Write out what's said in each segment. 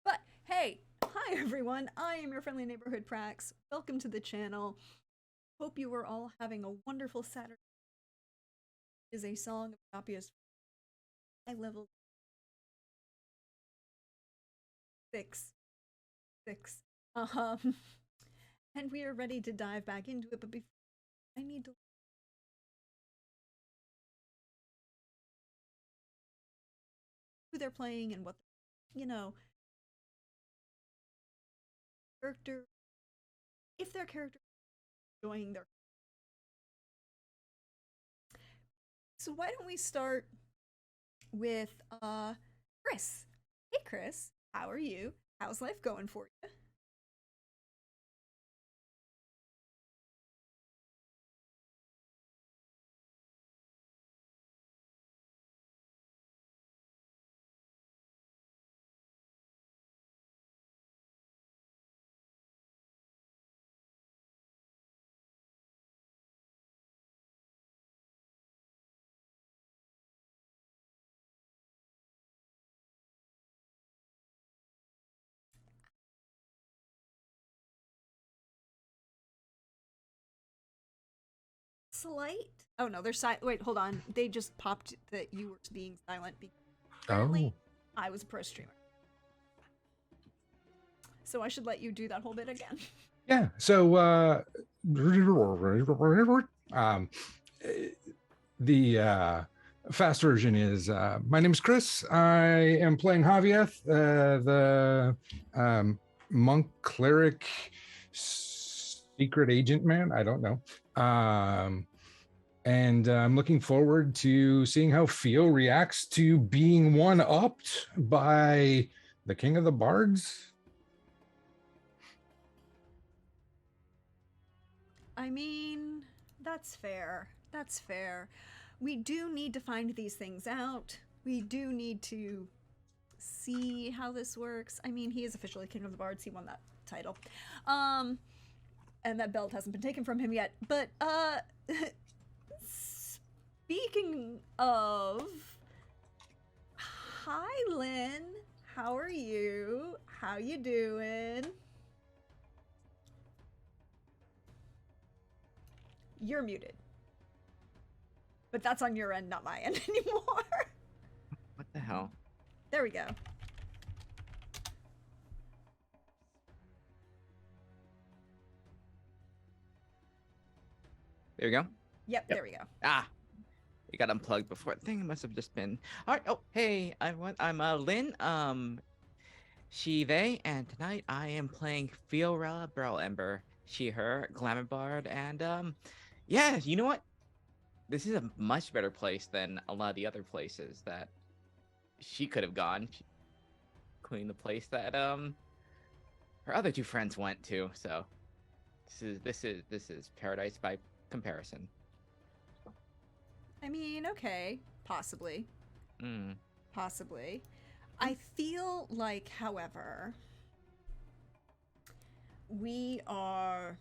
But hey, hi everyone, I am your friendly neighborhood Prax. Welcome to the channel. Hope you are all having a wonderful Saturday. It is a song of Agapia's high level 6. Um, and we are ready to dive back into it, but before I need to who they're playing and what you know, character if their character is enjoying their. So why don't we start with Chris. Hey Chris, how are you? How's life going for you? Slight. Oh no, they're silent. Wait, hold on. They just popped that you were being silent because apparently Oh, I was a pro streamer. So I should let you do that whole bit again. yeah. So, um, the fast version is my name is Chris. I am playing Javieth, the monk cleric secret agent man. I don't know. and I'm looking forward to seeing how Theo reacts to being one-upped by the King of the Bards. I mean, that's fair. That's fair. We do need to find these things out. We do need to see how this works. I mean, he is officially King of the Bards. He won that title. And that belt hasn't been taken from him yet. But speaking of, hi Lynn. How are you? How you doing? You're muted. But that's on your end, not my end anymore. What the hell? There we go. There we go. Yep, there we go. Ah, it got unplugged before. I think it must have just been. All right. Oh, hey, I'm Lynn. She, they, and tonight I am playing Fiorella Burlember. She, her, Glamour Bard, and yeah, you know what? This is a much better place than a lot of the other places that she could have gone, including the place that her other two friends went to. So this is paradise by comparison. I mean, okay, possibly. Mm. Possibly. I feel like, however, we are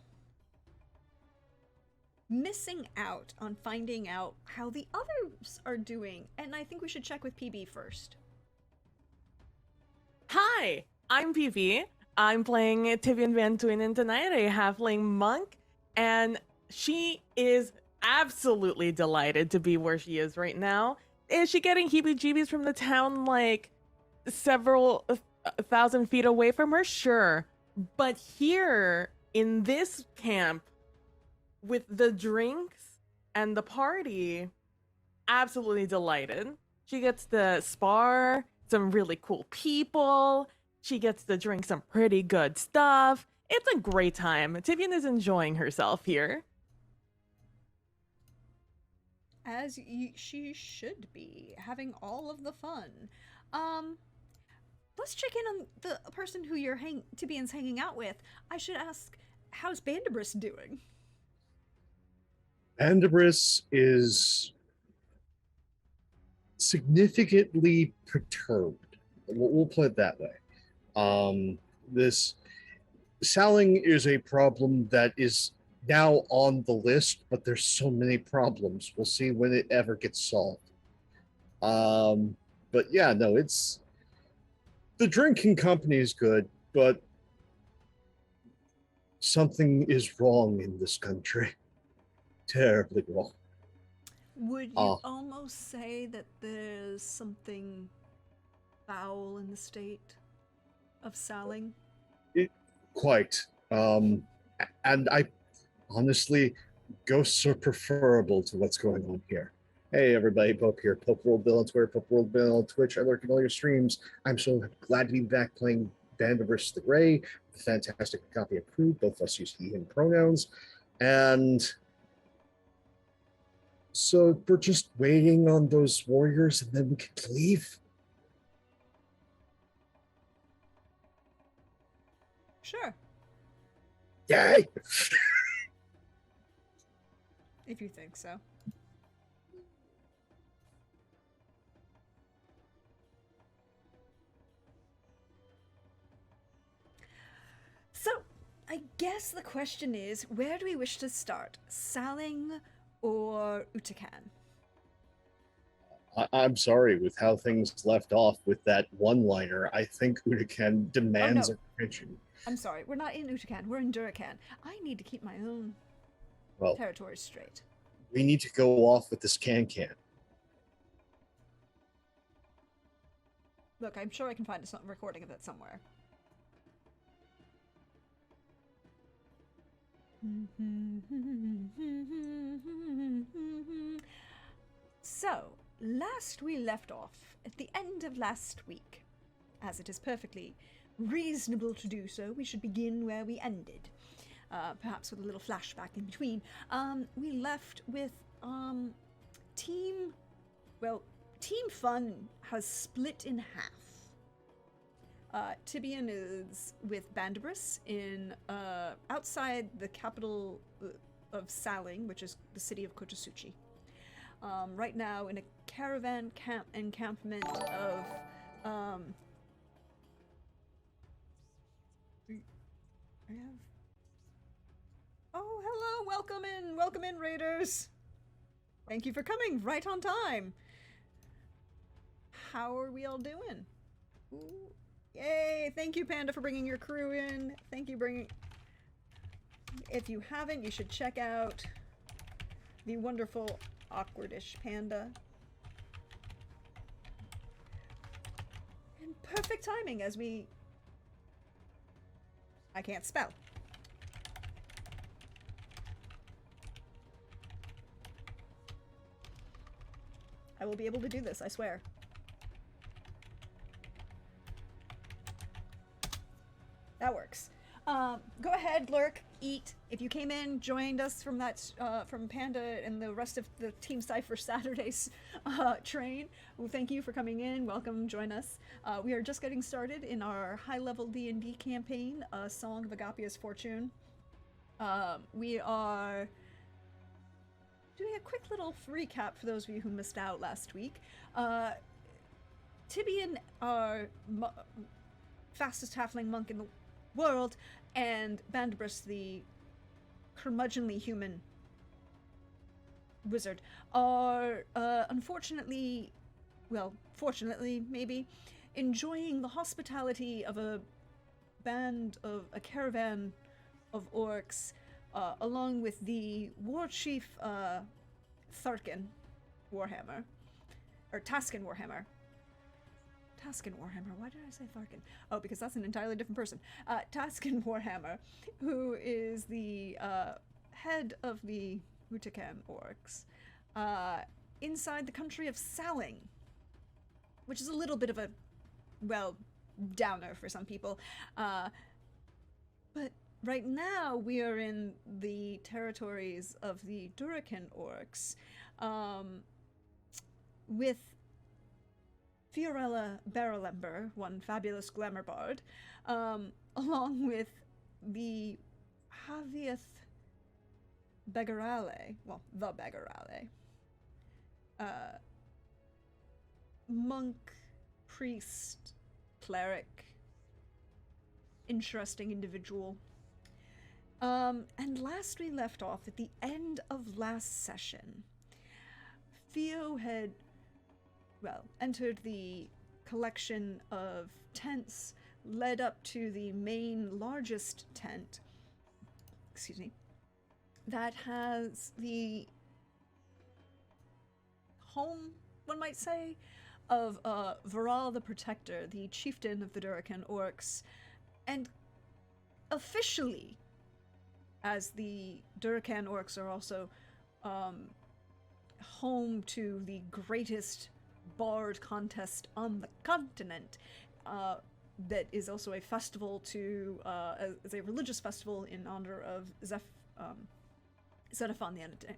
missing out on finding out how the others are doing, and I think we should check with PB first. Hi, I'm PV. I'm playing Tivian Van Tuinen tonight, a halfling monk, and she is absolutely delighted to be where she is right now. Is she getting heebie-jeebies from the town like several thousand feet away from her? Sure. But here in this camp with the drinks and the party, absolutely delighted. She gets to spar some really cool people. She gets to drink some pretty good stuff. It's a great time. Tivian is enjoying herself here. As she should be, having all of the fun. Let's check in on the person who Tibian's hanging out with. I should ask, how's Bandibris doing? Bandibris is significantly perturbed. We'll put it that way. This selling is a problem that is now on the list, but there's so many problems. We'll see when it ever gets solved. But yeah, no, it's the drinking company is good, but something is wrong in this country. Terribly wrong. Would you almost say that there's something foul in the state of selling? Quite. And I honestly, ghosts are preferable to what's going on here. Hey everybody, Pope here. Pope World Bill on Twitter, Pope World Bill on Twitch. I lurk in all your streams. I'm so glad to be back playing Bandibris the Grey, the fantastic Agapia crew. Both of us use he, him pronouns. And so we're just waiting on those warriors and then we can leave. Sure. Yay! If you think so. So, I guess the question is, where do we wish to start? Saling or Utakan? I'm sorry, with how things left off with that one-liner, I think Utakan demands attention. I'm sorry, we're not in Utakan, we're in Durakan. I need to keep my own territories straight. We need to go off with this can-can. Look, I'm sure I can find a recording of it somewhere. So, last we left off, at the end of last week, as it is perfectly reasonable to do so, we should begin where we ended. Perhaps with a little flashback in between. We left with team, well, Team Fun has split in half. Tibian is with Bandibris in outside the capital of Saling, which is the city of Kotasuchi. Right now in a caravan encampment of I have. Oh, hello! Welcome in, raiders. Thank you for coming right on time. How are we all doing? Ooh. Yay! Thank you, Panda, for bringing your crew in. Thank you, bringing. If you haven't, you should check out the wonderful Awkwardish Panda. And perfect timing as we. I can't spell. I will be able to do this, I swear. That works. Go ahead, lurk, eat. If you came in, joined us from that, from Panda and the rest of the Team Cypher Saturdays train, well, thank you for coming in. Welcome, join us. We are just getting started in our high-level D&D campaign, Song of Agapia's Fortune. We are doing a quick little recap for those of you who missed out last week. Tibian, our fastest halfling monk in the world, and Bandibris, the curmudgeonly human wizard, are unfortunately, well, fortunately maybe, enjoying the hospitality of a caravan of orcs, along with the war chief Tharkin Warhammer, or Taskin Warhammer. Taskin Warhammer. Why did I say Tharkin? Oh, because that's an entirely different person. Taskin Warhammer, who is the head of the Utakan orcs, inside the country of Saling, which is a little bit of a, well, downer for some people. But right now we are in the territories of the Durakan orcs, with Fiorella Barrelember, one fabulous glamour bard, along with the Javieth Begarale, well, the Begarale, monk, priest, cleric, interesting individual. And last we left off at the end of last session, Theo had, well, entered the collection of tents, led up to the main largest tent, excuse me, that has the home, one might say, of Viral the Protector, the chieftain of the Durakan orcs, and officially, as the Durakan orcs are also home to the greatest bard contest on the continent, that is also a festival to, as a religious festival in honor of Xenophon the Entertainer.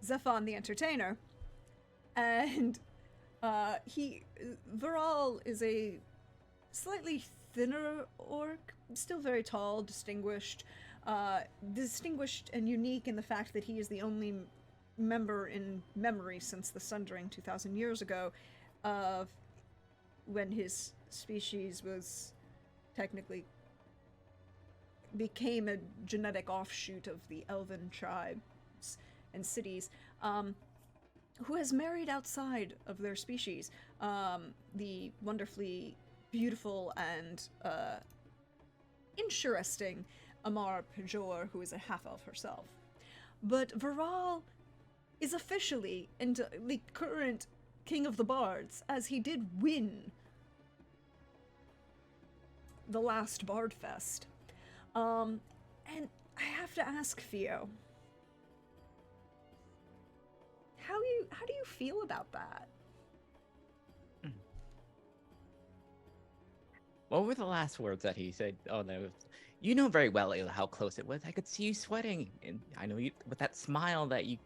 Zephon the Entertainer, and Viral is a slightly thinner orc, still very tall, distinguished and unique in the fact that he is the only member in memory since the Sundering 2,000 years ago, of when his species was technically became a genetic offshoot of the elven tribes and cities, who has married outside of their species, the wonderfully beautiful and interesting Amar Pajor, who is a half-elf herself. But Viral is officially into the current King of the Bards, as he did win the last Bard Fest. And I have to ask Theo, how do you feel about that? What were the last words that he said? Oh no, you know very well, Ayla, how close it was. I could see you sweating, and I know you with that smile that you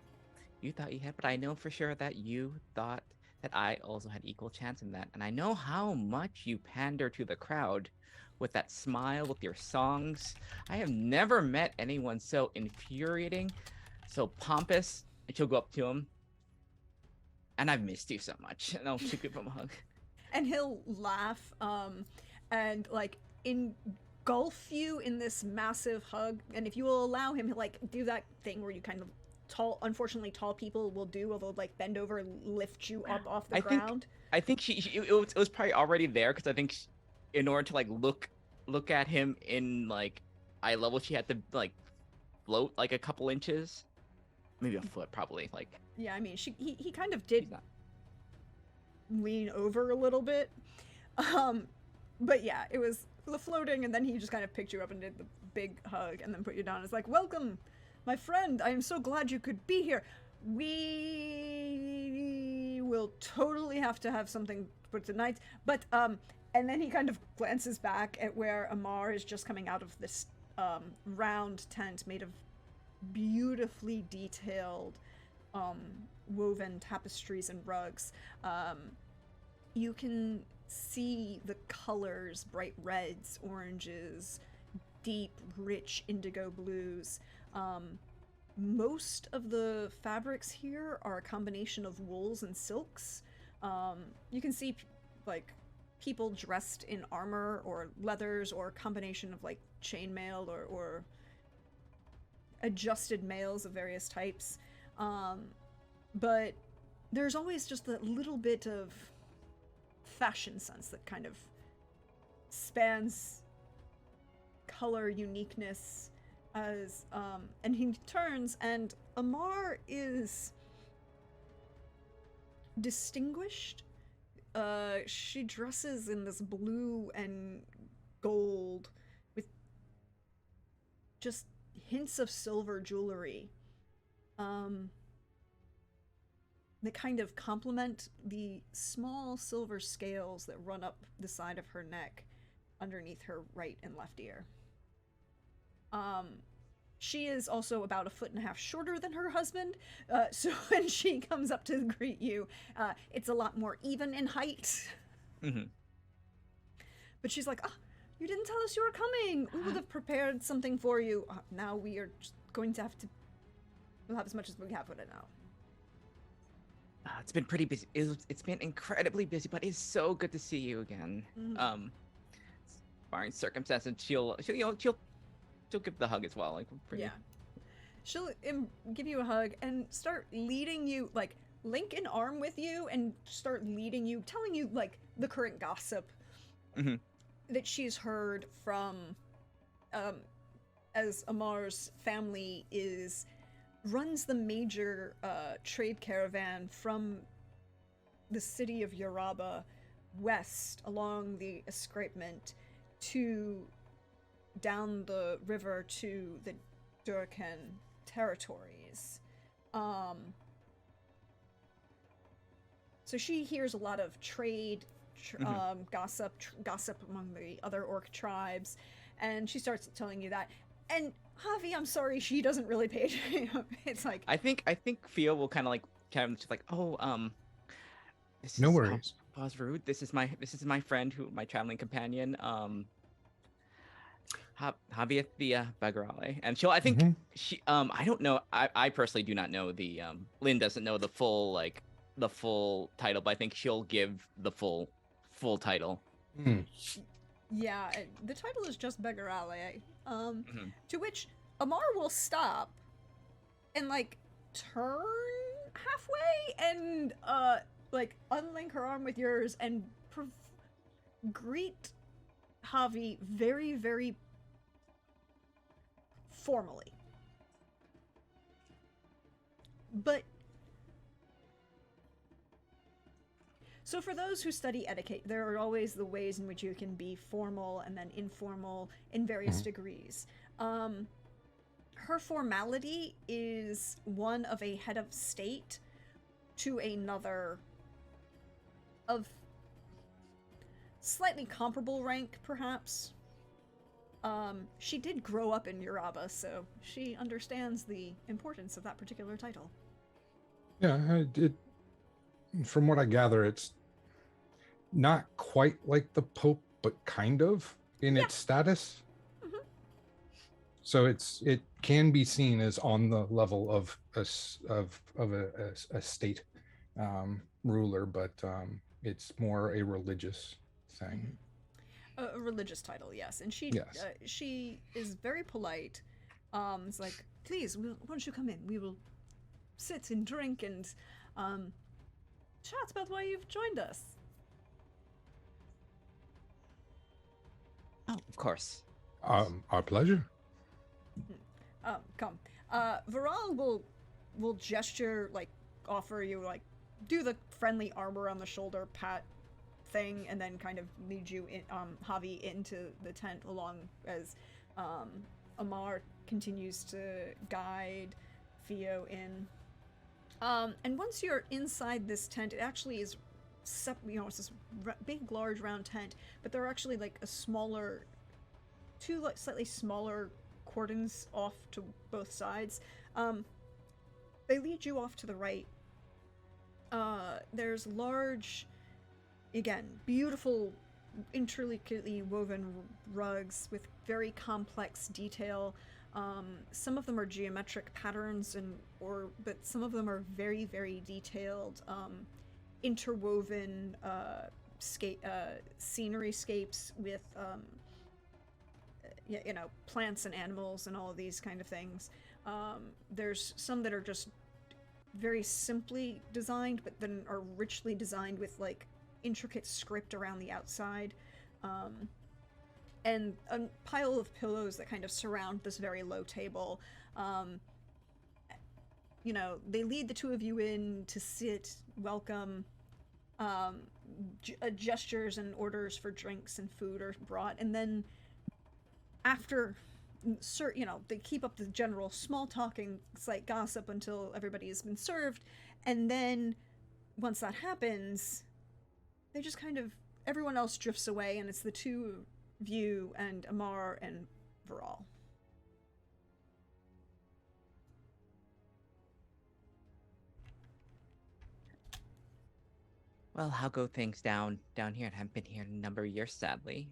thought you had, but I know for sure that you thought that I also had equal chance in that, and I know how much you pander to the crowd with that smile, with your songs. I have never met anyone so infuriating, so pompous. And she'll go up to him, and I've missed you so much, and she'll give him a hug. And he'll laugh, and like engulf you in this massive hug. And if you will allow him, he'll like do that thing where you kind of unfortunately tall people will do, where they'll like bend over, lift you up off the I think- ground. I think it was probably already there because I think in order to like look at him in like eye level, she had to like float like a couple inches, maybe a foot, probably. Like Yeah, I mean, he kind of did she's not. lean over a little bit, but yeah, it was the floating, and then he just kind of picked you up and did the big hug, and then put you down. It's like, welcome, my friend. I am so glad you could be here. We will totally have to have something for tonight, but and then he kind of glances back at where Amar is just coming out of this round tent made of beautifully detailed woven tapestries and rugs. You can see the colors: bright reds, oranges, deep, rich indigo blues. Most of the fabrics here are a combination of wools and silks. You can see like people dressed in armor or leathers, or a combination of like chainmail or adjusted mails of various types. But there's always just that little bit of fashion sense that kind of spans color uniqueness as and he turns, and Amar is distinguished. She dresses in this blue and gold with just hints of silver jewelry that kind of complement the small silver scales that run up the side of her neck underneath her right and left ear. She is also about 1.5 feet shorter than her husband, so when she comes up to greet you, it's a lot more even in height. Mm-hmm. But she's like, you didn't tell us you were coming. We would have prepared something for you. Now we are just going to have to... We'll have as much as we have right now. It's been pretty busy. It's been incredibly busy, but it's so good to see you again. Mm-hmm. Barring circumstances, she'll give the hug as well. Like pretty... Yeah. She'll give you a hug and start leading you, like, link an arm with you and start leading you, telling you, like, the current gossip that she's heard from, as Amar's family runs the major trade caravan from the city of Yaraba west along the escarpment to down the river to the Durkan territories. So she hears a lot of trade gossip among the other orc tribes, and she starts telling you that. And Javi, I'm sorry, she doesn't really pay attention. It's like, I think Theo will kind of just like, this No is worries. Rude. This is my friend, my traveling companion, Javier the Bagarale. And I think she I don't know, I personally do not know the Lynn doesn't know the full title, but I think she'll give the full title. yeah, the title is just Begarale. To which Amar will stop and like turn halfway and like unlink her arm with yours and greet Javi very, very formally. But so for those who study etiquette, there are always the ways in which you can be formal and then informal in various degrees. Her formality is one of a head of state to another of slightly comparable rank, perhaps. She did grow up in Uraba, so she understands the importance of that particular title. Yeah, from what I gather, it's not quite like the Pope, but kind of in its status. Mhm. So it can be seen as on the level of a state ruler, but it's more a religious thing. A religious title, yes, and Yes. she is very polite. It's like, please, won't you come in? We will sit and drink and chat about why you've joined us. Oh, of course. Our pleasure. Come. Viral will gesture, like, offer you, like, do the friendly armor on the shoulder pat thing, and then kind of lead you in, Javi into the tent, along as Amar continues to guide Theo in. And once you're inside this tent, it actually is, it's this big, large, round tent, but there are actually like two like slightly smaller cordons off to both sides. They lead you off to the right. There's large, again, beautiful, intricately woven rugs with very complex detail. Some of them are geometric patterns, but some of them are very, very detailed, interwoven scenery-scapes with, plants and animals and all of these kind of things. There's some that are just very simply designed, but then are richly designed with like intricate script around the outside, and a pile of pillows that kind of surround this very low table. They lead the two of you in to sit, welcome. Gestures and orders for drinks and food are brought, and then after they keep up the general small talking, slight gossip until everybody has been served, and then once that happens, they just kind of, everyone else drifts away, and it's the two of you and Amar and Viral. Well, how go things down here? I haven't been here in a number of years, sadly.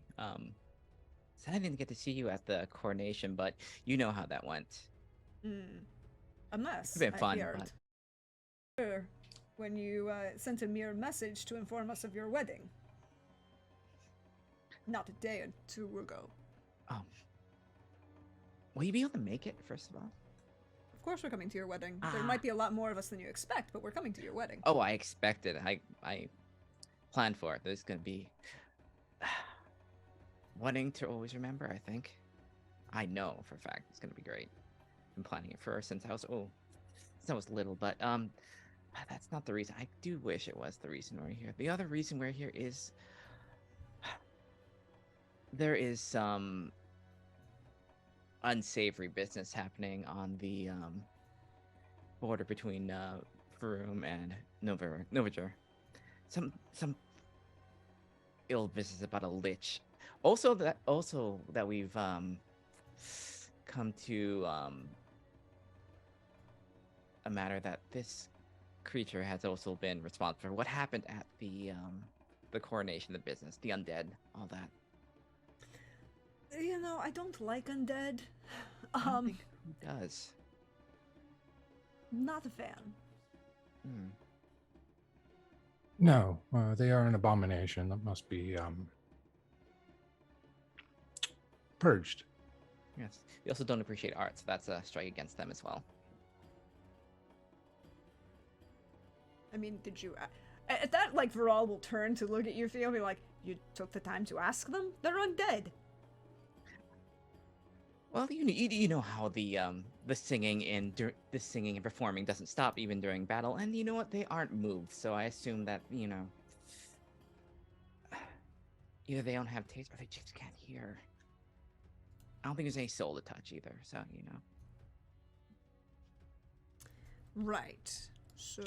So I didn't get to see you at the coronation, but you know how that went. A mess. It's been fun, but when you sent a mere message to inform us of your wedding. Not a day or two ago. Will you be able to make it, first of all? Of course we're coming to your wedding. There might be a lot more of us than you expect, but we're coming to your wedding. Oh, I expected. I planned for it. There's gonna be wedding to always remember, I think. I know for a fact it's gonna be great. Been planning it since I was little, but that's not the reason. I do wish it was the reason we're here. The other reason we're here is there is some unsavory business happening on the border between Faroum and Novager. Some ill business about a lich. Also that we've come to a matter that this creature has also been responsible for what happened at the coronation, the business, the undead, all that. I don't like undead. I don't think who does. Not a fan. No, they are an abomination that must be purged. Yes. We also don't appreciate art, so that's a strike against them as well. I mean, did you... at that, like, Viral will turn to look at you, Theo, and be like, you took the time to ask them? They're undead. Well, you know how the singing and performing doesn't stop even during battle, and you know what? They aren't moved, so I assume that either they don't have taste or they just can't hear. I don't think there's any soul to touch either, so Right. So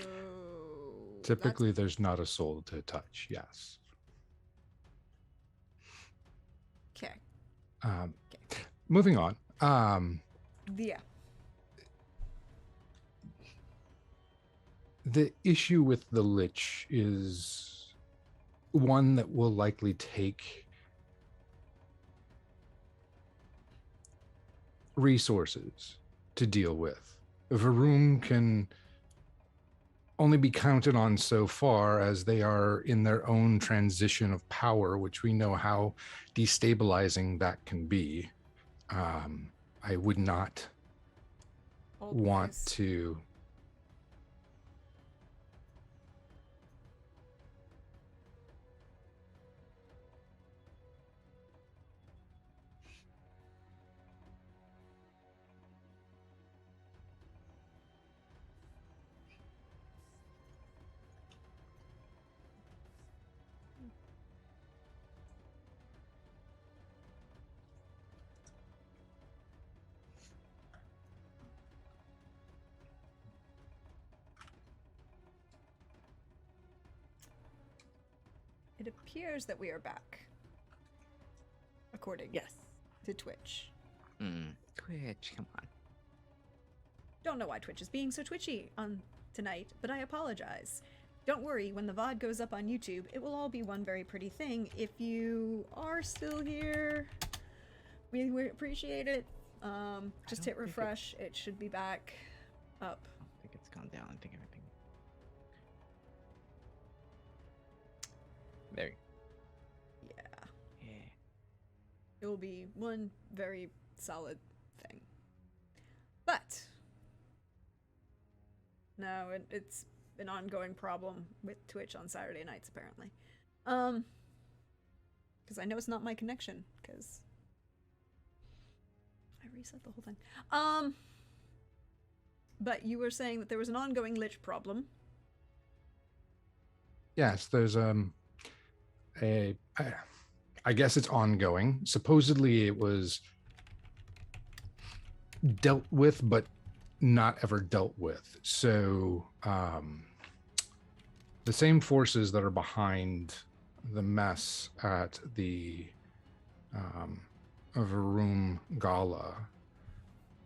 typically there's not a soul to touch. Yes. Moving on. Yeah. The issue with the Lich is one that will likely take resources to deal with. Varum can only be counted on so far, as they are in their own transition of power, which we know how destabilizing that can be. I would not want Always. to. It appears that we are back. According Yes. to Twitch. Twitch, come on. Don't know why Twitch is being so twitchy on tonight, but I apologize. Don't worry, when the VOD goes up on YouTube, it will all be one very pretty thing. If you are still here, we would appreciate it. Just don't hit think refresh. It should be back up. I don't think it's gone down. I think everything. There. Yeah. Yeah. It will be one very solid thing. But no, it's an ongoing problem with Twitch on Saturday nights, apparently. Because I know it's not my connection, because I reset the whole thing. But you were saying that there was an ongoing Lich problem. Yes, there's I guess it's ongoing. Supposedly it was dealt with, but not ever dealt with. So the same forces that are behind the mess at the Varum Gala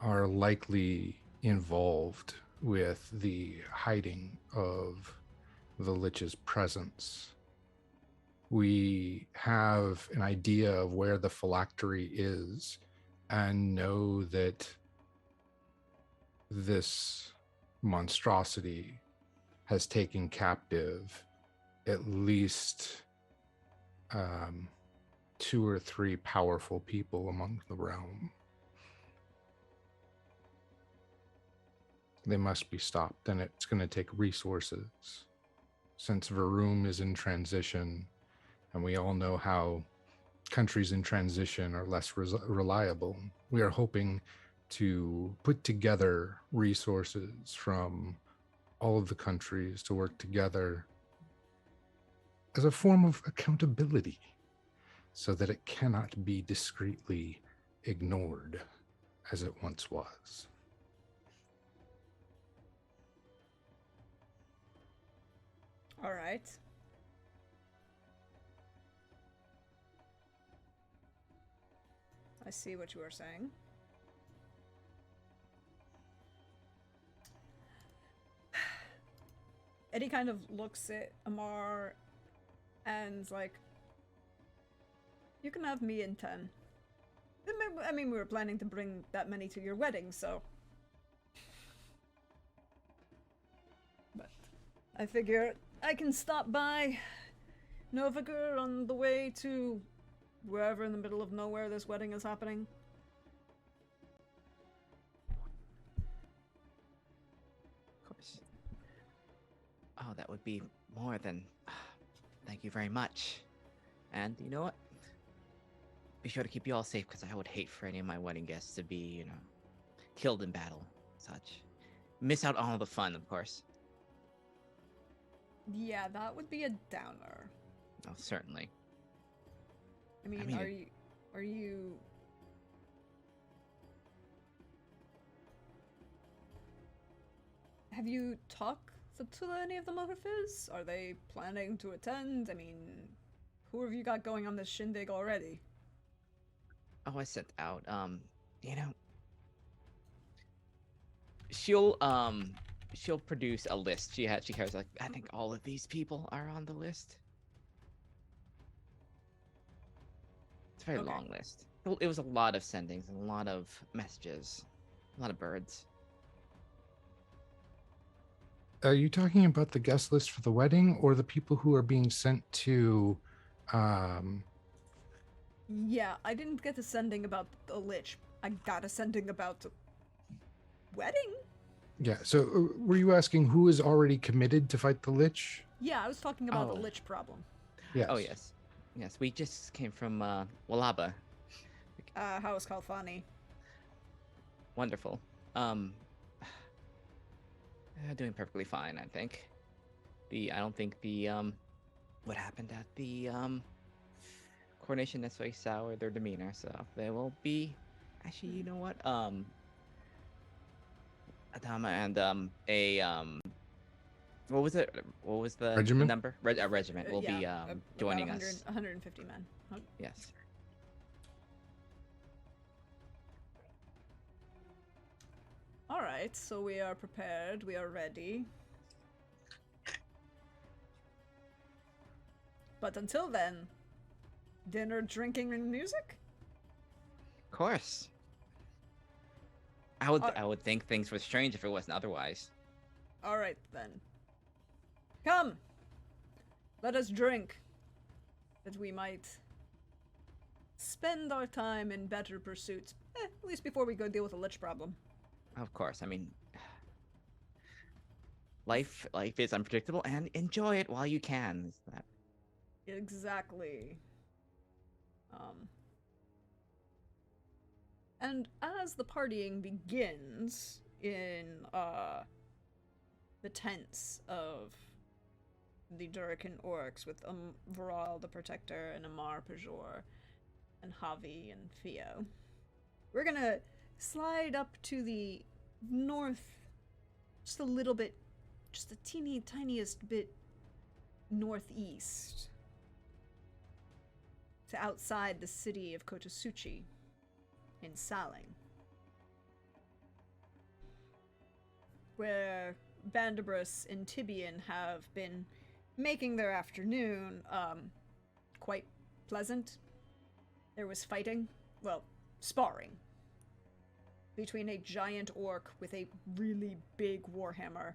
are likely involved with the hiding of the Lich's presence. We have an idea of where the phylactery is and know that this monstrosity has taken captive at least 2 or 3 powerful people among the realm. They must be stopped, and it's going to take resources. Since Varum is in transition, and we all know how countries in transition are less reliable, we are hoping to put together resources from all of the countries to work together as a form of accountability, so that it cannot be discreetly ignored as it once was. All right. I see what you are saying. Eddie kind of looks at Amar and's like, you can have me in 10. I mean, we were planning to bring that many to your wedding, so. But I figure I can stop by Novigur on the way to wherever in the middle of nowhere this wedding is happening. Of course. Oh, that would be more than. Thank you very much. And you know what? Be sure to keep you all safe, because I would hate for any of my wedding guests to be, killed in battle, such. Miss out on all the fun, of course. Yeah, that would be a downer. Oh, certainly. I mean, mean, are you have you talked to any of the Motorfizz? Are they planning to attend? I mean, who have you got going on this shindig already? I sent out. You know, she'll she'll produce a list. She has like I think all of these people are on the list. It's a very Okay. long list. It was a lot of sendings and a lot of messages, a lot of birds. Are you talking about the guest list for the wedding or the people who are being sent to Yeah, I didn't get a sending about the lich. I got a sending about the wedding? yeah, so were you asking who is already committed to fight the Lich? Yeah, I was talking about the Oh. lich problem. Yes. Oh yes, yes. We just came from Walaba. How is Kalfani? Wonderful. Doing perfectly fine, I think. I don't think the what happened at the coronation necessarily soured their demeanor, so they will be. Actually, you know what? Adama and what was it? What was the Regiment? number? A regiment will be about joining 100, us. 150 men. Yes. All right, so we are prepared. We are ready. But until then, dinner, drinking, and music? Of course. I would think things were strange if it wasn't otherwise. All right, then. Come! Let us drink, that we might spend our time in better pursuits. At least before we go deal with the lich problem. Of course. I mean, life is unpredictable, and enjoy it while you can. Is that Exactly. And as the partying begins in the tents of the Durakan orcs with Varal the Protector and Amar Pajor and Javi and Theo, we're gonna slide up to the north just a little bit, just the tiniest bit northeast to outside the city of Kotosuchi in Saling, where Bandabrus and Tibian have been making their afternoon quite pleasant. There was fighting, well, sparring, between a giant orc with a really big warhammer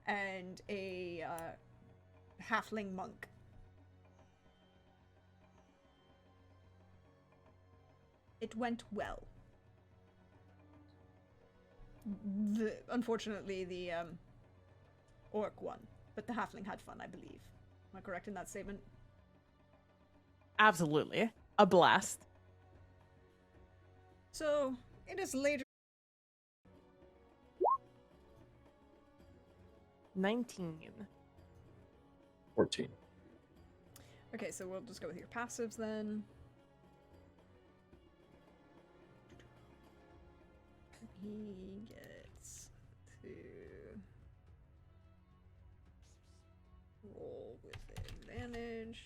and a halfling monk. It went well. Unfortunately, the orc won, but the halfling had fun, I believe. Am I correct in that statement? Absolutely. A blast. So, it is later. 19. 14. Okay, so we'll just go with your passives then. He gets to roll with advantage.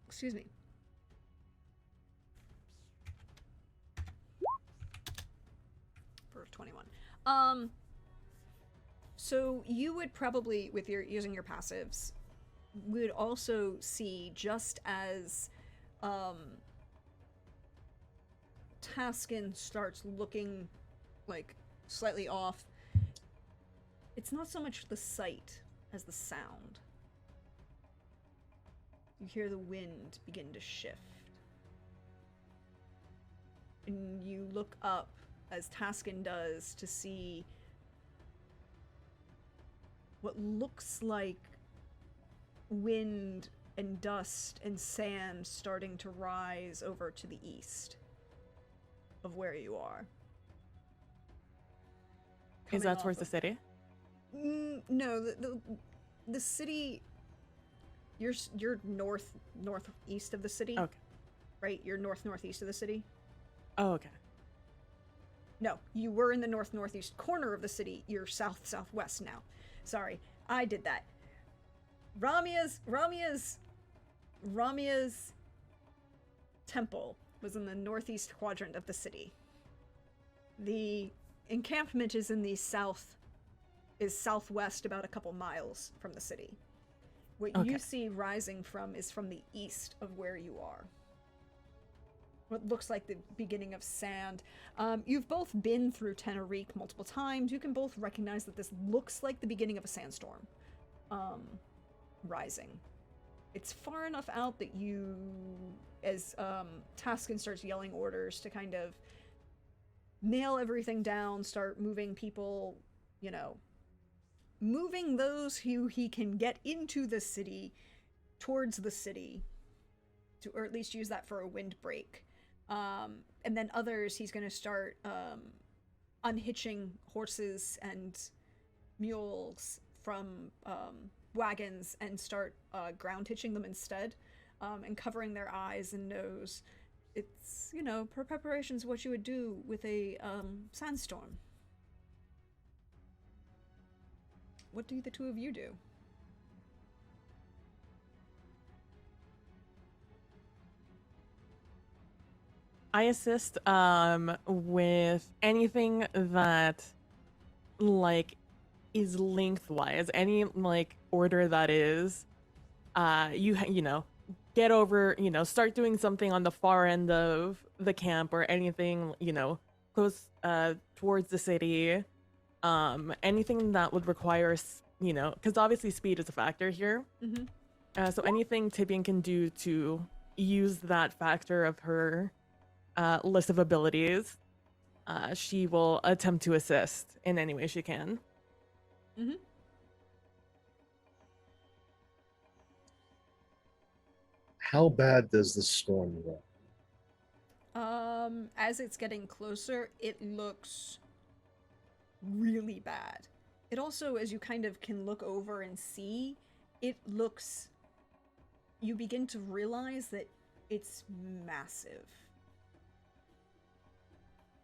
Excuse me. For 21. So you would probably, with your using your passives, would also see just as Taskin starts looking like slightly off. It's not so much the sight as the sound. You hear the wind begin to shift. And you look up as Taskin does to see what looks like wind and dust and sand starting to rise over to the east of where you are. Is Coming that off towards the of- city? No, the city. You're northeast of the city, Okay. right? You're northeast of the city. Oh, okay. No, you were in the northeast corner of the city. You're southwest now. Sorry, I did that. Ramia's Ramia's temple was in the northeast quadrant of the city. The encampment is in the southwest, about a couple miles from the city. What Okay. you see rising is from the east of where you are. What looks like the beginning of sand. You've both been through Tenerique multiple times. You can both recognize that this looks like the beginning of a sandstorm rising. It's far enough out that you, as Taskin starts yelling orders to kind of nail everything down, start moving people, moving those who he can get into the city towards the city, or at least use that for a windbreak. And then others, he's going to start unhitching horses and mules from wagons and start ground hitching them instead, and covering their eyes and nose. It's, preparations what you would do with a sandstorm. What do the two of you do? I assist with anything that like is lengthwise, any like order that is get over, start doing something on the far end of the camp or anything, close towards the city. Anything that would require, because obviously speed is a factor here. Mm-hmm. So anything Tibian can do to use that factor of her list of abilities, she will attempt to assist in any way she can. Mm-hmm. How bad does the storm look? As it's getting closer, it looks really bad. It also, as you kind of can look over and see, you begin to realize that it's massive.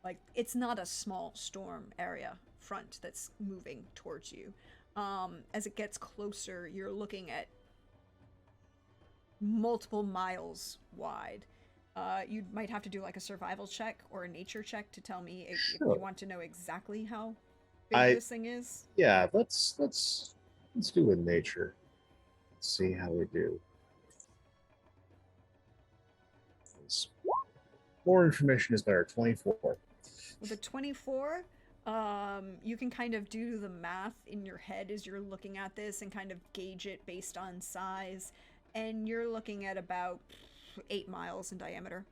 Like, it's not a small storm area front that's moving towards you. As it gets closer, you're looking at multiple miles wide. You might have to do like a survival check or a nature check to tell me if Sure. you want to know exactly how big this thing is. Yeah, let's do a nature. Let's see how we do. More information is better. 24. With a 24, you can kind of do the math in your head as you're looking at this and kind of gauge it based on size. And you're looking at about 8 miles in diameter.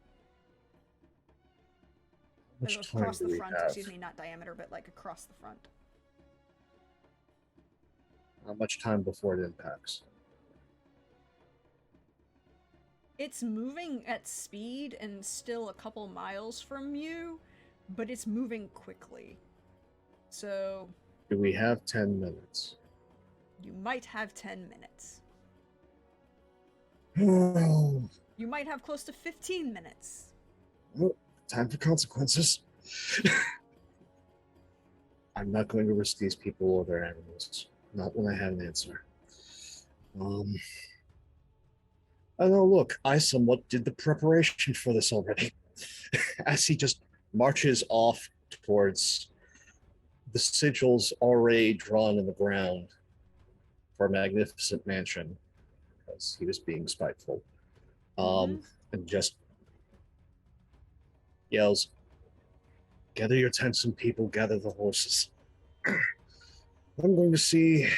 How much time Across do the we front, have? excuse me, not diameter, but like across the front. How much time before it impacts? It's moving at speed and still a couple miles from you, but it's moving quickly. So Do we have 10 minutes? you might have 10 minutes. Oh, You might have close to 15 minutes. time for consequences. I'm not going to risk these people or their animals. Not when I have an answer. I know, look, I somewhat did the preparation for this already. As he just marches off towards the sigils already drawn in the ground for a magnificent mansion, because he was being spiteful. And just yells, "Gather your tents and people, gather the horses. I'm going to see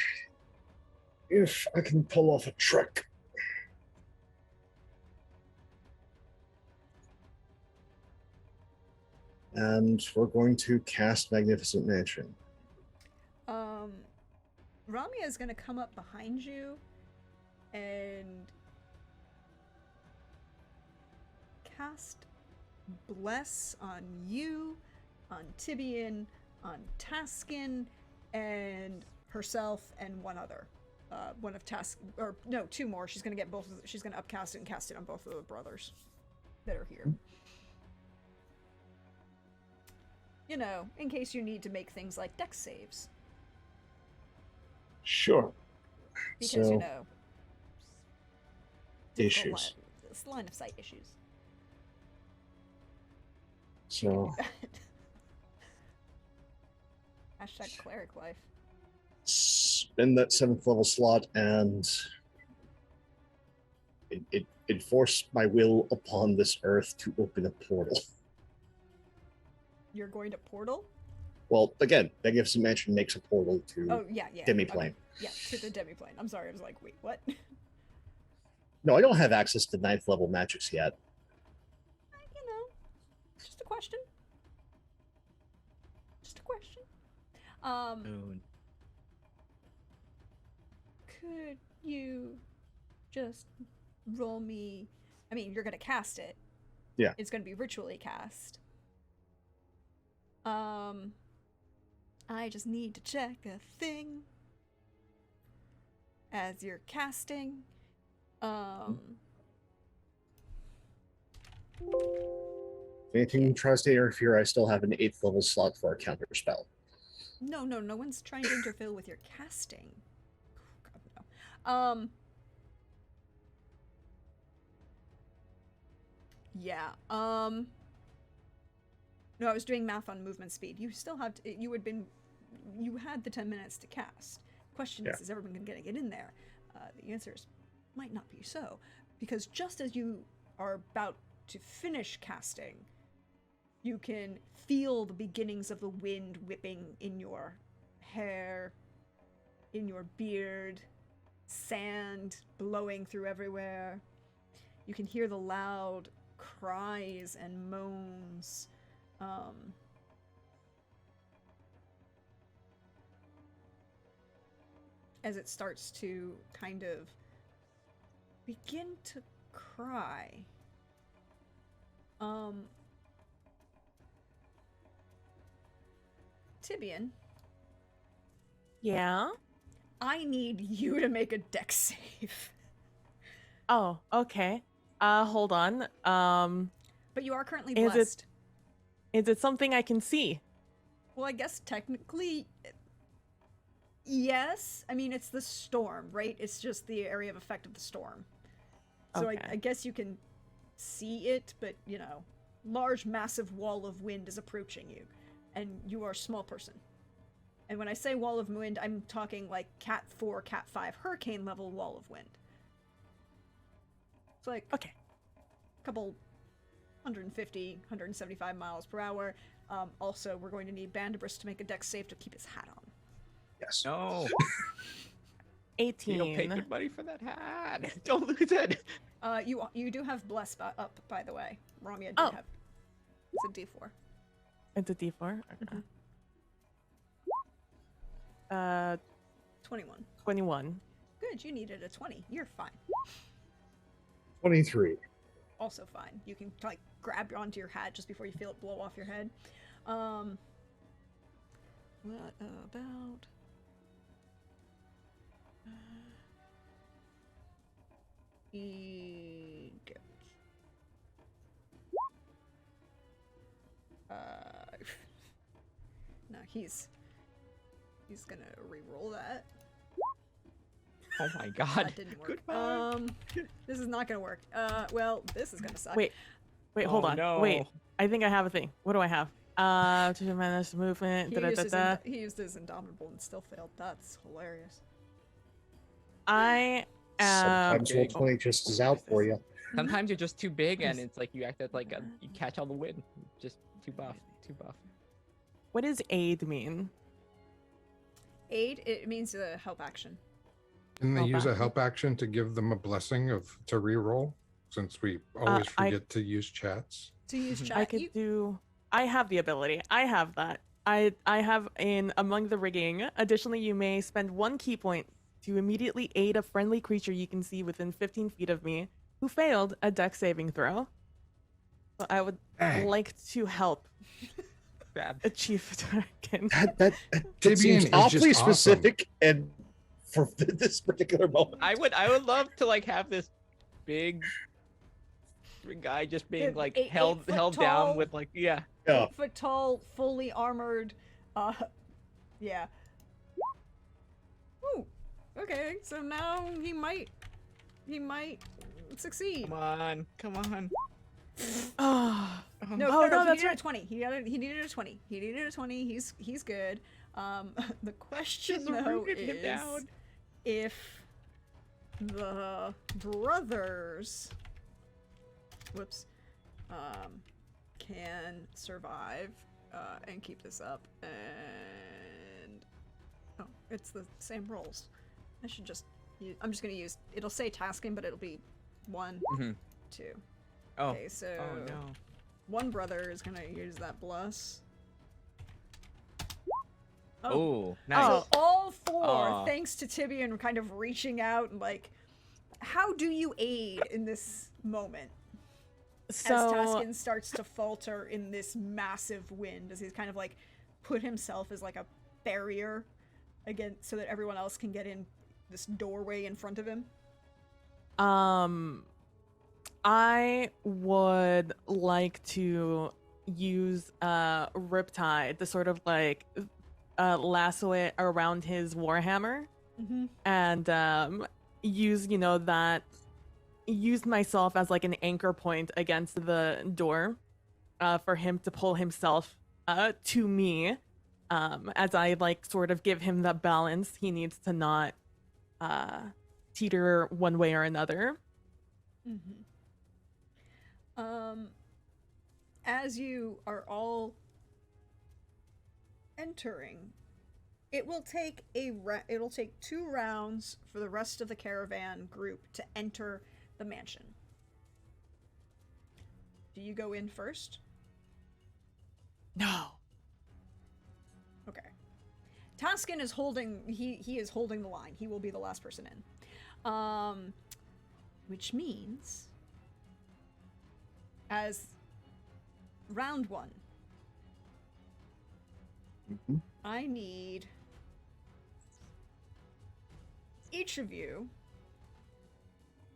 if I can pull off a trick." And we're going to cast Magnificent Mansion. Ramia is going to come up behind you and cast Bless on you, on Tibian, on Taskin, and herself, and one other. One of two more. She's going to get both. She's going to upcast it and cast it on both of the brothers that are here. In case you need to make things like dex saves. Sure. Because, Issues. Line of sight issues. So Hashtag cleric life. spend that 7th level slot and enforce my will upon this earth to open a portal. You're going to portal? Well, again, Magnificent Mansion makes a portal to Oh yeah. Demiplane. Okay. Yeah, to the demiplane. I'm sorry, I was like, wait, what? No, I don't have access to 9th level magics yet. You know, just a question. Just a question. Moon. Could you just roll me? I mean, you're gonna cast it. Yeah. It's gonna be ritually cast. I just need to check a thing as you're casting. If anything tries to interfere, I still have an 8th level slot for a counter spell. No one's trying to interfere with your casting. God, no. Yeah. No, I was doing math on movement speed. You still have to, you had the 10 minutes to cast. Question is everyone gonna get in there? The answer is might not be so, because just as you are about to finish casting, you can feel the beginnings of the wind whipping in your hair, in your beard, sand blowing through everywhere. You can hear the loud cries and moans. As it starts to kind of begin to cry. Tibian, Yeah. I need you to make a dex save. Oh, okay. Hold on. But you are currently Is it- blessed. Is it something I can see? Well, I guess technically, yes. I mean, it's the storm, right? It's just the area of effect of the storm. So Okay. I guess you can see it, but, you know, large, massive wall of wind is approaching you, and you are a small person. And when I say wall of wind, I'm talking like Cat 4, Cat 5, hurricane level wall of wind. It's like Okay. a couple 150, 175 miles per hour. Also, we're going to need Bandibris to make a dex save to keep his hat on. Yes. No. 18. You don't pay good money for that hat. Don't lose it. You do have Bless up, by the way. Ramia did Oh. have. It's a D4. It's a D4. Okay. 21. 21. Good, you needed a 20. You're fine. 23. Also fine. You can like grab onto your hat just before you feel it blow off your head. What about? Egypt. No, he's gonna re-roll that. Oh my god. That didn't work. Goodbye. This is not gonna work. Well, this is gonna suck. Wait, hold Oh, on. no. Wait, I think I have a thing. What do I have? To manage movement. He used his Indomitable and still failed. That's hilarious. I am. Sometimes roll 20 just is out for you. Sometimes you're just too big and it's like you act like you catch all the wind. Just too buff. Too buff. What does aid mean? Aid, it means a help action. Can they Help use a action. help action to give them a blessing to reroll? Since we always I- forget to use chats. To use chat, I could do. I have the ability. I have that. I have in among the rigging. Additionally, you may spend 1 key point to immediately aid a friendly creature you can see within 15 feet of me who failed a dex saving throw. So I would Dang. like to help Grab. achieve a target. That Tibian seems is awfully just awesome. specific and for this particular moment. I would love to like have this big guy just being The like 8 held foot down tall. with like yeah. Yeah. 8 foot tall, fully armored. Yeah. Ooh. Okay, so now he might succeed. Come on. Come on. Oh, No, Oh, no, no, he that's needed a right. 20. He needed a 20. He needed a 20. He's good. The question Just though rooted him is down. if the brothers, whoops, can survive and keep this up. And oh, it's the same rolls. I should just. I'm just gonna use. It'll say tasking, but it'll be 1, Mhm. 2. Oh. Okay, so Oh no. one brother is gonna use that bless. Oh, nice. So all 4, Aw. thanks to Tibian kind of reaching out and like, how do you aid in this moment? As so Taskin starts to falter in this massive wind, as he's kind of like put himself as like a barrier against so that everyone else can get in this doorway in front of him. I would like to use Riptide to sort of like lasso it around his warhammer Mm-hmm. and use use myself as like an anchor point against the door for him to pull himself to me as I like sort of give him the balance he needs to not teeter one way or another. Mm-hmm. As you are all entering, it'll take 2 rounds for the rest of the caravan group to enter the mansion. Do you go in first? No. Okay. Taskin is holding he is holding the line. He will be the last person in. Which means as round 1, Mhm. I need each of you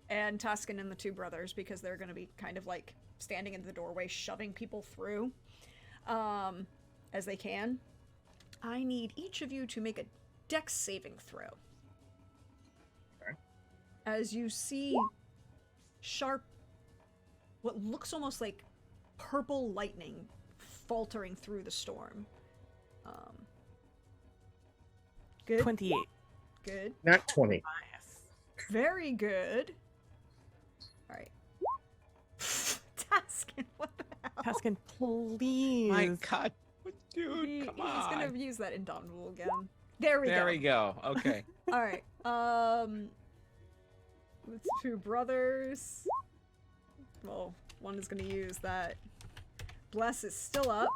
and Tuscan and the 2 brothers, because they're going to be kind of like standing in the doorway shoving people through as they can. I need each of you to make a dex saving throw. Okay. As you see sharp, what looks almost like purple lightning faltering through the storm. Good. 28. Good. Nat 20. Bias. Very good. All right. Taskin, what the hell? Paskin, please. My God. Dude, He's come on. gonna use that indomitable again. There we There go. we go. Okay. All right. It's 2 brothers. Well, one is gonna use that. Bless is still up.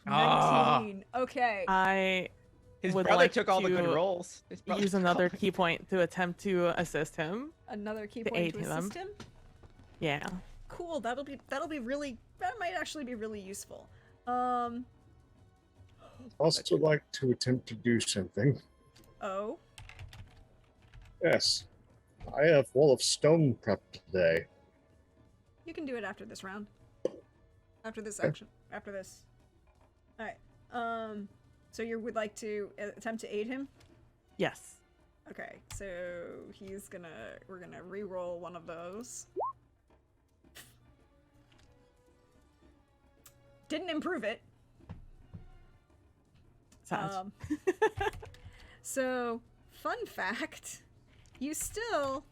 Ah. 19. Okay. I His would brother like took all the good to rolls. His brother use took all another the- key point to attempt to assist him. Another key to point aid to him. assist him. Yeah. Cool. That'll be really. That might actually be really useful. Also like to attempt to do something. Oh. Yes. I have Wall of Stone prep today. You can do it after this round. After this Okay. action. After this. Alright. So you would like to attempt to aid him? Yes. Okay, so we're gonna re-roll one of those. Didn't improve it. Sad. So, fun fact, you still,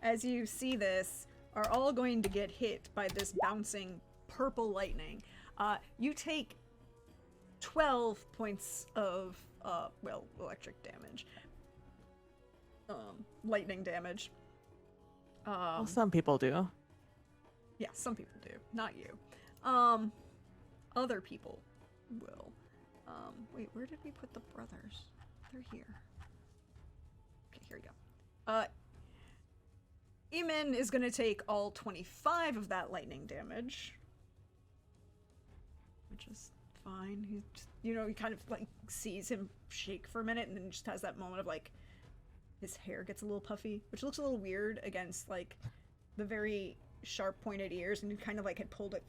as you see this, are all going to get hit by this bouncing purple lightning. You take 12 points of, electric damage. Lightning damage. Well, some people do. Yeah, some people do. Not you. Other people will. Wait, where did we put the brothers? They're here. Okay, here we go. Eamon is gonna take all 25 of that lightning damage. Which is fine. He just, he kind of like sees him shake for a minute and then just has that moment of like his hair gets a little puffy, which looks a little weird against like the very sharp pointed ears, and he kind of like had pulled it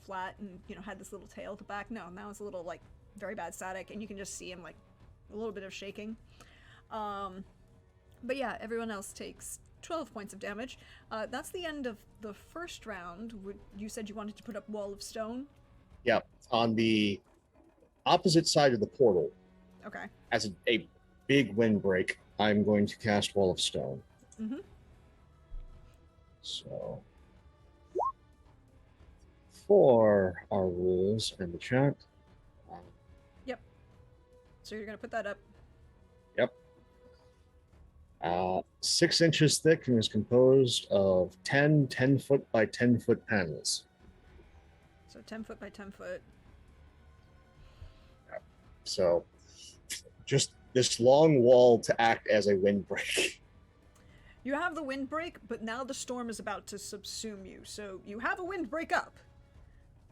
flat and had this little tail at the back. No, now it's a little like very bad static, and you can just see him like a little bit of shaking. But yeah, everyone else takes 12 points of damage. That's the end of the first round. You said you wanted to put up Wall of Stone? Yeah, on the opposite side of the portal, Okay. as a big windbreak, I'm going to cast Wall of Stone. Mm-hmm. So, for our rules and the chat. Yep. So you're going to put that up. Yep. 6 inches thick and is composed of 10 10-foot by 10-foot panels. So 10 foot by 10 foot. So, just this long wall to act as a windbreak. You have the windbreak, but now the storm is about to subsume you. So you have a windbreak up,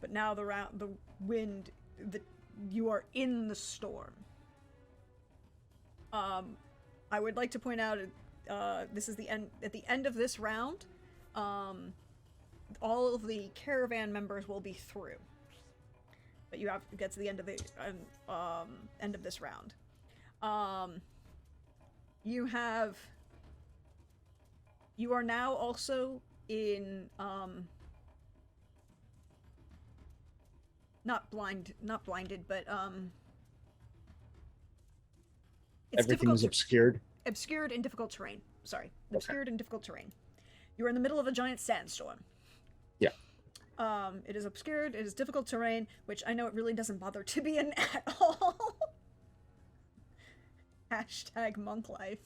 but now the wind, you are in the storm. I would like to point out, this is the end. At the end of this round, all of the caravan members will be through. But you have to get to the end of the end of this round. You are now also in not blinded, but it's Everything's obscured. obscured in difficult terrain. Sorry, obscured in difficult terrain. You're in the middle of a giant sandstorm. Yeah. It is obscured. It is difficult terrain, which I know it really doesn't bother to be in at all. Hashtag monk life.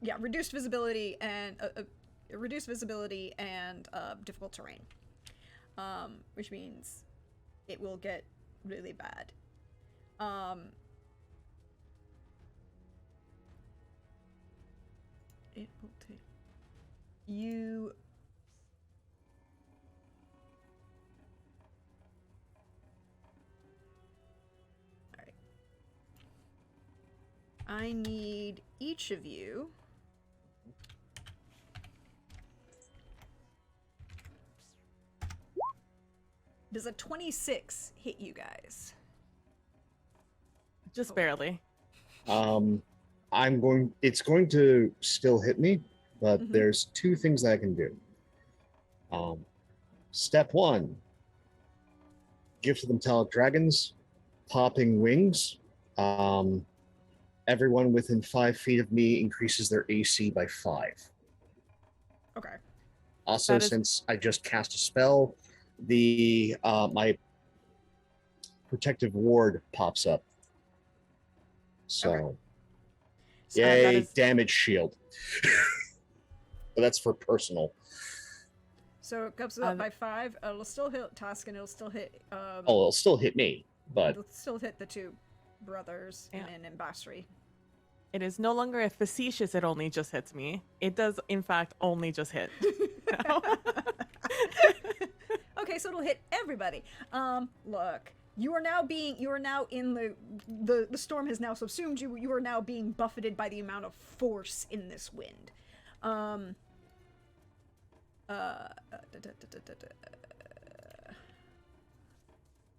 Yeah, reduced visibility and difficult terrain, which means it will get really bad. It will take you. All right. I need each of you Does a 26 hit you guys? Just barely. It's going to still hit me, but Mhm. there's 2 things that I can do. Step 1, Gift of the Metallic Dragons, popping wings. Everyone within 5 feet of me increases their AC by 5. Okay. Also, That is- since I just cast a spell, the my protective ward pops up. So, Okay. yay, that is- damage shield. But that's for personal. So it goes up by 5. It'll still hit Task, and it'll still hit. Oh, it'll still hit me, but It'll still hit the 2 brothers Yeah. and Ambassadry. It is no longer a facetious, it only just hits me. It does, in fact, only just hit. Okay, so it'll hit everybody. Look, you are now in the storm has now subsumed you. You are now being buffeted by the amount of force in this wind.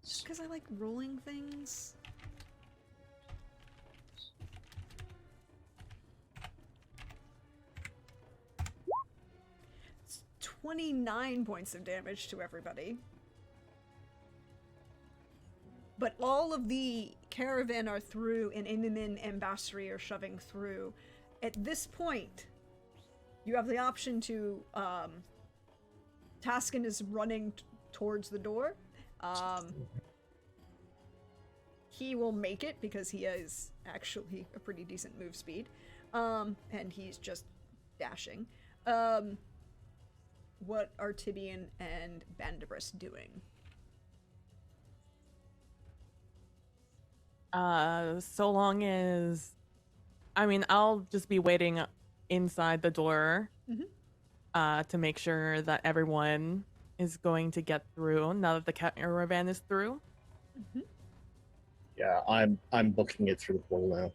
Just because I like rolling things. It's 29 points of damage to everybody. But all of the caravan are through, and Inamin and Basri are shoving through. At this point, you have the option to, Taskin is running towards the door. He will make it because he has actually a pretty decent move speed. And he's just dashing. What are Tibian and Bandibris doing? So long as, I mean, I'll just be waiting inside the door to make sure that everyone is going to get through now that the caravan is through. yeah, I'm booking it through the portal now.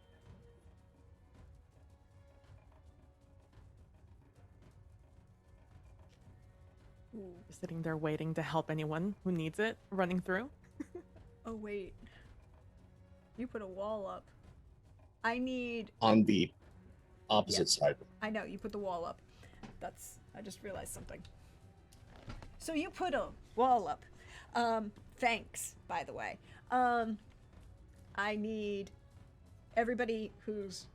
Just sitting there waiting to help anyone who needs it, running through. Oh, wait. You put a wall up. I need... On the opposite side. I know, you put the wall up. I just realized something. So you put a wall up. Thanks, by the way. I need everybody who's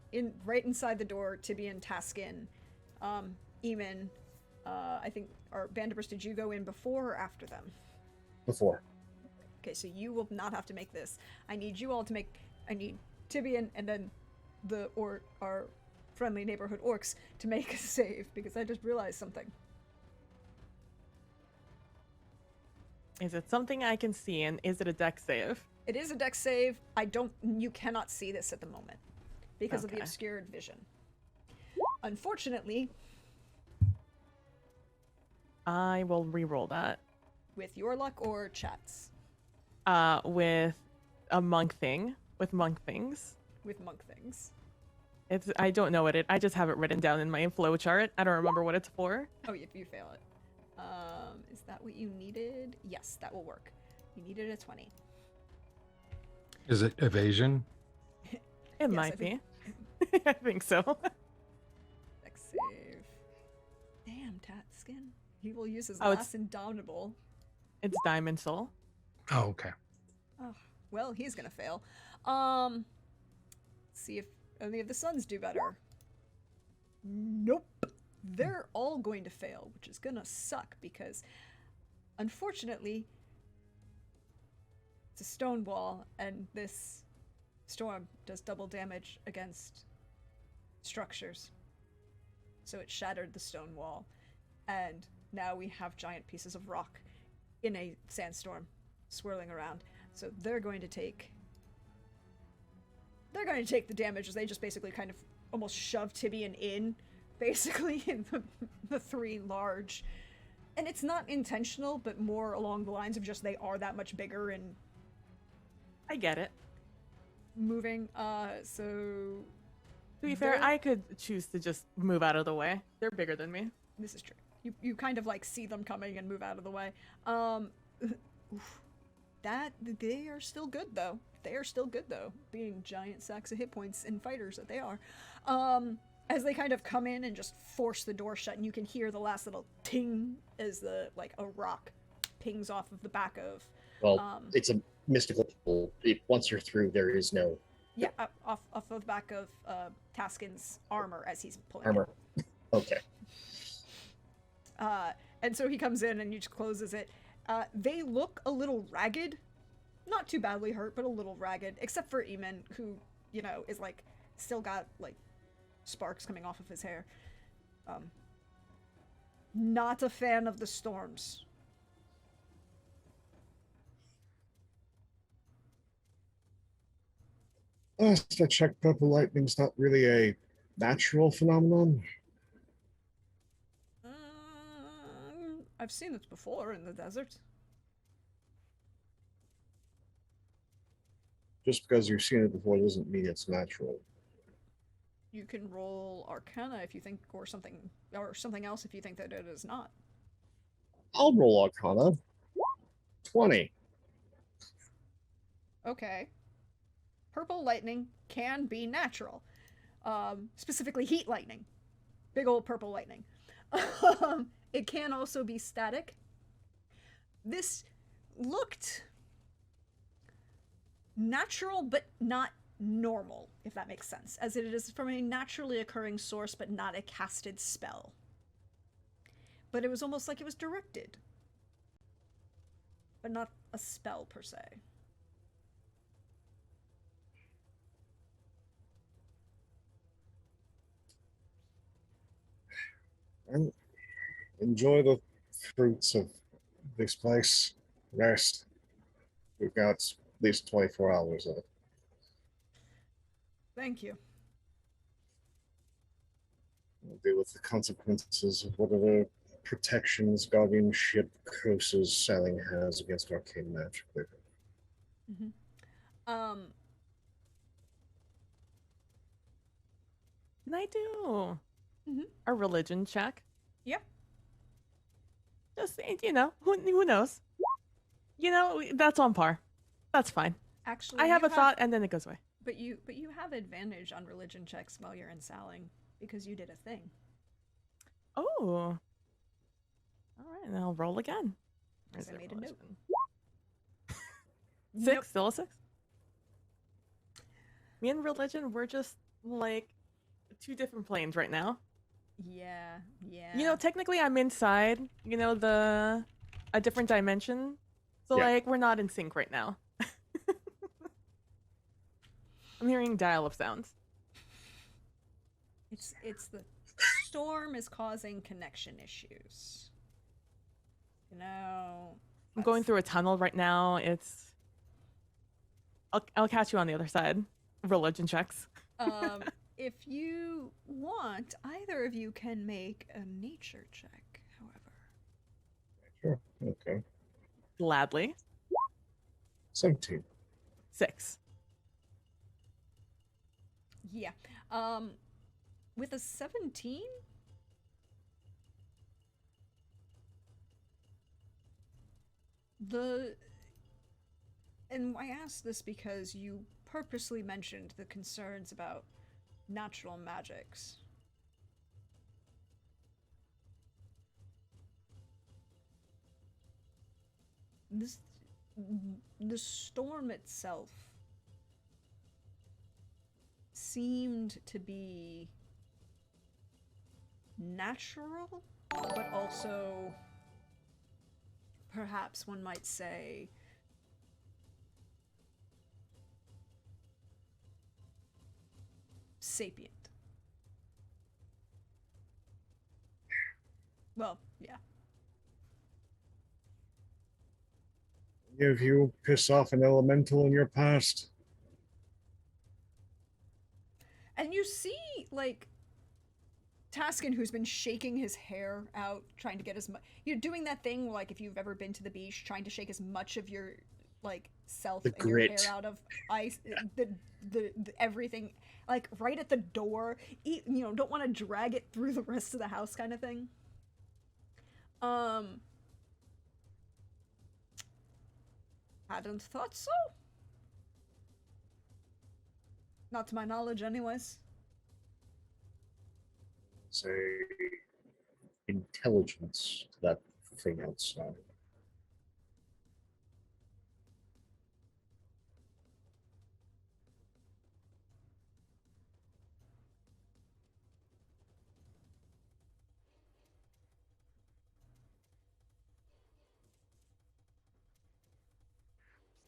right inside the door to be in Taskin. Eamon, I think, or Bandibus, did you go in before or after them? Before. Okay, so you will not have to make this. I need you all to make. I need Tibian and then our friendly neighborhood orcs to make a save because I just realized something. Is it something I can see, and is it a dex save? It is a dex save. You cannot see this at the moment because of the Okay. obscured vision. Unfortunately, I will re-roll that. with your luck or chats, With a monk thing. With monk things. with monk things. I don't know I just have it written down in my flow chart. I don't remember what it's for. Oh, if you fail it. Is that what you needed? Yes, that will work. You needed a 20. Is it evasion? It Yes, might I be. think- I think so. Dex save. Damn, Tatskin. He will use his Oh, it's- last indomitable. It's Diamond Soul. Oh, okay. Oh, well, he's gonna fail. See if any of the sons do better. Nope. They're all going to fail, which is gonna suck because, unfortunately, it's a stone wall, and this storm does double damage against structures. So it shattered the stone wall, and now we have giant pieces of rock in a sandstorm swirling around. So they're going to take the damage as they just basically kind of almost shove Tibian in, basically, in the three large. And it's not intentional, but more along the lines of just they are that much bigger and I get it. moving. So To be fair, They're- I could choose to just move out of the way. They're bigger than me. this is true. You kind of like see them coming and move out of the way. Oof. That they are still good though. They are still good though, being giant sacks of hit points and fighters that they are. As they kind of come in and just force the door shut, and you can hear the last little ting as a rock pings off of the back of. Well, it's a mystical pull. Once you're through, there is no Yeah, off of the back of Taskin's armor as he's pulling it. armor. Okay. And so he comes in and he just closes it. They look a little ragged. Not too badly hurt, but a little ragged. Except for Eamon, who, is still got sparks coming off of his hair. Not a fan of the storms. Last I checked, purple lightning's not really a natural phenomenon. I've seen it before in the desert. Just because you've seen it before doesn't mean it's natural. You can roll Arcana if you think, or something else if you think that it is not. I'll roll Arcana. 20. Okay. Purple lightning can be natural. Specifically heat lightning. Big old purple lightning. It can also be static. This looked natural, but not normal, if that makes sense, as it is from a naturally occurring source, but not a casted spell. But it was almost like it was directed, but not a spell per se. And enjoy the fruits of this place. Rest. We've got at least 24 hours of it. Thank you. We'll deal with the consequences of whatever protections, guardianship, curses Selling has against arcane magic. Can I do Mhm. a religion check? Yep. Just, who knows? That's on par. That's fine. Actually, I have you a thought, and then it goes away. but you have advantage on religion checks while you're in Saling. because you did a thing. Oh. All right, and I'll roll again. Because I made a note. Six, Nope. still a 6. Me and religion, we're just like 2 different planes right now. Yeah, yeah. You know, technically I'm inside, a different dimension. So Yeah. like we're not in sync right now. I'm hearing dial of sounds. It's the storm is causing connection issues. You know. I'm going through a tunnel right now. I'll catch you on the other side. Religion checks. If you want, either of you can make a nature check, however. Sure. Okay. Gladly. 17. 6. Yeah. With a 17, and I asked this because you purposely mentioned the concerns about natural magics. The storm itself seemed to be natural, but also, perhaps one might say, sapient. Well, yeah. Any of you piss off an elemental in your past? And you see, like, Taskin, who's been shaking his hair out, trying to get as much. You're doing that thing, like, if you've ever been to the beach, trying to shake as much of your, like, self The and your hair grit. out of ice, the everything, like, right at the door. Don't want to drag it through the rest of the house, kind of thing. Hadn't thought so. Not to my knowledge, anyways. Say intelligence to that thing outside.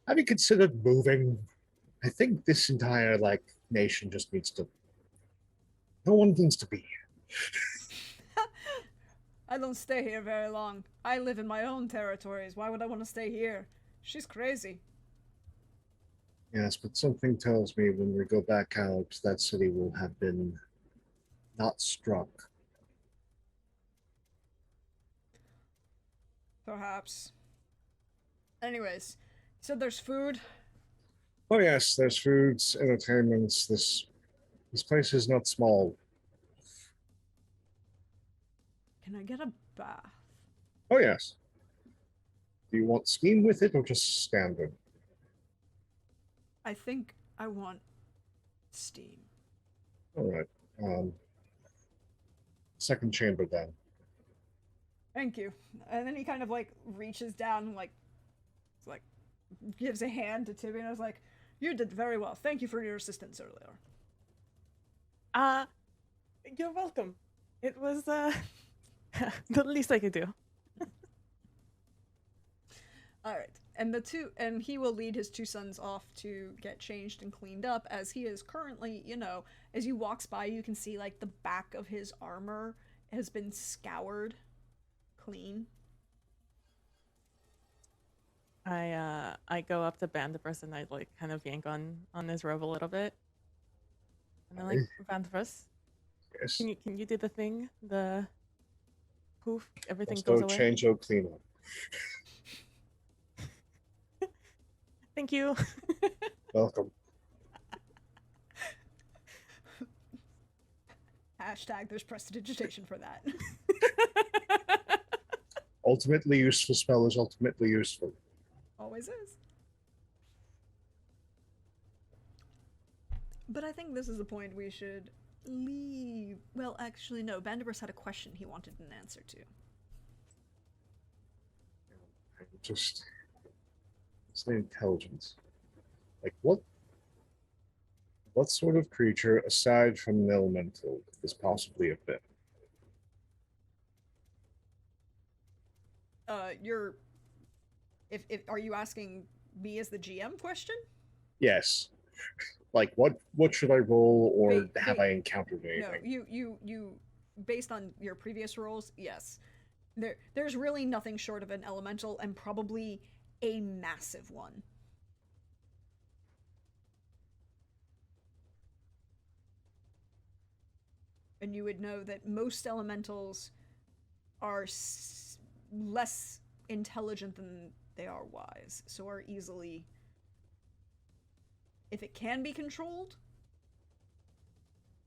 Have you considered moving? I think this entire nation just needs to. No one needs to be here. I don't stay here very long. I live in my own territories. Why would I want to stay here? She's crazy. Yes, but something tells me when we go back out, that city will have been not struck. Perhaps. Anyways, so there's food. Oh yes, there's foods, entertainments. This place is not small. Can I get a bath? Oh yes. Do you want steam with it or just standard? I think I want steam. All right. Second chamber then. Thank you. And then he kind of reaches down and gives a hand to Tibby, and I was like, you did very well. Thank you for your assistance earlier. You're welcome. It was the least I could do. All right. And he will lead his 2 sons off to get changed and cleaned up, as he is currently, as you walks by, you can see the back of his armor has been scoured clean. I go up to Bandavus and I kind of yank on his robe a little bit. And I'm like, Bandavus, Yes. can you do the thing? The poof, everything Let's goes go away. change or clean up. Thank you. Welcome. Hashtag there's prestidigitation for that. Ultimately useful spell is ultimately useful. Always is. But I think this is the point we should leave. Well, actually, no. Bandiverse had a question he wanted an answer to. I'm just say intelligence. Like what sort of creature aside from an elemental is possibly a fit? You're. If are you asking me as the GM question? Yes. Like what should I roll, or have I encountered No, anything? you. Based on your previous rolls, yes. There's really nothing short of an elemental, and probably a massive one. And you would know that most elementals are less intelligent than they are wise, so are easily, if it can be controlled,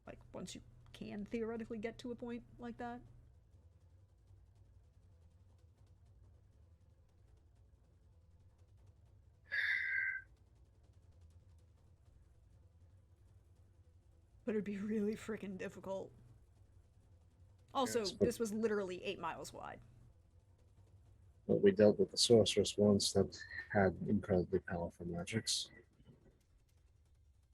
like once you can theoretically get to a point like that. But it'd be really freaking difficult. Also, Yes, this was literally 8 miles wide. but we dealt with the sorceress once that had incredibly powerful magics.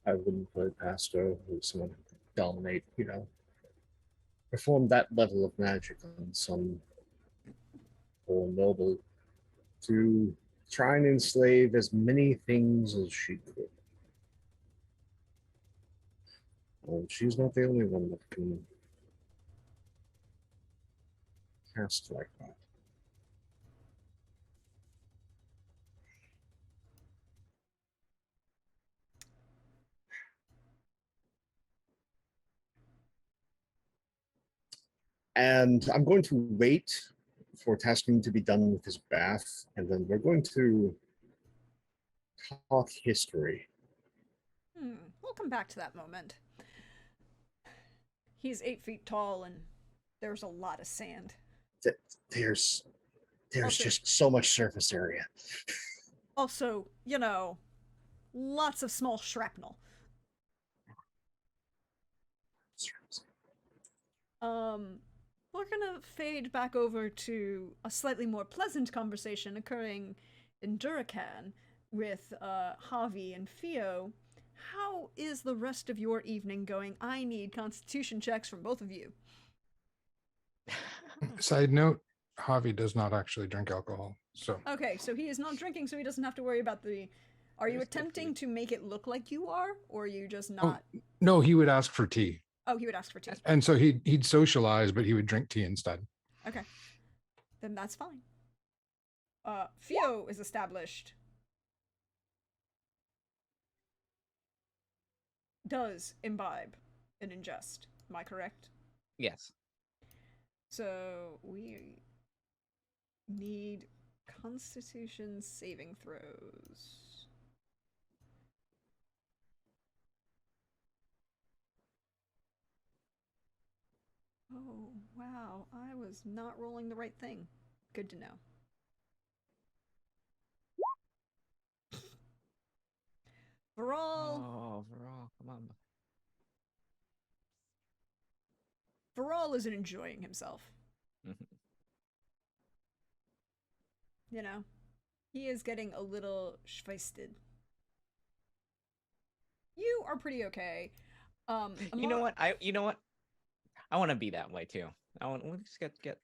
I wouldn't put it past her, who's someone who could dominate, perform that level of magic on some poor noble to try and enslave as many things as she could. Well, she's not the only one that can cast like that. And I'm going to wait for tasking to be done with his bath, and then we're going to talk history. We'll come back to that moment. He's 8 feet tall, and there's a lot of sand. There's Also, just so much surface area. also, lots of small shrapnel. We're gonna fade back over to a slightly more pleasant conversation occurring in Durakan with Javi and Theo. How is the rest of your evening going? I need constitution checks from both of you. Side note: Javi does not actually drink alcohol, so Okay, so he is not drinking, so he doesn't have to worry about the. Are you There's attempting to make it look like you are, or are you just oh not? no, he would ask for tea, Oh, he would ask for tea. That's and so he'd socialize, but he would drink tea instead. Okay, then that's fine. Theo is established. Does imbibe and ingest. Am I correct? Yes. So we need Constitution saving throws. Oh, wow. I was not rolling the right thing. Good to know. Varal. Oh, Veral, come on. Varal isn't enjoying himself. Mhm. You know, he is getting a little schweisted. You are pretty okay. You know what? I want to be that way too. Let's just get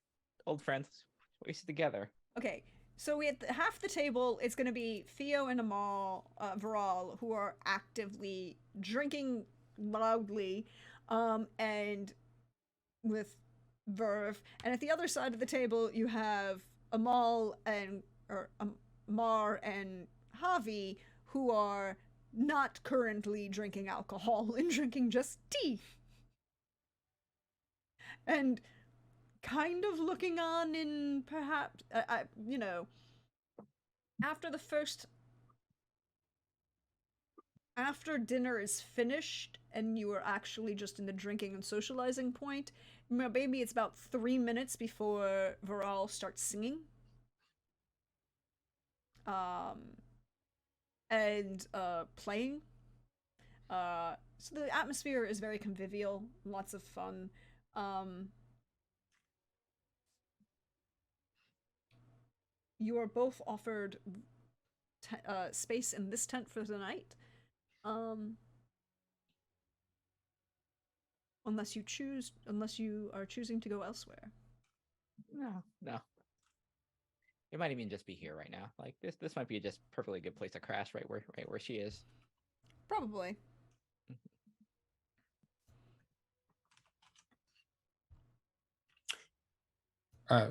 old friends. We sit together. Okay, so we at half the table, it's going to be Theo and Amal, Varal, who are actively drinking loudly, and with Verve. And at the other side of the table, you have Amal and or Mar and Javi, who are not currently drinking alcohol and drinking just tea. And kind of looking on in perhaps, after the first after dinner is finished and you are actually just in the drinking and socializing point, maybe it's about 3 minutes before Varal starts singing. Um, and playing. So the atmosphere is very convivial, lots of fun. You are both offered space in this tent for the night. Um, unless you are choosing to go elsewhere. No, no. It might even just be here right now. Like this might be just perfectly good place to crash right where she is. Probably. Uh,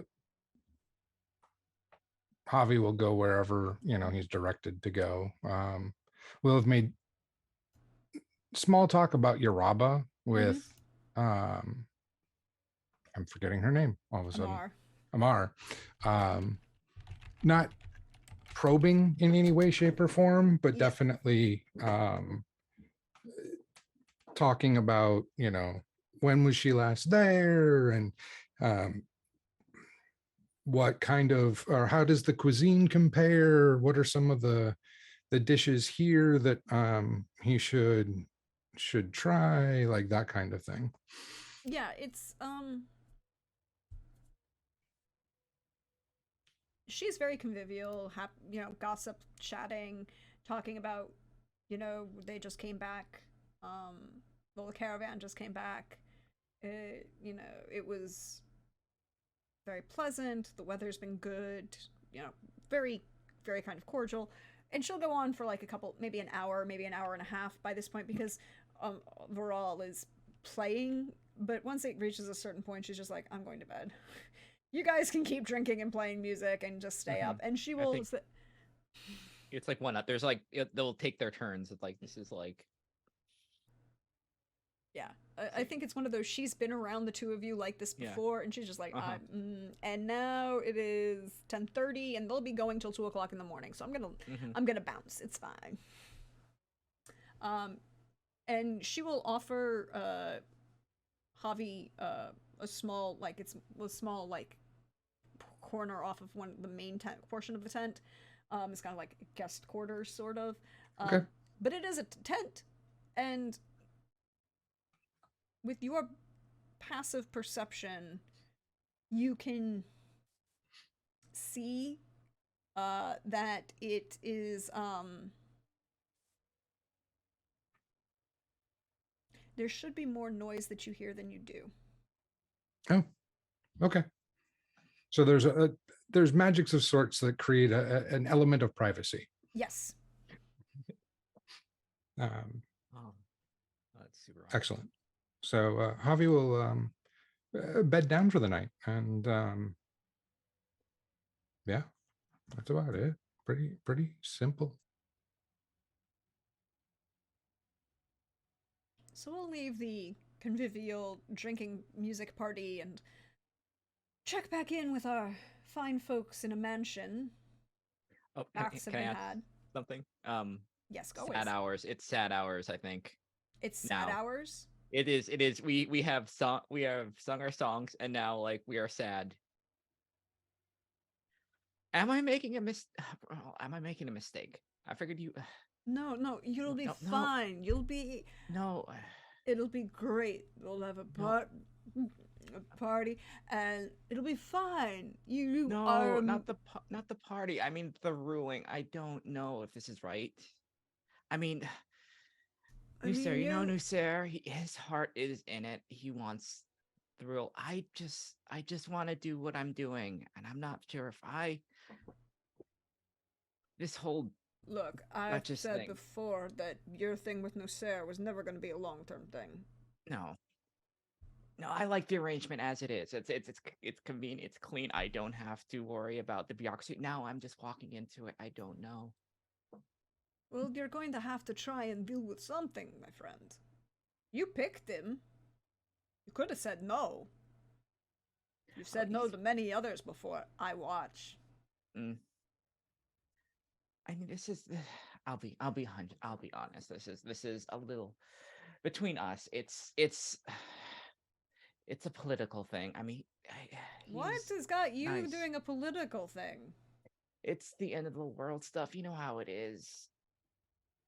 Javi will go wherever he's directed to go. We'll have made small talk about Yaraba with I'm forgetting her name all of a sudden. Amar. Not probing in any way, shape, or form, but definitely talking about, when was she last there, and what kind of, or how does the cuisine compare? What are some of the dishes here that he should try, like that kind of thing. Yeah, it's she's very convivial, gossip, chatting, talking about, they just came back. Well, the caravan just came back. It was very pleasant. The weather's been good. Very, very kind of cordial. And she'll go on for like a couple, maybe an hour and a half by this point, because Viral is playing. But once it reaches a certain point, she's just like, I'm going to bed. You guys can keep drinking and playing music and just stay up. And she will. It's like one up. There's like they'll take their turns. It's like this is like. Yeah, I think it's one of those. She's been around the two of you like this before, and she's just like, and now it is 10:30, and they'll be going till 2:00 in the morning. So I'm gonna bounce. It's fine. And she will offer Javi a small corner off of the main tent portion of the tent. It's kind of like guest quarters, sort of. Okay. But it is a tent, and with your passive perception, you can see that it is there should be more noise that you hear than you do. Oh, okay. So there's magics of sorts that create an element of privacy. Yes. That's super awesome. Excellent. So Javi will bed down for the night, and yeah, that's about it. Pretty simple. So we'll leave the convivial drinking music party and check back in with our fine folks in a mansion. Oh, can I add something? Yes, go. Sad hours. It's sad hours, I think. It's sad hours. It is. We have sung our songs, and now like we are sad. Am I making a mistake? I figured you. No, you'll be fine. You'll be. No. It'll be great. We'll have a party, and it'll be fine. You are not the party. I mean the ruling. I don't know if this is right. I mean, Nusair, Nusair, his heart is in it. He wants thrill. I just want to do what I'm doing, and I'm not sure if this whole look. I've said before that your thing with Nusair was never going to be a long-term thing. No, I like the arrangement as it is. It's convenient. It's clean. I don't have to worry about the bureaucracy. Now I'm just walking into it. I don't know. Well, you're going to have to try and deal with something, my friend. You picked him. You could have said no. You've said no to many others before. I watch. I mean, this is. I'll be honest. This is a little between us. It's a political thing. I mean, what has got you doing a political thing? It's the end of the world stuff. You know how it is.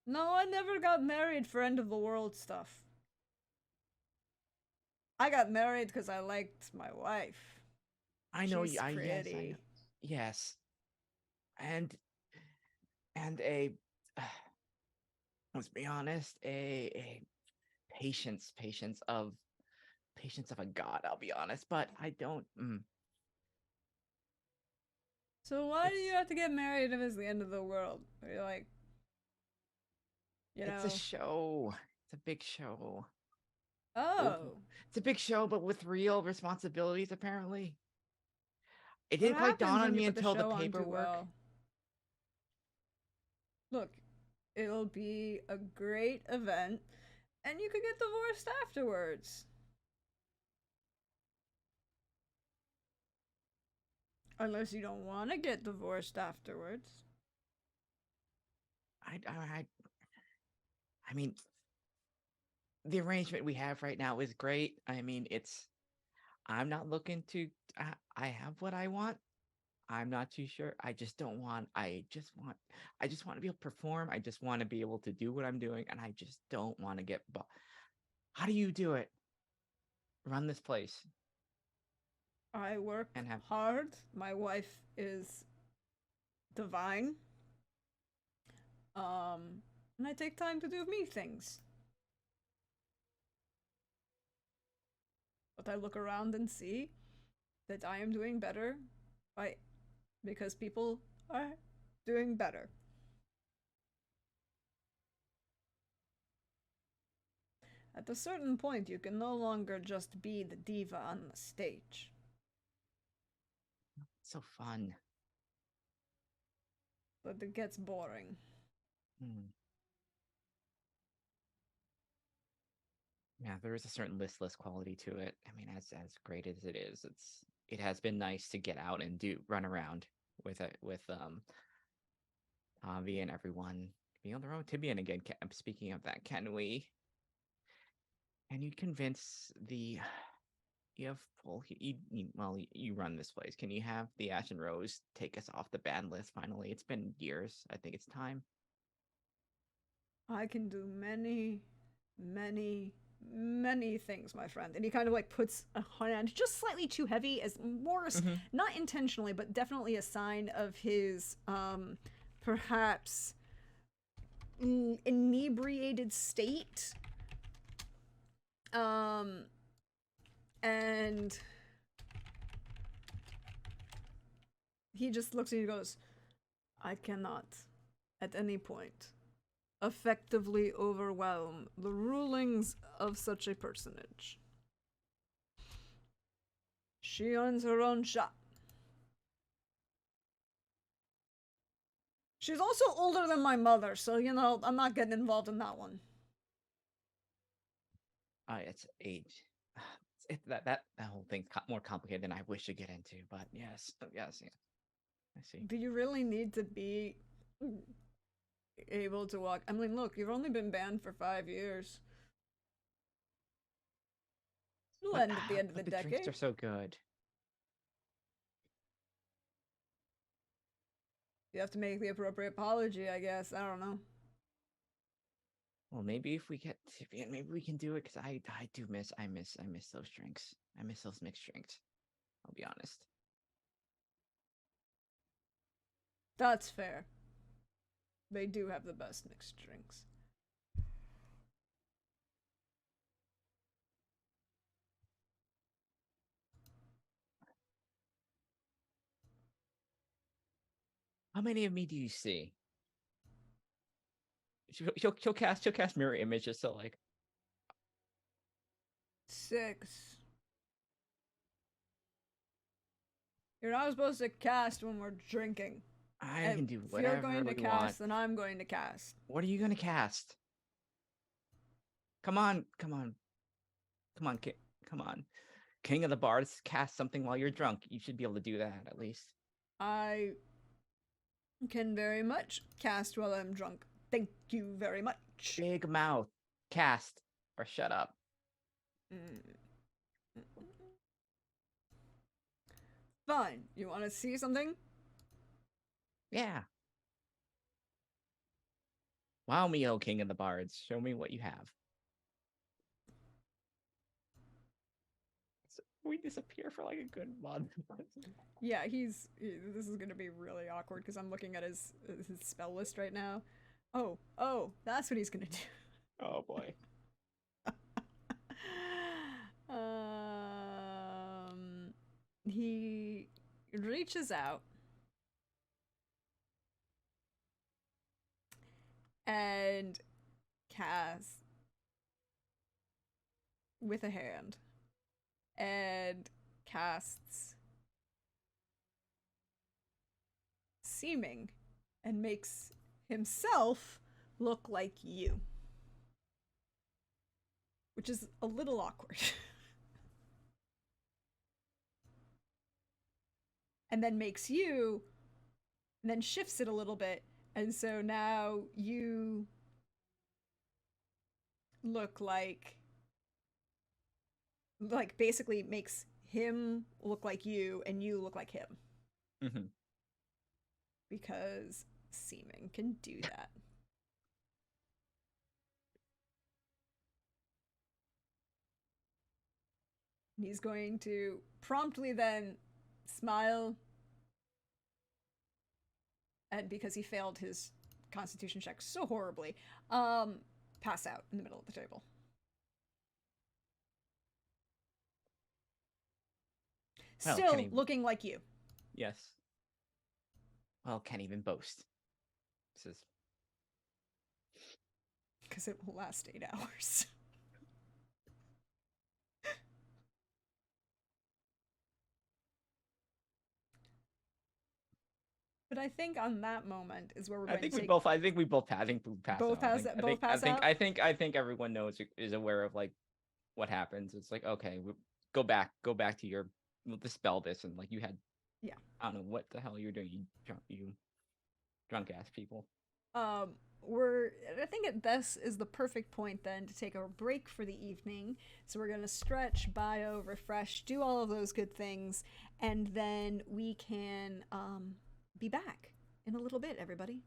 No, I never got married for end of the world stuff. I got married because I liked my wife. I know. She's Yes, I know. pretty. Yes, and a. Let's be honest. A patience of a god. I'll be honest, but I don't. So why do you It's have to get married if it's the end of the world? You're like, you it's a know, show. It's a big show. oh, It's a big show, but with real responsibilities. Apparently, it what didn't quite dawn happens when on you me put the until the show on too paperwork. well? Look, it'll be a great event, and you could get divorced afterwards. Unless you don't want to get divorced afterwards. I I mean, the arrangement we have right now is great. I mean, it's. I'm not looking to. I have what I want. I'm not too sure. I just don't want. I just want to be able to perform. I just want to be able to do what I'm doing, and I just don't want to get. How do you do it? Run this place I work and have. hard. My wife is divine. And I take time to do me things. But I look around and see that I am doing better by because people are doing better. At a certain point, you can no longer just be the diva on the stage. It's so fun. But it gets boring. Hmm. Yeah, there is a certain listless quality to it. I mean, as great as it is, it has been nice to get out and do run around with Avi and everyone be on their own. Tibian again. Speaking of that, can you convince the you have well you run this place? Can you have the Ash and Rose take us off the ban list finally? It's been years. I think it's time. I can do many, many, many things, my friend. And he kind of like puts a hand just slightly too heavy, as more, not intentionally, but definitely a sign of his, perhaps inebriated state. And he just looks at you and goes, I cannot, at any point, effectively overwhelm the rulings of such a personage. She owns her own shop. She's also older than my mother, so you know, I'm not getting involved in that one. It's age. That whole thing's more complicated than I wish to get into, but yes, yes, yeah. I see. Do you really need to be able to walk? I mean, look, you've only been banned for 5 years. It'll end at the end of the drinks decade. are so good. You have to make the appropriate apology, I guess. I don't know. Well, maybe if we get Tibian, maybe we can do it because I do I miss those drinks. I miss those mixed drinks. I'll be honest. That's fair. They do have the best mixed drinks. How many of me do you see? She'll cast mirror images, so like 6. You're not supposed to cast when we're drinking. I can do If whatever you're going to we cast, want. then I'm going to cast. What are you gonna cast? Come on, come on, come on, come on. King of the Bards, cast something while you're drunk. You should be able to do that at least. I can very much cast while I'm drunk. Thank you very much. Big mouth, cast or shut up. Fine. You want to see something? Yeah. Wow, me, O King of the Bards, show me what you have. So we disappear for like a good month. Yeah, this is gonna be really awkward because I'm looking at his spell list right now. Oh, that's what he's gonna do. Oh boy. He reaches out and casts with a hand and casts seeming and makes himself look like you, which is a little awkward. And then makes you, and then shifts it a little bit, and so now you look like basically makes him look like you and you look like him. Mm-hmm. Because seeming can do that. He's going to promptly then smile, and because he failed his constitution check so horribly, pass out in the middle of the table. Well, Still Kenny- looking like you. Yes. Well, can't even boast. This is Because it will last 8 hours. But I think on that moment is where we're going to take... I think we both pass Both out. pass out? I think everyone knows, is aware of like what happens. It's like, okay, go back to your, dispel this, and like you had, Yeah. I don't know what the hell you're doing, you drunk ass people. I think this is the perfect point then to take a break for the evening. So we're going to stretch, bio, refresh, do all of those good things, and then we can be back in a little bit, everybody.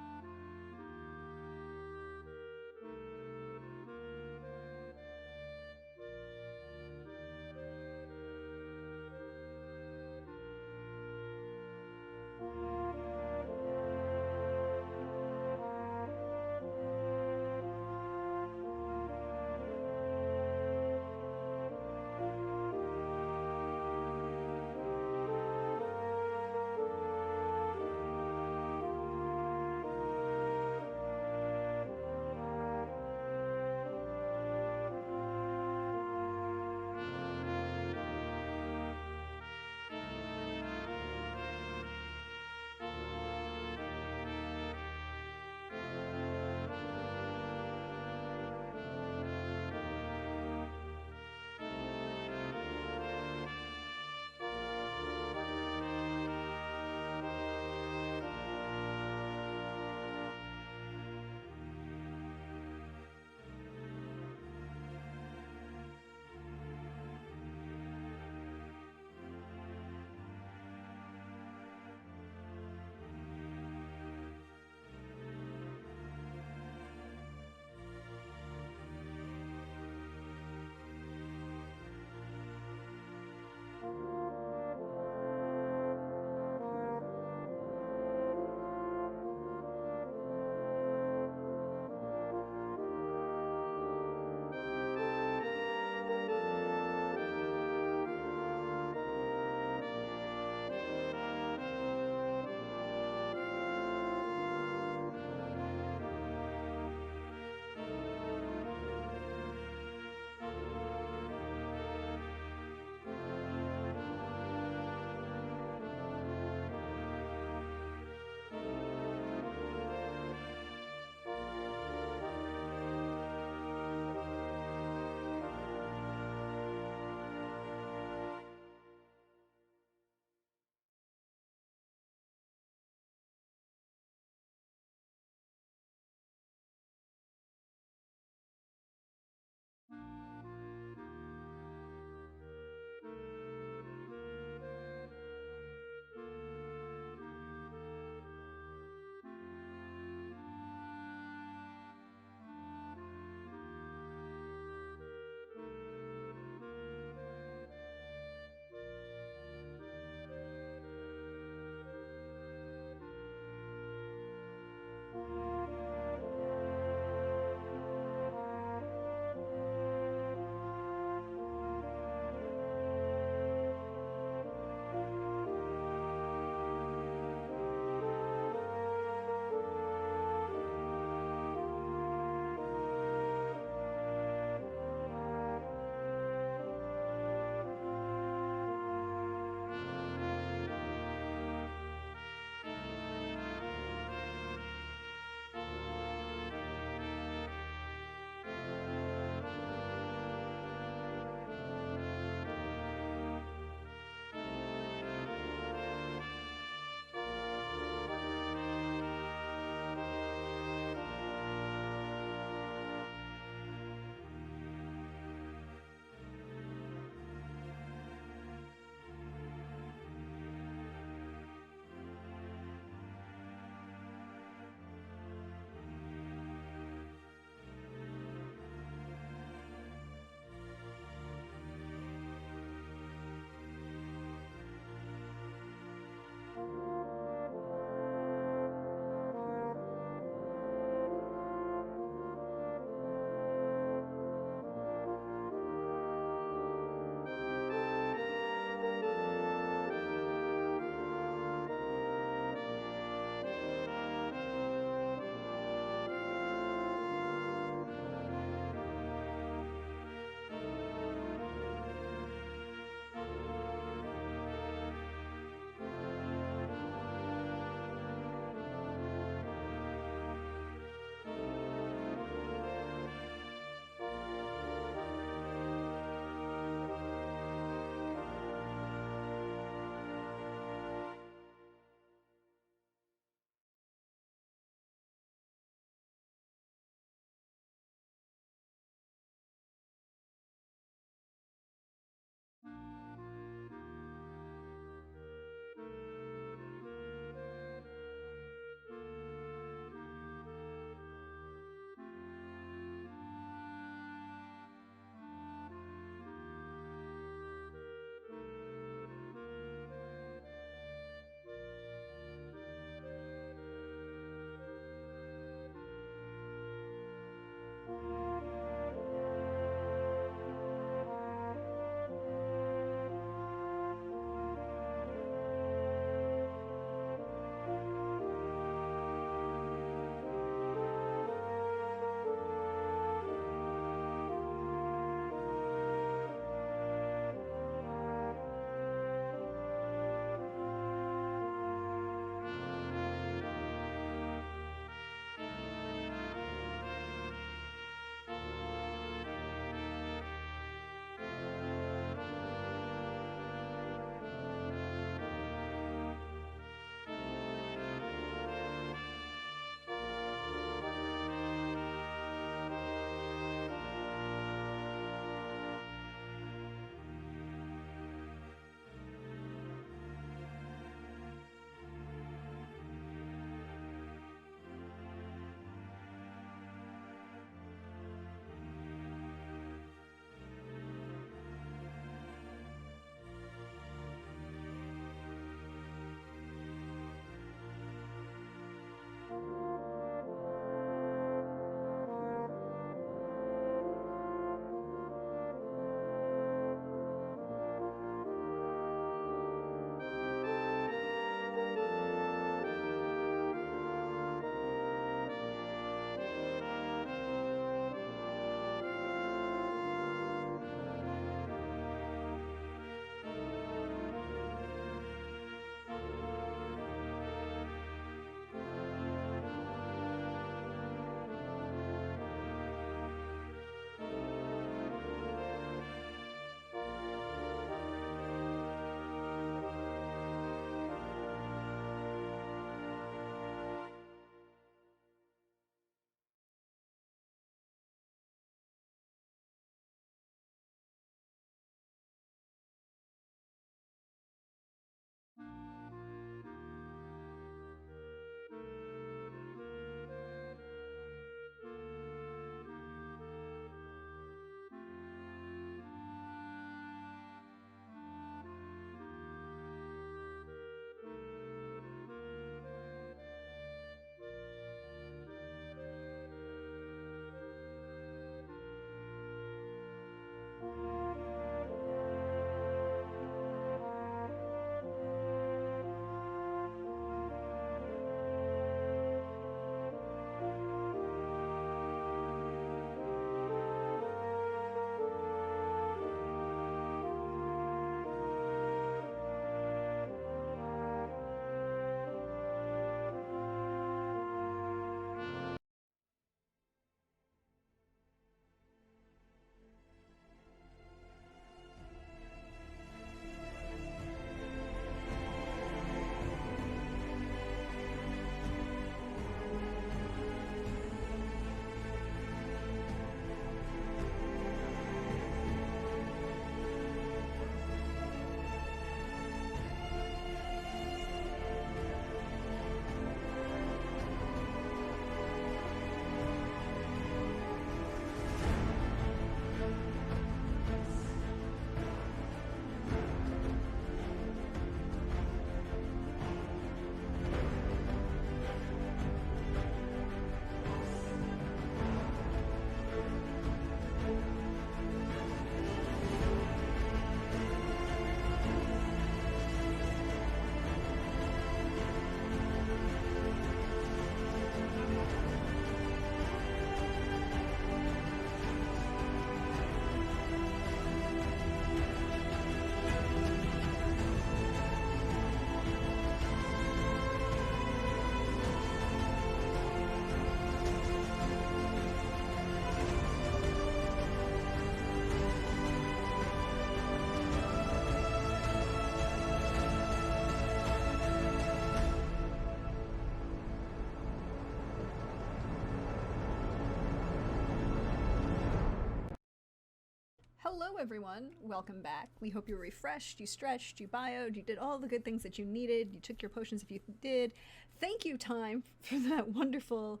Hello, everyone. Welcome back. We hope you were refreshed, you stretched, you bioed, you did all the good things that you needed. You took your potions if you did. Thank you, Time, for that wonderful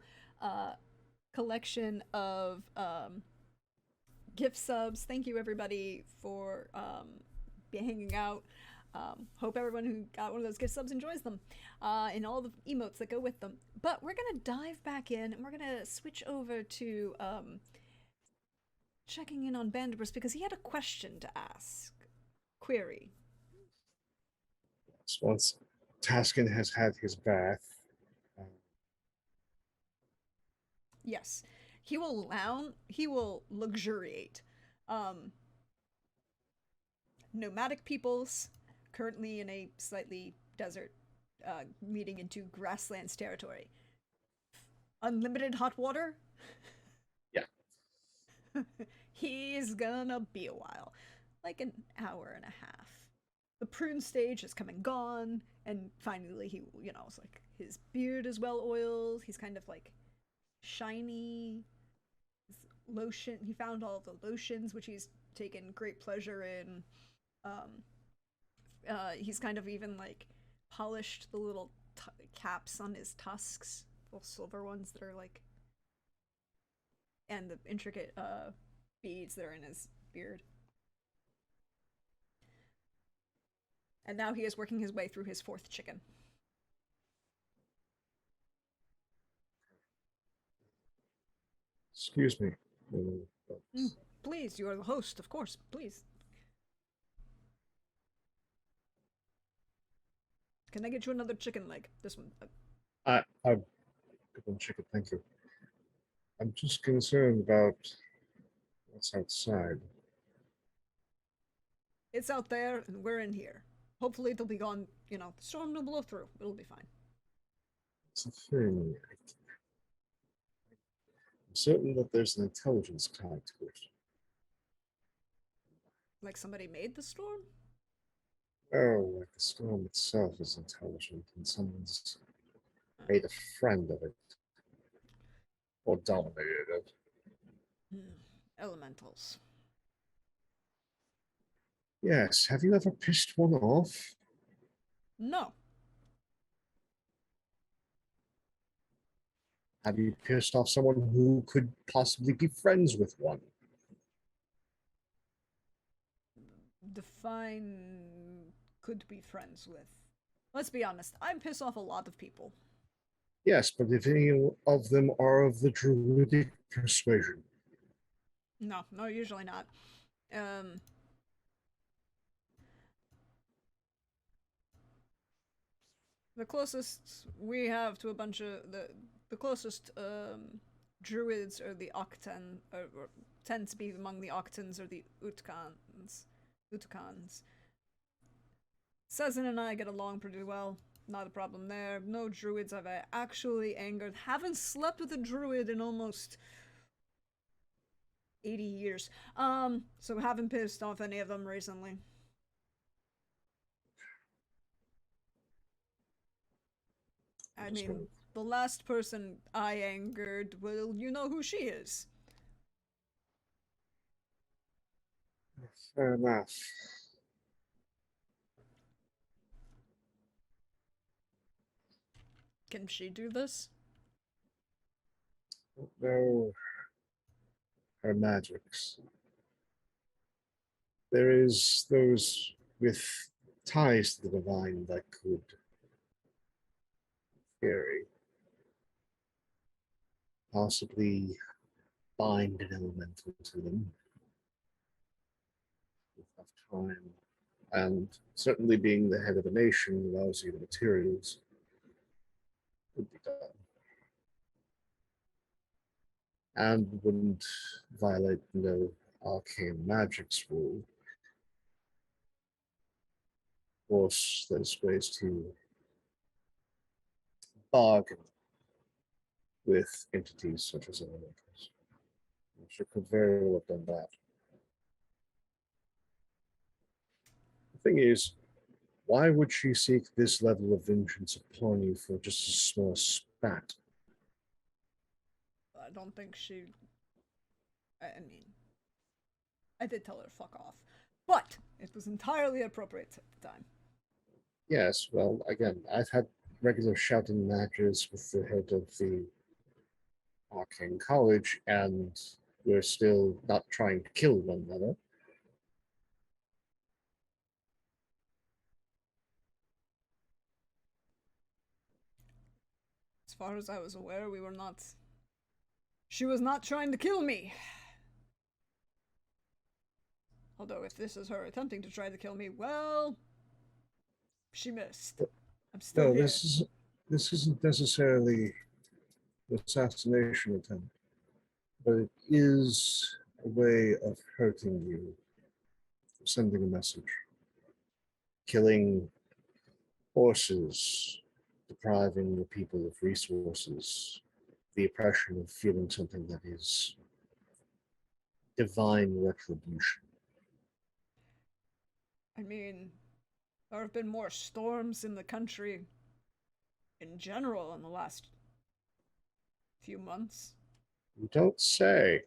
collection of gift subs. Thank you, everybody, for hanging out. Hope everyone who got one of those gift subs enjoys them and all the emotes that go with them. But we're going to dive back in and we're going to switch over to checking in on Bandibus because he had a question to ask. Query. So once Taskin has had his bath, Yes. He will luxuriate. Nomadic peoples, currently in a slightly desert, leading into grasslands territory. Unlimited hot water? Yeah. He's gonna be a while. Like an hour and a half. The prune stage has come and gone, and finally he, it's like his beard is well oiled, he's kind of like shiny. His lotion, he found all of the lotions, which he's taken great pleasure in. He's kind of even like polished the little caps on his tusks, little silver ones that are like, and the intricate beads that are in his beard. And now he is working his way through his fourth chicken. excuse me. Please, you are the host, of course. Please. Can I get you another chicken leg? This one. Good one, chicken. Thank you. I'm just concerned about what's outside. It's out there, and we're in here. Hopefully, they'll be gone. The storm will blow through. It'll be fine. It's a thing. I'm certain that there's an intelligence tied to it. Like somebody made the storm? Oh, like the storm itself is intelligent, and someone's made a friend of it. Or dominated it. Elementals. Yes. Have you ever pissed one off? No. Have you pissed off someone who could possibly be friends with one? Define could be friends with. Let's be honest, I piss off a lot of people. Yes, but if any of them are of the druidic persuasion. No, usually not. Um, the closest we have to a bunch of the closest druids are the Octan, or tend to be among the Octans or the Utkans. Utkans. Sezin and I get along pretty well. Not a problem there. No druids have I actually angered. Haven't slept with a druid in almost 80 years. So haven't pissed off any of them recently. I mean, the last person I angered, well, you know who she is. Fair enough. Can she do this? No, her magics. There is those with ties to the divine that could theory possibly bind an elemental to them with enough time. And certainly being the head of a nation allows you the materials could be done. And wouldn't violate no arcane magic's rule. Of course, there's ways to bargain with entities such as elementals. She could very well have done that. The thing is, why would she seek this level of vengeance upon you for just a small spat? I don't think she. I mean, I did tell her to fuck off, but it was entirely appropriate at the time. Yes, well, again, I've had regular shouting matches with the head of the Arcane College, and we're still not trying to kill one another. As far as I was aware, we were not. She was not trying to kill me. Although, if this is her attempting to try to kill me, well, she missed. I'm still No, here. this isn't necessarily an assassination attempt, but it is a way of hurting you, sending a message, killing horses, depriving the people of resources, the oppression of feeling something that is divine retribution. I mean, there have been more storms in the country in general in the last few months. You don't say.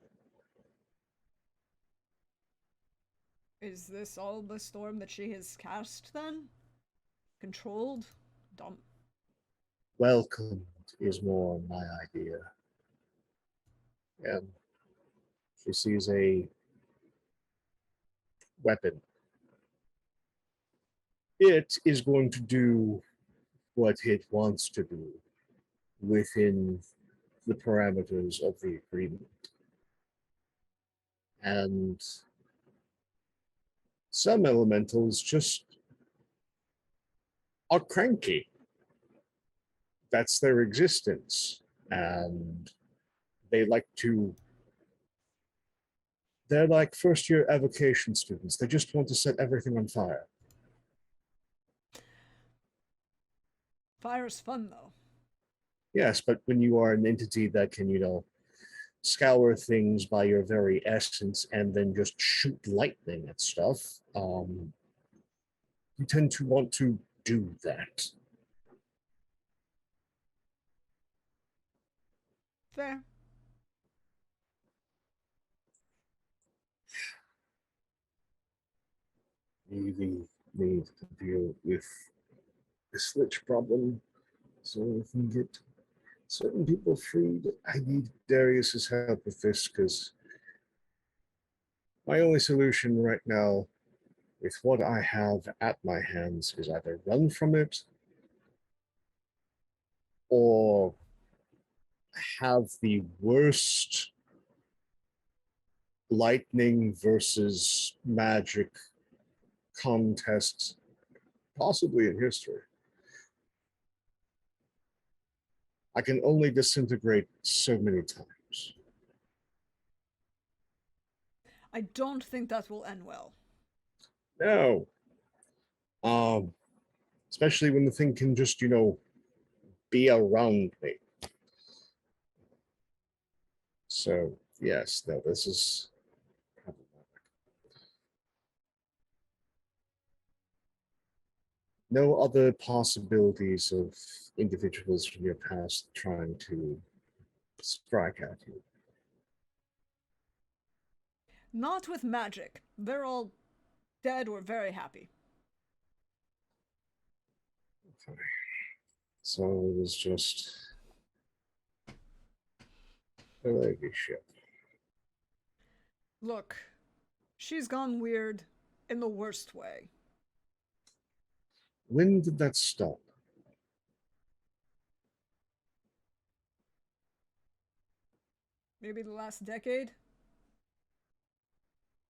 Is this all the storm that she has cast then? Controlled? Dumb. Welcomed is more my idea. And she sees a weapon. It is going to do what it wants to do within the parameters of the agreement. And some elementals just are cranky. That's their existence. And they like to, they're like first year avocation students. They just want to set everything on fire. Fire's fun, though. Yes, but when you are an entity that can, scour things by your very essence and then just shoot lightning at stuff, you tend to want to do that. Fair. Maybe need to deal with this lich problem so we can get certain people freed. I need Darius's help with this because my only solution right now with what I have at my hands is either run from it or have the worst lightning versus magic contest, possibly in history. I can only disintegrate so many times. I don't think that will end well. No. Especially when the thing can just, be around me. So, yes, no, this is problematic. No other possibilities of individuals from your past trying to strike at you. Not with magic. They're all dead or very happy. Okay. So it was just a ladyship. Look, she's gone weird in the worst way. When did that stop? Maybe the last decade?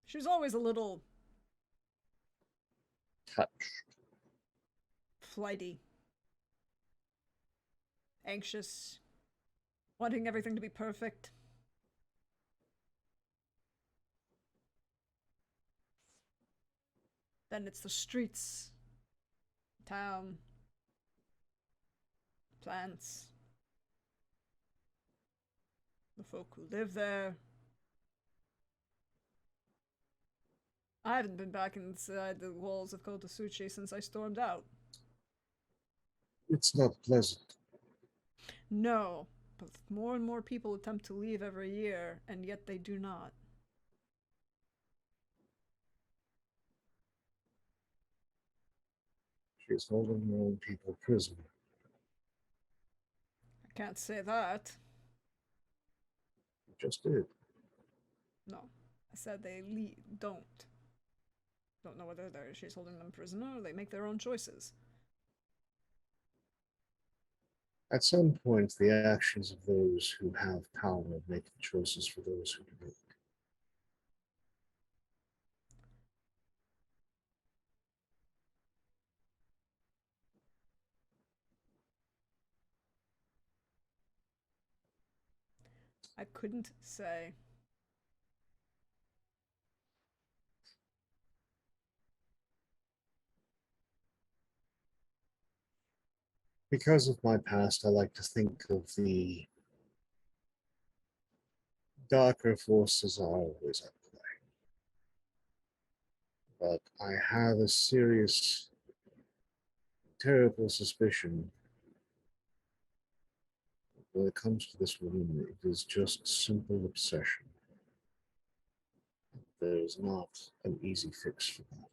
She was always a little Touch. flighty, anxious, wanting everything to be perfect. Then it's the streets, town, plants, the folk who live there. I haven't been back inside the walls of Kotosuchi since I stormed out. It's not pleasant. No, but more and more people attempt to leave every year, and yet they do not. She's holding her own people prisoner. I can't say that. You just did. No, I said they don't. Don't know whether she's holding them prisoner or they make their own choices. At some point, the actions of those who have power make the choices for those who do not. I couldn't say. Because of my past, I like to think of the darker forces are always at play. But I have a serious, terrible suspicion that when it comes to this woman, it is just simple obsession. There is not an easy fix for that.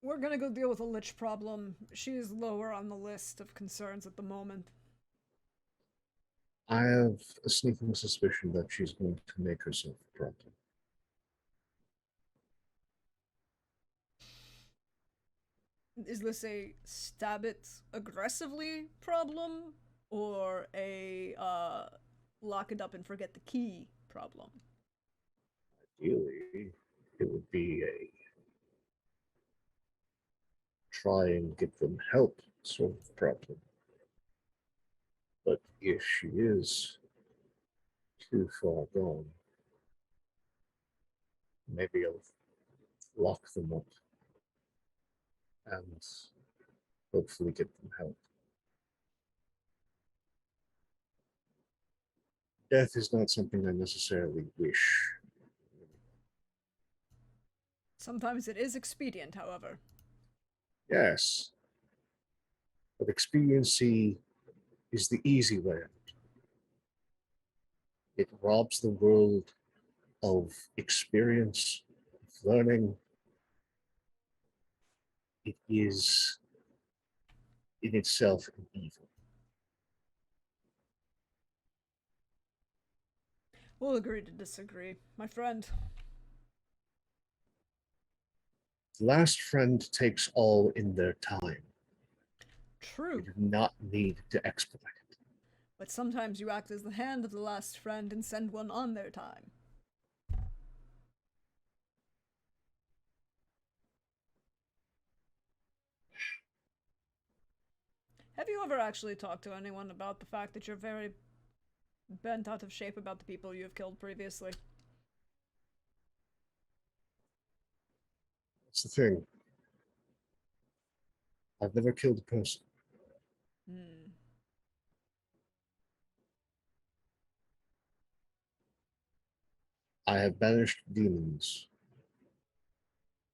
We're gonna go deal with the lich problem. She is lower on the list of concerns at the moment. I have a sneaking suspicion that she's going to make herself a problem. Is this a stab it aggressively problem or a lock it up and forget the key problem? Ideally, it would be a try and get them help sort of problem. But if she is too far gone, maybe I'll lock them up and hopefully get them help. Death is not something I necessarily wish. Sometimes it is expedient, however. Yes, but expediency is the easy way out. It robs the world of experience, of learning. It is in itself an evil. We'll agree to disagree, my friend. Last friend takes all in their time. True, You do not need to expedite it. but sometimes you act as the hand of the last friend and send one on their time. Have you ever actually talked to anyone about the fact that you're very bent out of shape about the people you have killed previously? That's the thing. I've never killed a person. Hmm. I have banished demons,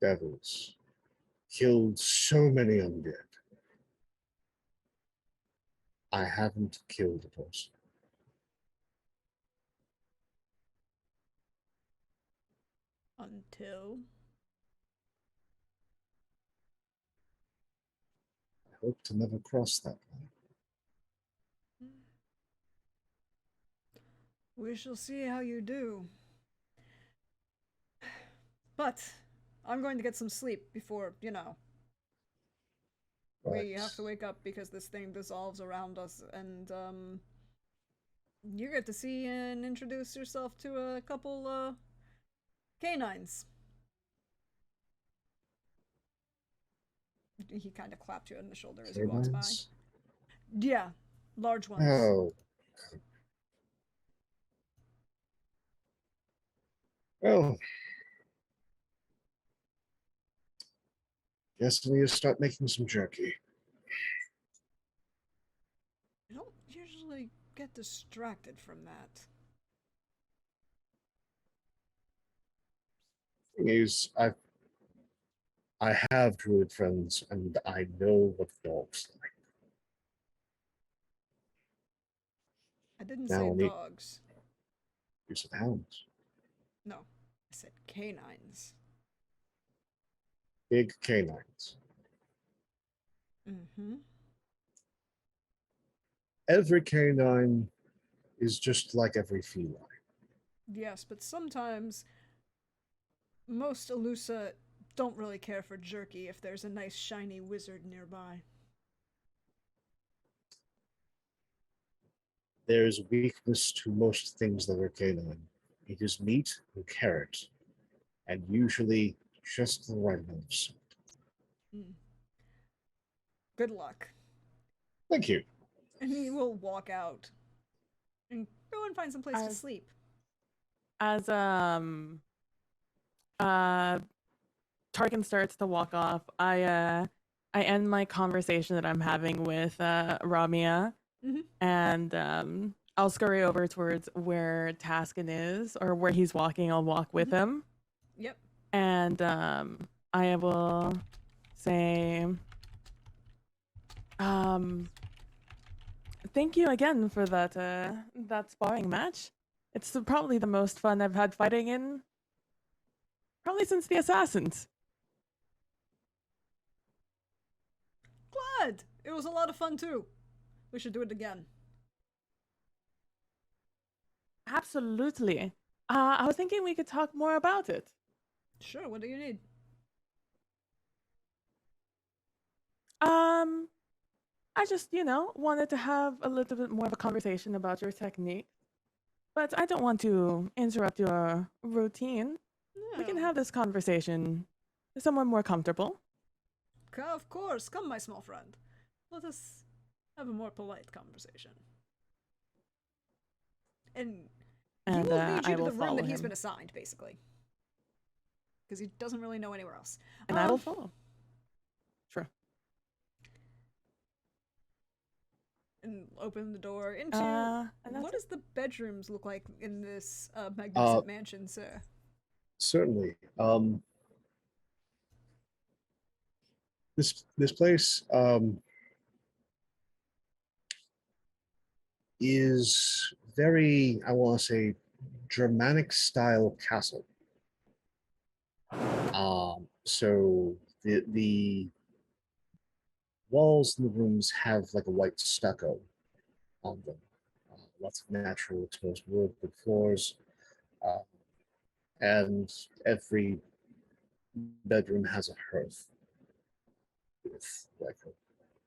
devils, killed so many undead. I haven't killed a person. Until. I hope to never cross that line. We shall see how you do. But I'm going to get some sleep before, we But have to wake up because this thing dissolves around us, and you get to see and introduce yourself to a couple canines. He kind of clapped you on the shoulder as he walks by. canines? Yeah, large ones. Oh. Well, guess we need to start making some jerky. I don't usually get distracted from that. Thing is, I have druid friends, and I know what dogs like. I didn't Now say I need dogs. use of hounds. No, I said canines. Big canines. Mm-hmm. Every canine is just like every feline. Yes, but sometimes most Elusa don't really care for jerky if there's a nice shiny wizard nearby. There is weakness to most things that are canine. It is meat and carrot, and usually just the right amount of salt. Mm. Good luck. Thank you. And he will walk out and go and find some place to As sleep. as uh Tarkin starts to walk off, I end my conversation that I'm having with Ramia, Mhm. and I'll scurry over towards where Taskin is, or where he's walking. I'll walk with him, Yep. and I will say, thank you again for that sparring match. It's probably the most fun I've had fighting in probably since the Assassins. Glad! It was a lot of fun too. We should do it again. Absolutely. I was thinking we could talk more about it. Sure, what do you need? Um, I just, wanted to have a little bit more of a conversation about your technique. But I don't want to interrupt your routine. We can No. have this conversation somewhere more comfortable. Of course, come, my small friend. Let us have a more polite conversation. And he And will lead you I to will the room follow that he's him. been assigned, basically. Because he doesn't really know anywhere else. And I will follow. Sure. And open the door into. And that's What it. does the bedrooms look like in this Uh, magnificent mansion, sir? Certainly. This place is very, I want to say, Germanic style castle. So the walls in the rooms have like a white stucco on them. Lots of natural exposed wood, good floors. And every bedroom has a hearth with like a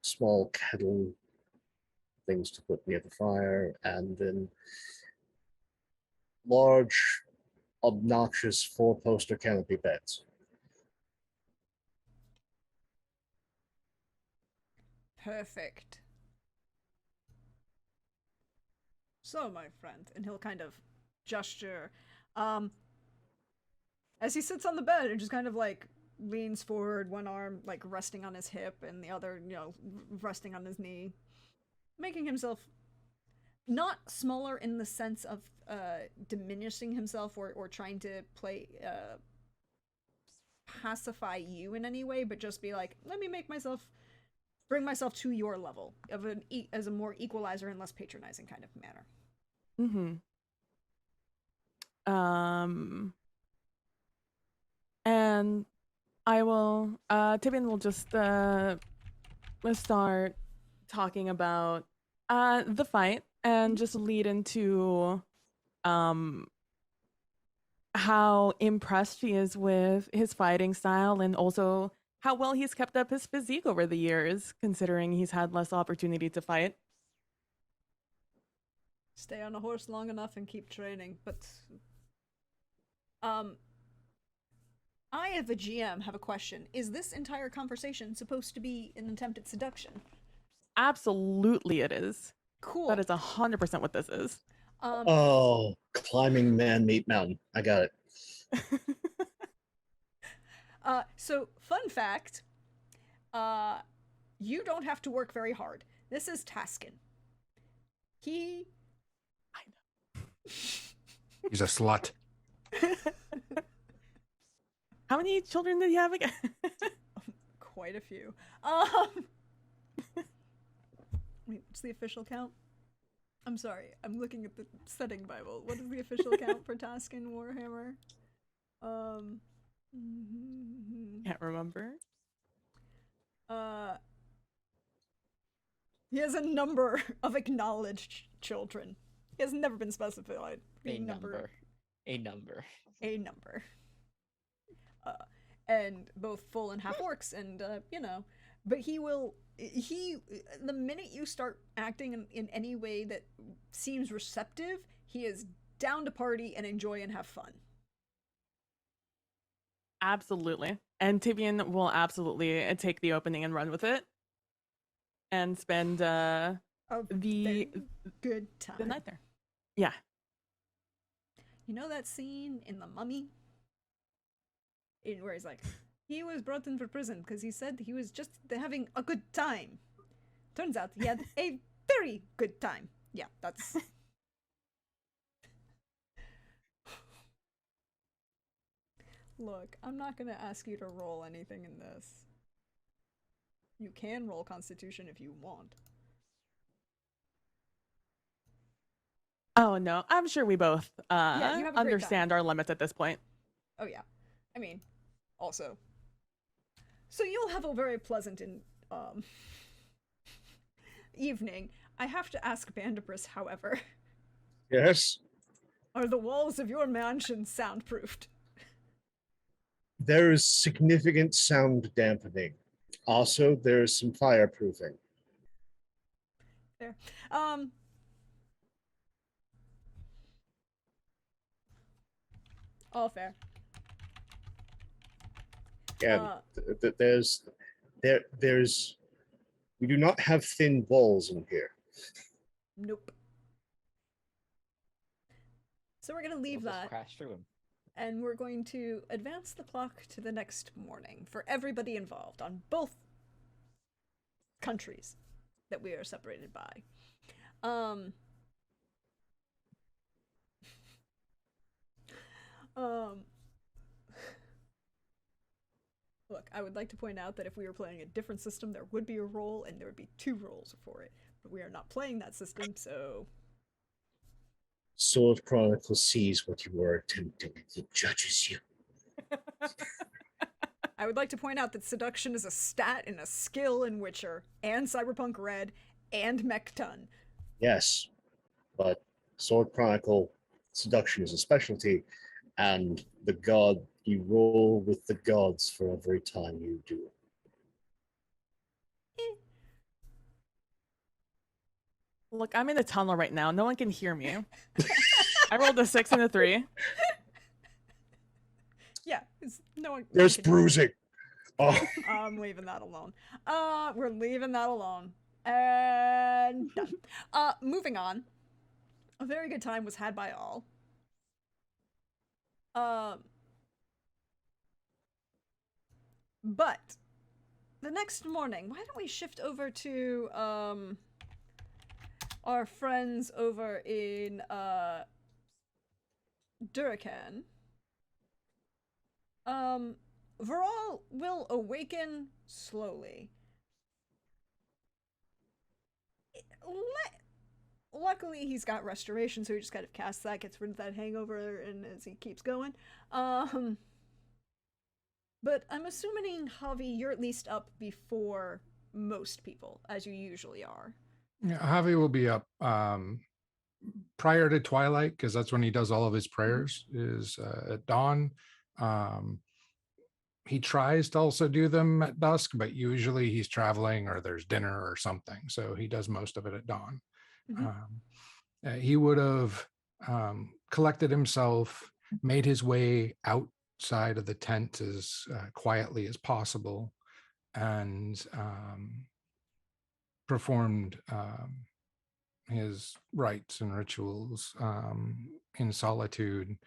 small kettle, things to put near the fire, and then large, obnoxious four-poster canopy beds. Perfect. So, my friend, and he'll kind of gesture, as he sits on the bed and just kind of like leans forward, one arm like resting on his hip and the other, resting on his knee, making himself not smaller in the sense of diminishing himself or trying to play pacify you in any way, but just be like, let me bring myself to your level of as a more equalizer and less patronizing kind of manner. And I will Tibian will just start talking about the fight and just lead into how impressed she is with his fighting style and also how well he's kept up his physique over the years, considering he's had less opportunity to fight. Stay on a horse long enough and keep training, but I, as a GM, have a question. Is this entire conversation supposed to be an attempt at seduction? Absolutely it is. Cool. That is 100% what this is. Oh, climbing man-meat mountain. I got it. So, fun fact, you don't have to work very hard. This is Taskin. I know. He's a slut. How many children did he have again? Quite a few. Wait, what's the official count? I'm sorry, I'm looking at the setting Bible. What is the official count for Taskin Warhammer? Can't remember. He has a number of acknowledged children. He has never been specified. A number. And both full and half orcs, and but the minute you start acting in any way that seems receptive, he is down to party and enjoy and have fun. Absolutely. And Tibian will absolutely take the opening and run with it and spend the good time. The night there. Yeah. You know that scene in The Mummy? Where he's like, he was brought in for prison because he said he was just having a good time. Turns out he had a very good time. Yeah, that's... Look, I'm not going to ask you to roll anything in this. You can roll Constitution if you want. Oh, no. I'm sure we both you have a understand our limits at this point. Oh, yeah. I mean, also. So you'll have a very pleasant evening. I have to ask Bandibris, however. Yes? Are the walls of your mansion soundproofed? There is significant sound dampening. Also, there is some fireproofing. There. All fair. Yeah, there's we do not have thin walls in here. Nope. So we're gonna leave We'll just that, crash through him. and we're going to advance the clock to the next morning for everybody involved on both countries that we are separated by. Look, I would like to point out that if we were playing a different system, there would be a role, and there would be 2 roles for it. But we are not playing that system, so... Sword Chronicle sees what you are attempting. It judges you. I would like to point out that seduction is a stat and a skill in Witcher, and Cyberpunk Red, and Mechton. Yes, but Sword Chronicle seduction is a specialty, and the god, you roll with the gods for every time you do it. Eh. Look, I'm in a tunnel right now. No one can hear me. I rolled a 6 and a 3. Yeah, no one. There's can- bruising. Oh, I'm leaving that alone. We're leaving that alone. And done. Moving on. A very good time was had by all. But the next morning, why don't we shift over to our friends over in Durakan? Viral will awaken slowly. Luckily, he's got restoration, so he just kind of casts that, gets rid of that hangover, and as he keeps going. But I'm assuming, Javi, you're at least up before most people, as you usually are. Yeah, Javi will be up prior to twilight, because that's when he does all of his prayers, is at dawn. He tries to also do them at dusk, but usually he's traveling or there's dinner or something. So he does most of it at dawn. He would have collected himself, made his way outside of the tent as quietly as possible, and performed his rites and rituals in solitude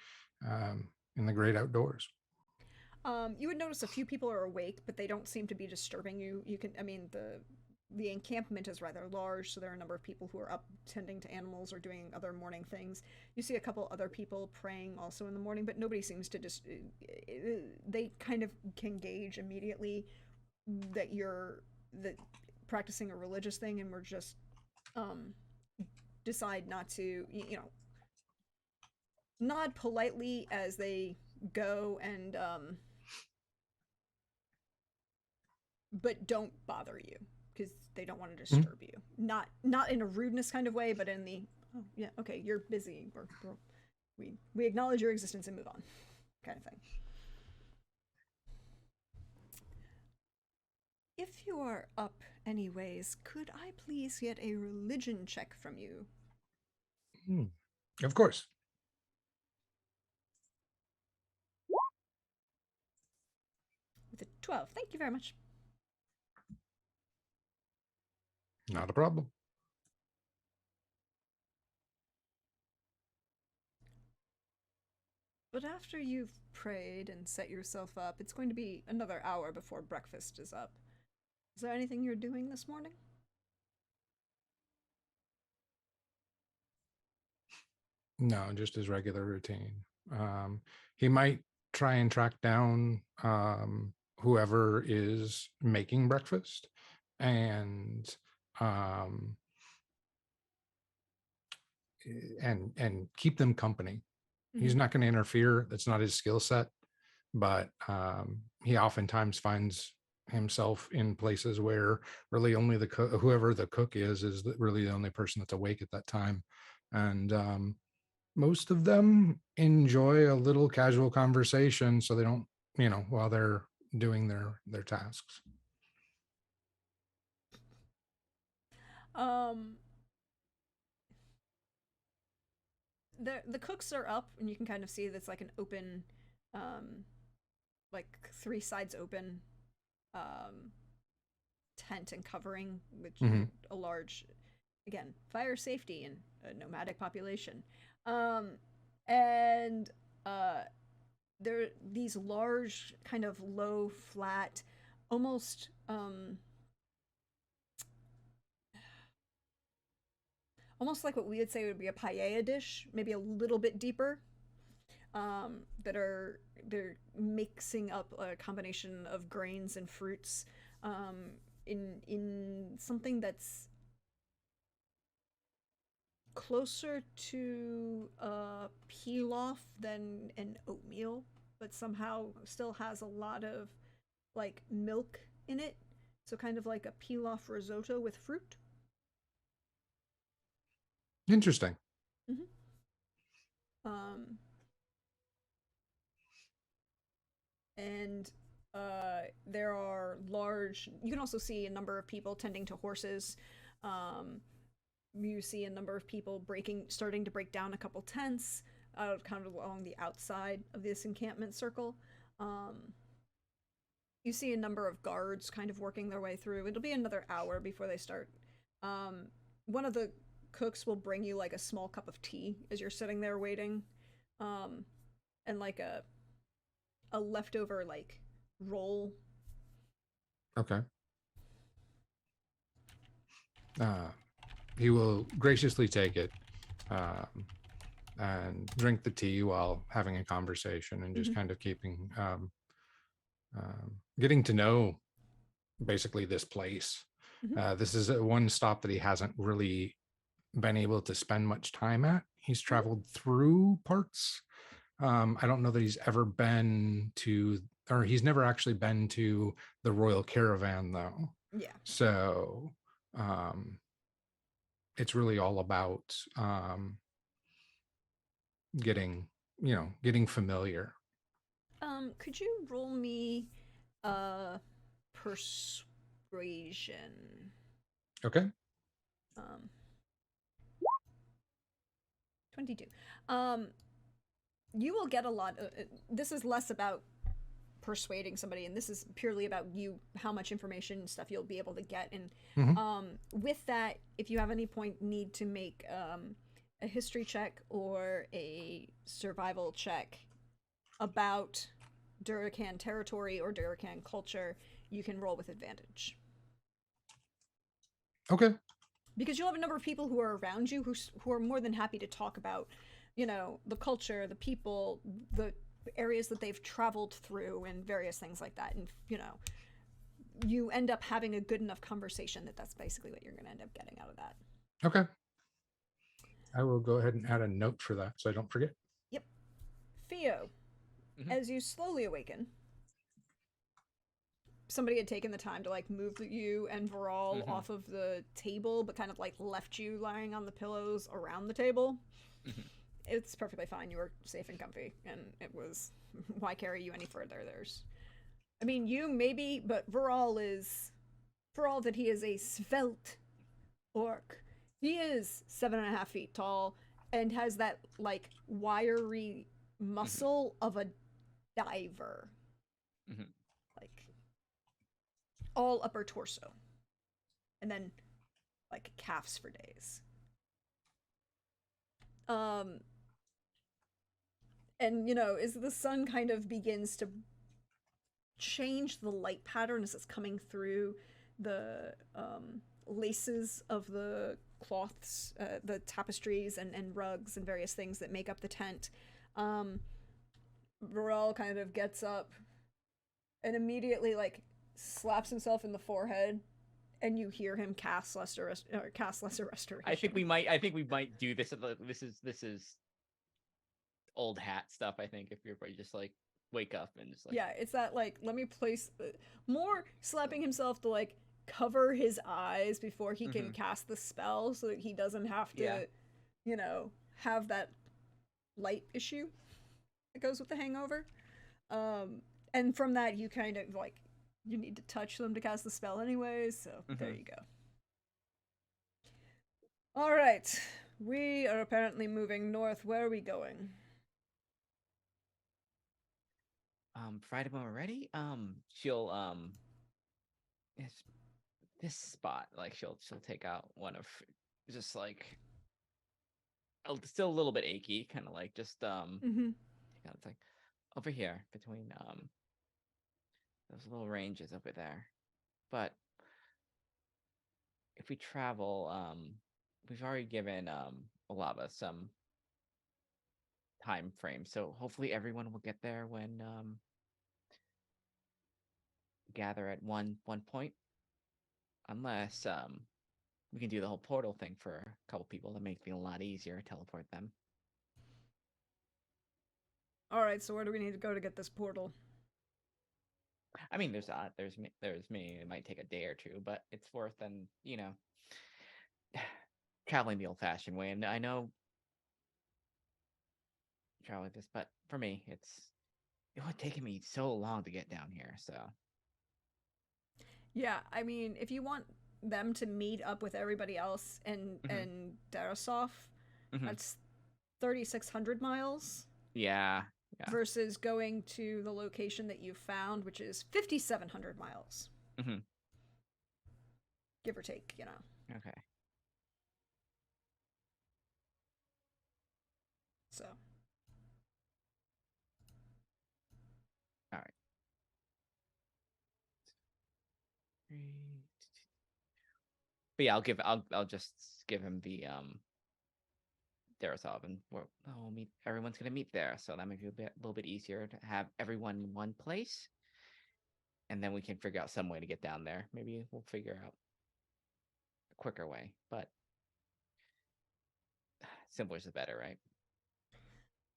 in the great outdoors. You would notice a few people are awake, but they don't seem to be disturbing you. The encampment is rather large, so there are a number of people who are up tending to animals or doing other morning things. You see a couple other people praying also in the morning, but nobody seems to just. They kind of can gauge immediately that you're practicing a religious thing, and we're just decide not to, nod politely as they go and but don't bother you because they don't want to disturb you. Not in a rudeness kind of way, but in the okay, you're busy, or we acknowledge your existence and move on, kind of thing. If you are up anyways, could I please get a religion check from you? Of course. With a 12. Thank you very much. Not a problem. But after you've prayed and set yourself up, it's going to be another hour before breakfast is up. Is there anything you're doing this morning? No, just his regular routine. He might try and track down whoever is making breakfast and keep them company. He's not going to interfere. That's not his skill set, but he oftentimes finds himself in places where really only whoever the cook is really the only person that's awake at that time. And most of them enjoy a little casual conversation so they don't, while they're doing their tasks. The cooks are up, and you can kind of see that's like an open, like 3 sides open, tent and covering, which a large, again, fire safety and a nomadic population, and there are these large, kind of low, flat, almost almost like what we would say would be a paella dish, maybe a little bit deeper. They're mixing up a combination of grains and fruits in something that's closer to pilaf than an oatmeal, but somehow still has a lot of like milk in it. So kind of like a pilaf risotto with fruit. Interesting. Um, and there are large. You can also see a number of people tending to horses. Um, you see a number of people starting to break down a couple tents, kind of along the outside of this encampment circle. Um, you see a number of guards kind of working their way through. It'll be another hour before they start. Um, One of the cooks will bring you like a small cup of tea as you're sitting there waiting, um, and like a leftover like roll. Okay. Uh, he will graciously take it and drink the tea while having a conversation and just Mhm. kind of keeping getting to know basically this place. Mhm. This is one stop that he hasn't really been able to spend much time at. He's Mhm. traveled through parts. I don't know that he's ever been to, or he's never actually been to the Royal Caravan, though. Yeah. So um, it's really all about getting, getting familiar. Could you roll me persuasion? Okay. Um, 22. Um, you will get a lot. This is less about persuading somebody, and this is purely about you, how much information and stuff you'll be able to get. And Mhm. with that, if you have any point need to make a history check or a survival check about Durakan territory or Durakan culture, you can roll with advantage. Okay. Because you'll have a number of people who are around you who are more than happy to talk about, the culture, the people, the areas that they've traveled through, and various things like that. And you end up having a good enough conversation that's basically what you're going to end up getting out of that. Okay. I will go ahead and add a note for that so I don't forget. Yep. Theo, Mhm. as you slowly awaken, somebody had taken the time to like move you and Viral Mhm. off of the table, but kind of like left you lying on the pillows around the table. Mhm. It's perfectly fine. You were safe and comfy, and it was why carry you any further? I mean, you maybe, but Viral is, for all that he is a svelte orc, he is 7.5 feet tall and has that like wiry Mhm. muscle of a diver, Mhm. like all upper torso, and then like calves for days. Um, and as the sun kind of begins to change the light pattern as it's coming through the laces of the cloths, the tapestries and rugs and various things that make up the tent. Um, Varel kind of gets up and immediately like slaps himself in the forehead, and you hear him cast lesser I think we restoration. might. I think we might do this. This is old hat stuff. I think if everybody just like wake up and just like. Yeah, it's that like let me place more slapping himself to like cover his eyes before he can Mhm. cast the spell so that he doesn't have Yeah. to, have that light issue that goes with the hangover. Um and from that you kind of like you need to touch them to cast the spell anyways, so there Mhm. you go. All right. We are apparently moving north. Where are we going? Friday when we're ready. She'll it's this spot like she'll take out one of just like still a little bit achy, kind of like just Mhm. take out it's like over here between those little ranges over there. But if we travel, we've already given a lot of us some time frame, so hopefully everyone will get there when gather at one point, unless we can do the whole portal thing for a couple people to make it a lot easier, teleport them. All right, so where do we need to go to get this portal? I mean, there's me. It might take a day or two, but it's worth and traveling the old-fashioned way. And I know travel like this, but for me, it would take me so long to get down here. So Yeah, I mean, if you want them to meet up with everybody else in Darasov, Mhm. that's 3,600 miles yeah, yeah. versus going to the location that you found, which is 5,700 miles, Mhm. give or take, you know. Okay. So, All right. But yeah, I'll just give him the Darasov, and we'll meet. Everyone's gonna meet there, so that might be a little bit easier to have everyone in one place, and then we can figure out some way to get down there. Maybe we'll figure out a quicker way, but simpler is better, right?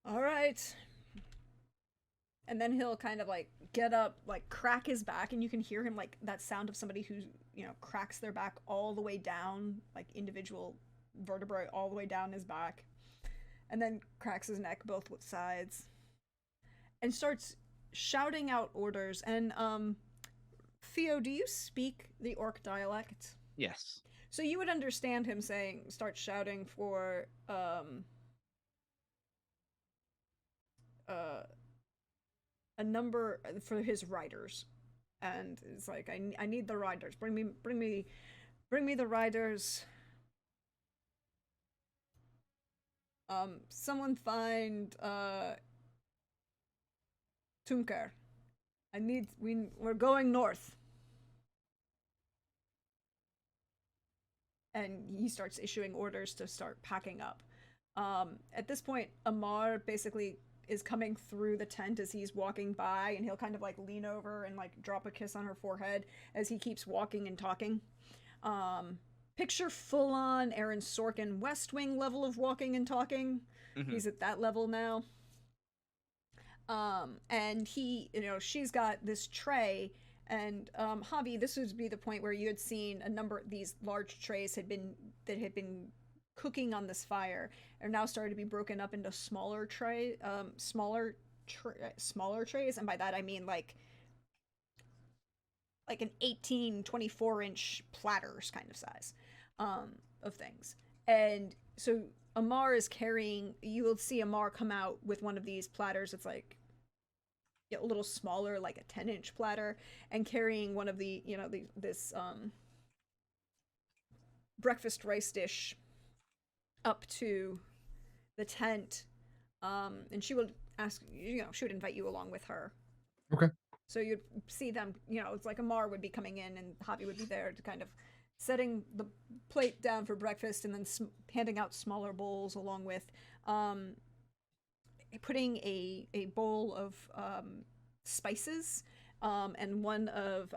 all right. And then he'll kind of like get up, like crack his back, and you can hear him like that sound of somebody who, you know, cracks their back all the way down, like individual vertebrae all the way down his back, and then cracks his neck both sides, and starts shouting out orders. And Theo, do you speak the Orc dialect? Yes. So you would understand him saying, start shouting for uh a number for his riders, and it's like I need the riders. Bring me the riders. Someone find Tunker. We're going north. And he starts issuing orders to start packing up. At this point, Amar basically is coming through the tent as he's walking by, and he'll kind of like lean over and like drop a kiss on her forehead as he keeps walking and talking. Picture full on Aaron Sorkin West Wing level of walking and talking. Mhm. He's at that level now. And he, you know, she's got this tray, and Javi, this would be the point where you had seen a number of these large trays had been cooking on this fire, are now started to be broken up into smaller smaller trays, and by that I mean like an 18-24 inch platters kind of size of things. And so Amar is carrying, you will see Amar come out with one of these platters. It's like a little smaller, like a 10-inch platter, and carrying one of the, you know, this breakfast rice dish up to the tent. And she will ask, you know, she would invite you along with her. Okay. So you'd see them, you know, it's like Amar would be coming in and Javi would be there to kind of setting the plate down for breakfast, and then handing out smaller bowls along with putting a bowl of spices, and one of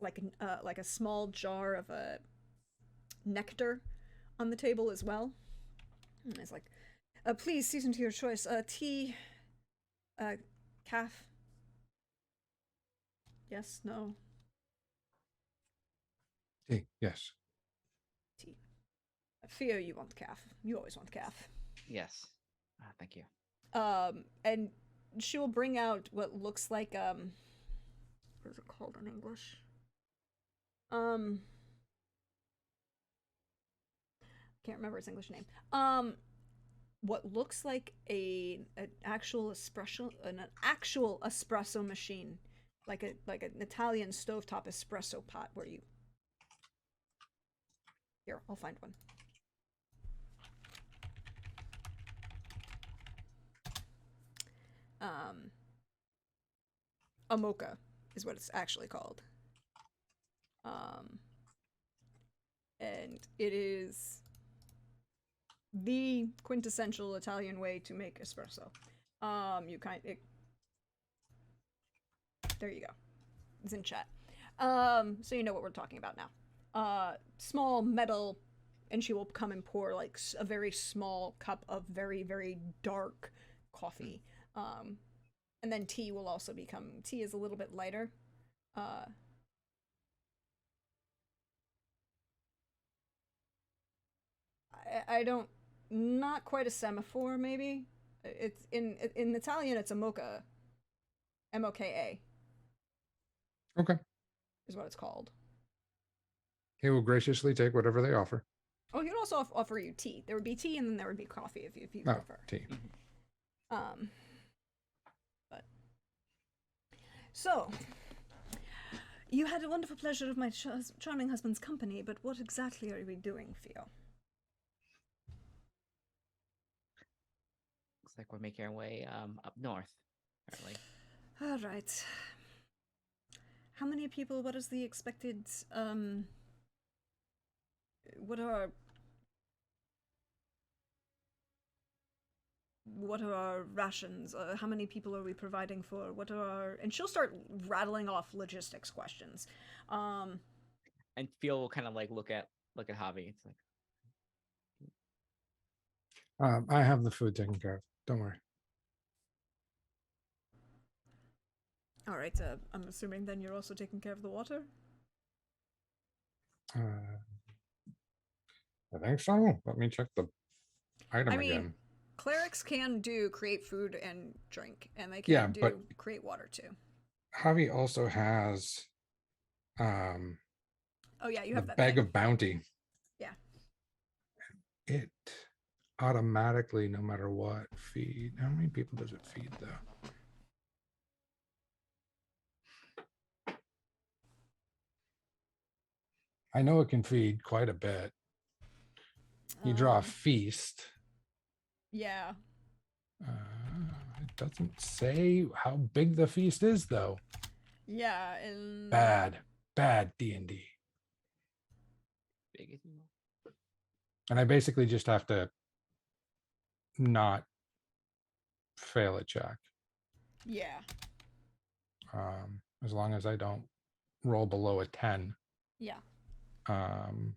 like a small jar of a nectar on the table as well. And it's like, please season to your choice. Tea, calf. Yes, no, Hey, yes. tea. Theo, you want calf. You always want calf. Yes. Thank you. And she will bring out what looks like what is it called in English? Can't remember its English name. What looks like an actual espresso machine, like an Italian stovetop espresso pot where you. Here, I'll find one. A mocha is what it's actually called. And it is the quintessential Italian way to make espresso. There you go. It's in chat. So you know what we're talking about now. Small metal, and she will come and pour like a very small cup of very, very dark coffee. And then tea will also become, tea is a little bit lighter. I don't, not quite a semaphore maybe. It's in Italian. It's a mocha. MOKA Okay. is what it's called. He will graciously take whatever they offer. Oh, he would also offer you tea. There would be tea, and then there would be coffee if you Oh, prefer. tea. But so you had a wonderful pleasure of my charming husband's company. But what exactly are we doing, Theo? Looks like we're making our way up north, apparently. All right. How many people? What is the expected? What are our rations? How many people are we providing for? What are our... And she'll start rattling off logistics questions. And Phil will kind of like look at Javi. It's like, I have the food taken care of. Don't worry. All right. I'm assuming then you're also taking care of the water. I think so. Let me check the item I mean, again. clerics can create food and drink, and they can create water too. Javi also has Oh yeah, you the have that bag of bounty. Yeah. It automatically, no matter what, feed. How many people does it feed though? I know it can feed quite a bit. You draw a feast. Yeah. It doesn't say how big the feast is though. Yeah, and Bad D&D. big as you know. And I basically just have to not fail a check. Yeah. As long as I don't roll below a 10. Yeah. On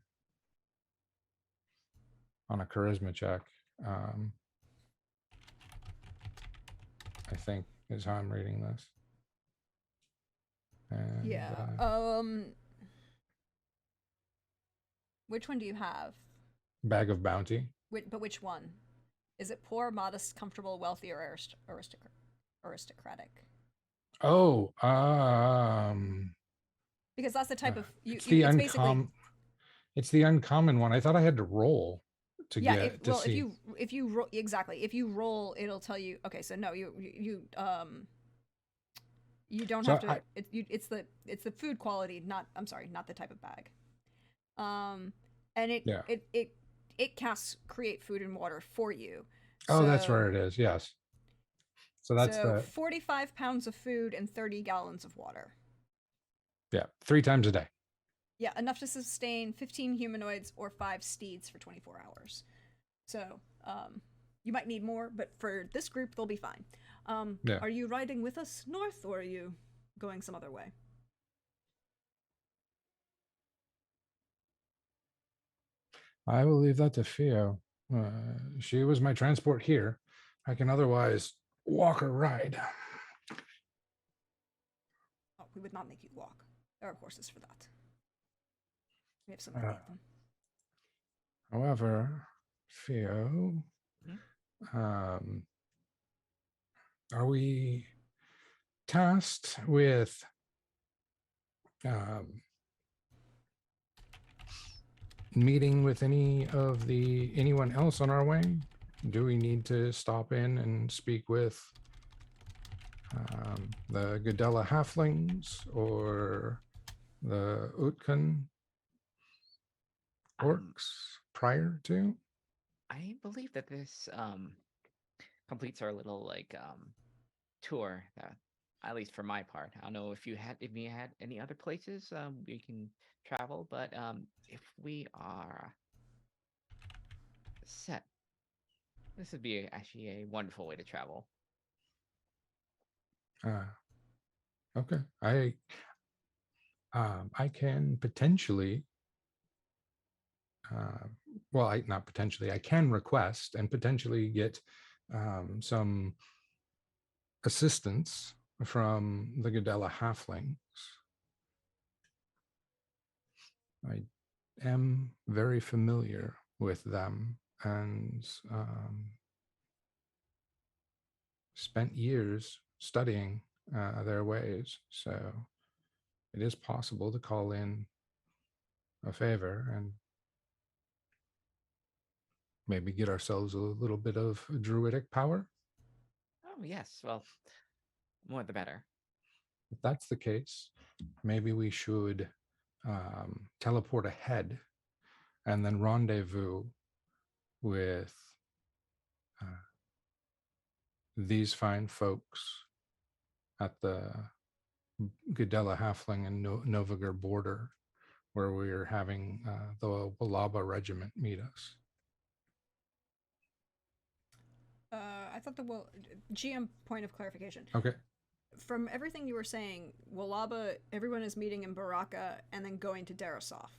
a charisma check. I think is how I'm reading this. And, yeah. Which one do you have? Bag of bounty. But which one? Is it poor, modest, comfortable, wealthy, or aristocratic? Oh, because that's the type of it's the uncommon. It's the uncommon one. I thought I had to roll to get to see. If you roll exactly, if you roll, it'll tell you. Okay, so no, you don't have to. It's the food quality, not the type of bag. And it casts create food and water for you. Oh, that's where it is. Yes. So that's 45 pounds of food and 30 gallons of water. Yeah, 3 times a day. Yeah, enough to sustain 15 humanoids or 5 steeds for 24 hours. So, you might need more, but for this group, they'll be fine. Are you riding with us north, or are you going some other way? I will leave that to Theo. She was my transport here. I can otherwise walk or ride. Oh, we would not make you walk. There are horses for that. We have so many of them. However, Theo, are we tasked with meeting with anyone else on our way? Do we need to stop in and speak with the Gadella halflings or the Utkan orcs prior to? I believe that this completes our little like tour. That, at least for my part, I don't know if you had any other places we can travel, but if we are set, this would be actually a wonderful way to travel. Okay, I can potentially. Not potentially. I can request and potentially get some assistance from the Gadella halflings. I am very familiar with them, and spent years studying their ways. So it is possible to call in a favor and maybe get ourselves a little bit of druidic power. Oh yes, well, more the better. If that's the case, maybe we should teleport ahead and then rendezvous with these fine folks at the Gadella Halfling and Noviger border, where we're having the Walaba regiment meet us. I thought GM point of clarification. Okay. From everything you were saying, Walaba, everyone is meeting in Baraka and then going to Darasov.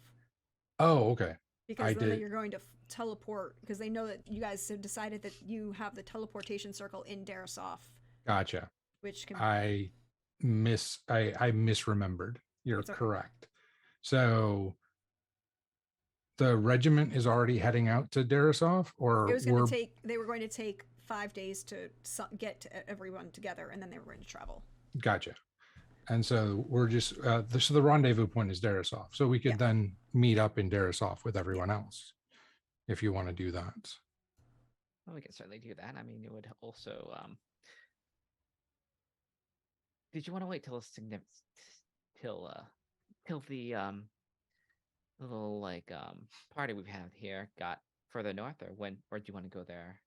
Oh, okay. Because then you're going to teleport, because they know that you guys have decided that you have the teleportation circle in Darasov. Gotcha. Which can I misremembered. You're correct. So the regiment is already heading out to Darasov, or it was going to take. They were going to take 5 days to get everyone together, and then they were going to travel. Gotcha. And so we're just so the rendezvous point is Darasov. So we could then meet up in Darasov with everyone else, if you want to do that. Well, we can certainly do that. I mean, it would also. Did you want to wait till the little party we've had here got further north, or do you want to go there?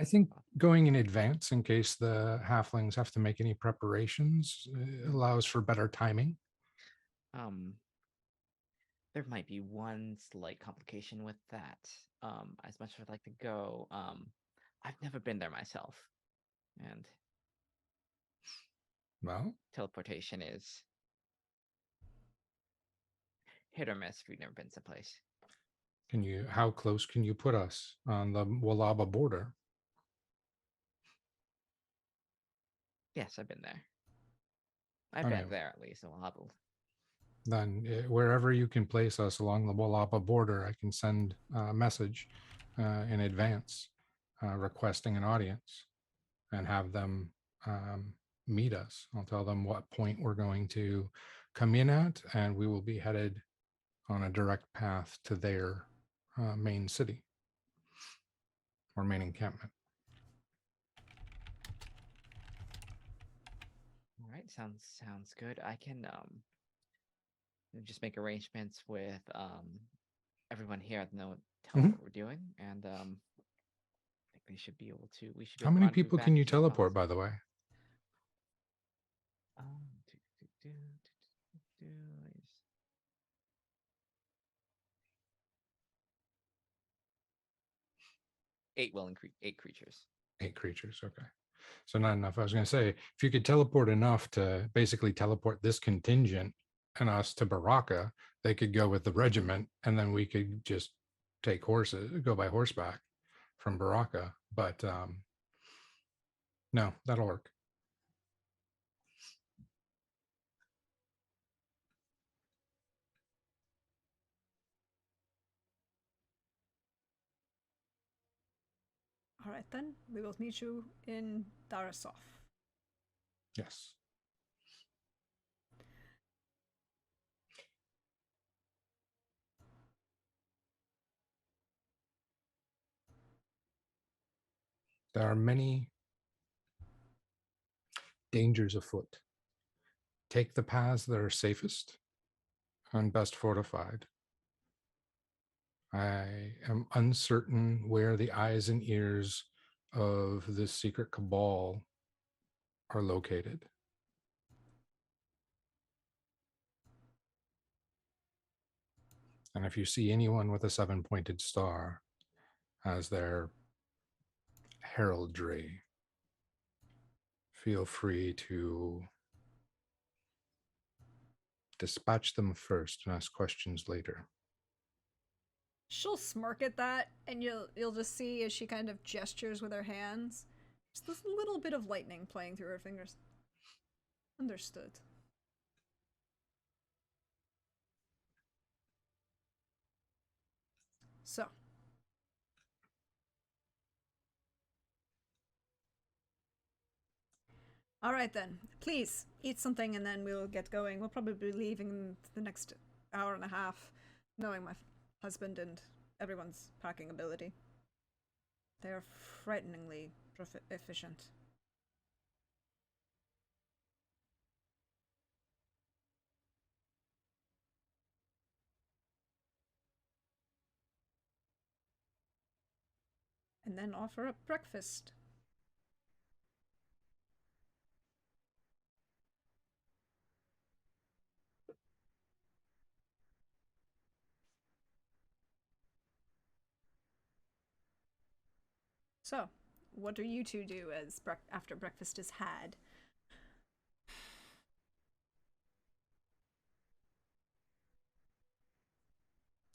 I think going in advance in case the halflings have to make any preparations allows for better timing. There might be one slight complication with that. As much as I'd like to go, I've never been there myself, and well, teleportation is hit or miss if you've never been someplace. How close can you put us on the Walaba border? Yes, I've been there. I've been there at least. Walaba. Then wherever you can place us along the Walaba border, I can send a message in advance requesting an audience and have them meet us. I'll tell them what point we're going to come in at, and we will be headed on a direct path to their main city or main encampment. All right, sounds good. I can just make arrangements with everyone here to tell them what we're doing, and I think they should be able to. We should. How many people can you teleport, by the way? 8 creatures. 8 creatures. Okay. So not enough. I was going to say, if you could teleport enough to basically teleport this contingent and us to Baraka, they could go with the regiment, and then we could just go by horseback from Baraka. But no, that'll work. All right, then. We will meet you in Darasov. Yes. There are many dangers afoot. Take the paths that are safest and best fortified. I am uncertain where the eyes and ears of this secret cabal are located. And if you see anyone with a 7-pointed star as their heraldry, feel free to dispatch them first and ask questions later. She'll smirk at that, and you'll just see as she kind of gestures with her hands, just this little bit of lightning playing through her fingers. Understood. So. All right then. Please eat something and then we'll get going. We'll probably be leaving the next hour and a half, knowing my husband and everyone's packing ability. They are frighteningly efficient. And then offer up breakfast. So, what do you two do as after breakfast is had?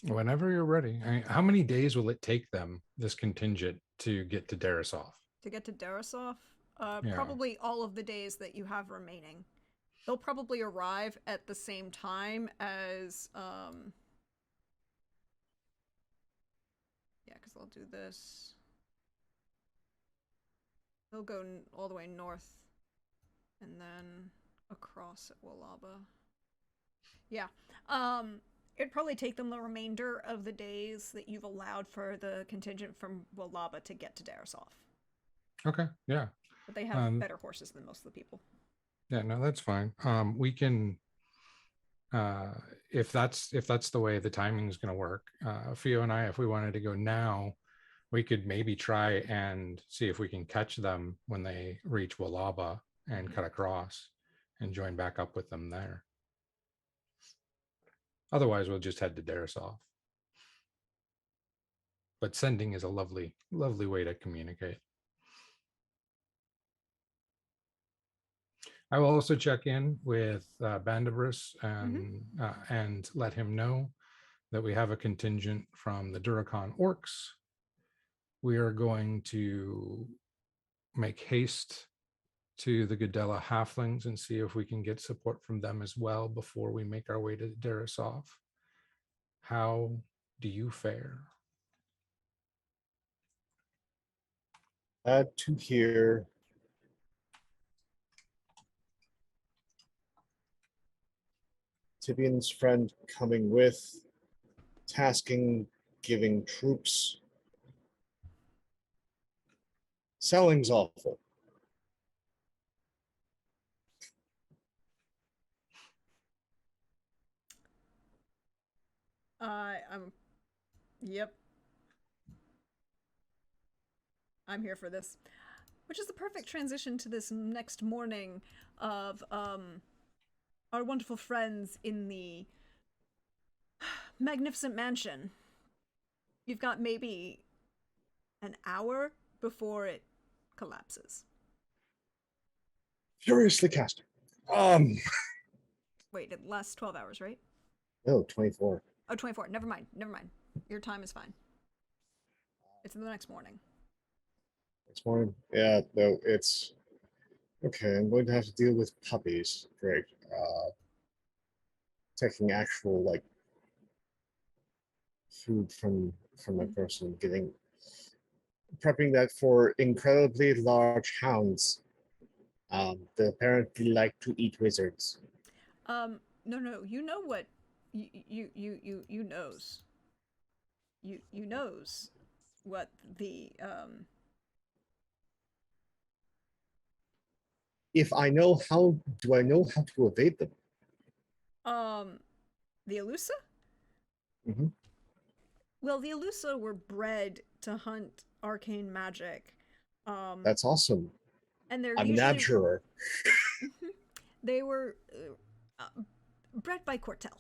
Whenever you're ready. How many days will it take them, this contingent, to get to Darisov? To get to Darisov? Yeah. Probably all of the days that you have remaining. They'll probably arrive at the same time as, yeah, because they'll do this. They'll go all the way north and then across at Walaba. Yeah. It'd probably take them the remainder of the days that you've allowed for the contingent from Walaba to get to Darisov. Okay. Yeah. But they have better horses than most of the people. Yeah. No, that's fine. We can, if that's the way the timing is going to work, Fio and I, if we wanted to go now, we could maybe try and see if we can catch them when they reach Walaba and cut across and join back up with them there. Otherwise, we'll just head to Darisov. But sending is a lovely, lovely way to communicate. I will also check in with Bandabrus and let him know that we have a contingent from the Duracon Orcs. We are going to make haste to the Gadella Halflings and see if we can get support from them as well before we make our way to Darisov. How do you fare? Glad to hear. Tibian's friend coming with, tasking, giving troops. Selling's awful. Yep. I'm here for this. Which is the perfect transition to this next morning of our wonderful friends in the magnificent mansion. You've got maybe an hour before it collapses. Furiously casting. Wait, it lasts 12 hours, right? No, 24. Oh, 24. Never mind. Your time is fine. It's the next morning. Next morning? Yeah, no, it's okay. I'm going to have to deal with puppies. Great. Taking actual like food from my person, prepping that for incredibly large hounds. They apparently like to eat wizards. No. You know what? You knows. You knows what the If I know how, do I know how to evade them? The Elusa? Mm-hmm. Well, the Elusa were bred to hunt arcane magic. That's awesome. And they're I'm usually... an abjurer. They were bred by Cortel.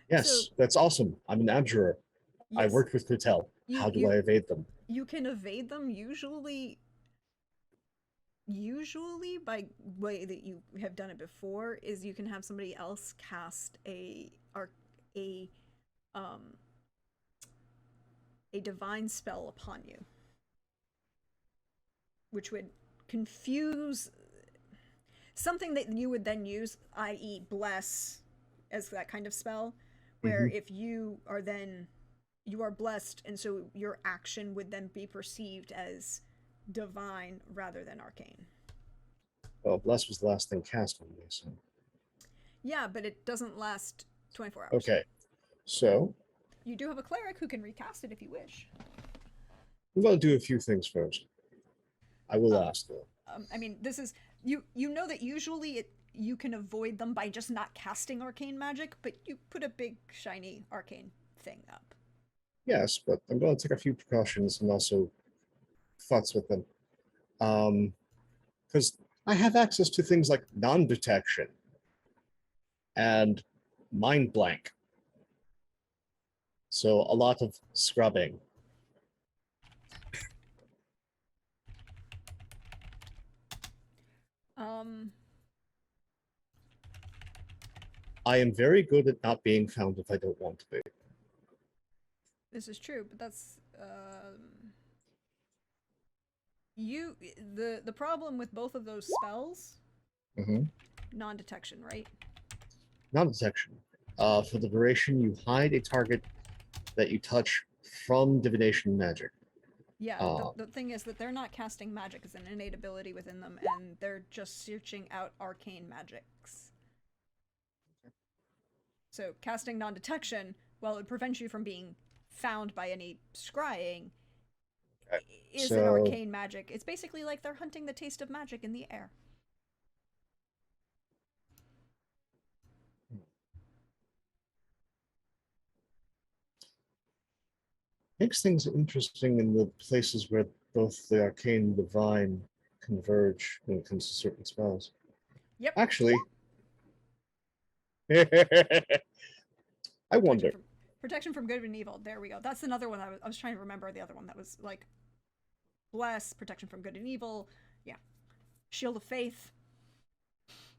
Yes, so, that's awesome. I'm an abjurer. Yes. I worked with Cortel. How do I evade them? You can evade them usually by way that you have done it before is you can have somebody else cast a divine spell upon you, which would confuse something that you would then use, i.e. bless, as that kind of spell, where if you are blessed, and so your action would then be perceived as divine rather than arcane. Well, Bless was the last thing cast on me, so. Yeah, but it doesn't last 24 hours. Okay, so You do have a cleric who can recast it if you wish. I'm going to do a few things first. I will ask, though. I mean, this is you. You know that usually you can avoid them by just not casting arcane magic, but you put a big shiny arcane thing up. Yes, but I'm going to take a few precautions and also futz with them. Because I have access to things like non-detection and mind blank. So a lot of scrubbing. I am very good at not being found if I don't want to be. This is true, but that's you. The problem with both of those spells, non-detection, right? Non-detection. For the duration, you hide a target that you touch from divination magic. Yeah, the thing is that they're not casting magic as an innate ability within them, and they're just searching out arcane magics. So casting non-detection, while it prevents you from being found by any scrying, is an arcane magic. It's basically like they're hunting the taste of magic in the air. Makes things interesting in the places where both the arcane and divine converge when it comes to certain spells. Yep. Actually, I wonder. Protection from good and evil. There we go. That's another one. I was trying to remember the other one that was like bless, protection from good and evil. Yeah. Shield of faith.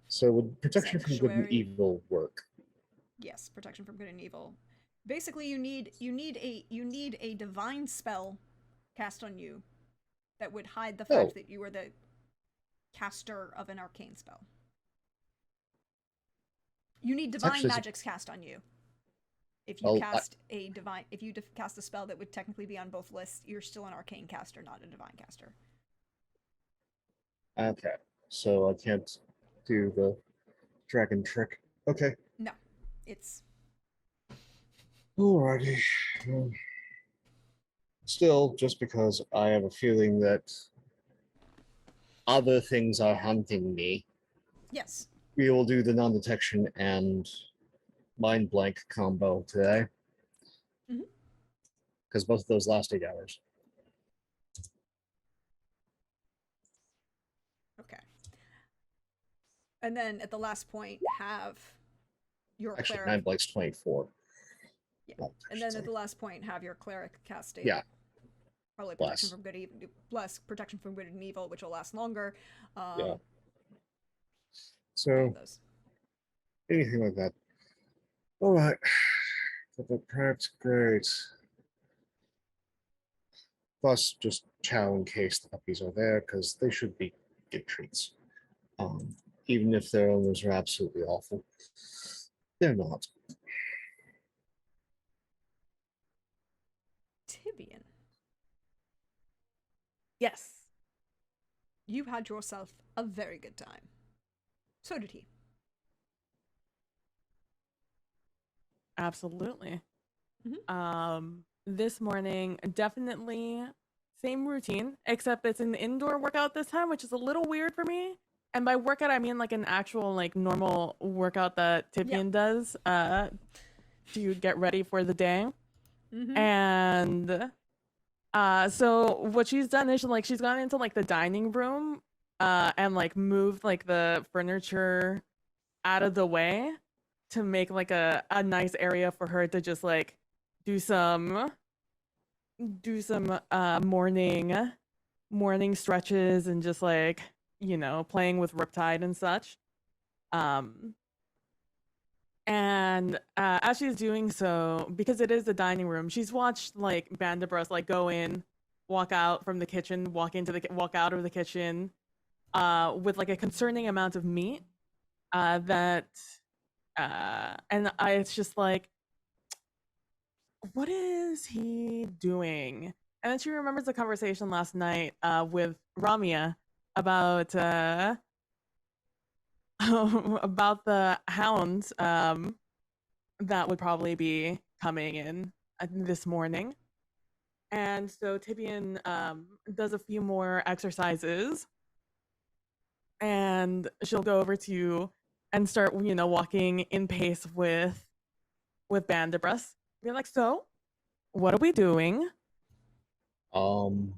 So would protection from good and evil work? Yes, protection from good and evil. Basically, you need a divine spell cast on you that would hide the fact that you were the caster of an arcane spell. You need divine magics cast on you. If you cast cast a spell that would technically be on both lists, you're still an arcane caster, not a divine caster. Okay, so I can't do the dragon trick. Okay. No, it's. Alrighty. Still, just because I have a feeling that other things are hunting me. Yes. We will do the non-detection and mind blank combo today. Because both of those last 8 hours. Okay. And then at the last point, have your cleric. Mind blank's 24. Yeah. And then at the last point, have your cleric cast a. Yeah. Probably protection from good, bless protection from good and evil, which will last longer. Yeah. So anything like that. All right. But perhaps great. Plus, just chow in case the puppies are there, because they should be good treats. Even if their owners are absolutely awful. They're not. Tibian. Yes. You had yourself a very good time. So did he. Absolutely. This morning, definitely same routine, except it's an indoor workout this time, which is a little weird for me. And by workout, I mean like an actual, like normal workout that Tibian does to get ready for the day. And so what she's done is like she's gone into like the dining room and like moved like the furniture out of the way to make like a nice area for her to just like do some morning stretches and just like, you know, playing with Riptide and such. And as she's doing so, because it is the dining room, she's watched like Bandabros like go in, walk out from the kitchen, walk out of the kitchen with like a concerning amount of meat it's just like, what is he doing? And then she remembers the conversation last night with Ramia about about the hounds that would probably be coming in this morning. And so Tibian does a few more exercises, and she'll go over to you and start, walking in pace with Bandabras. Be like, so, what are we doing? Um,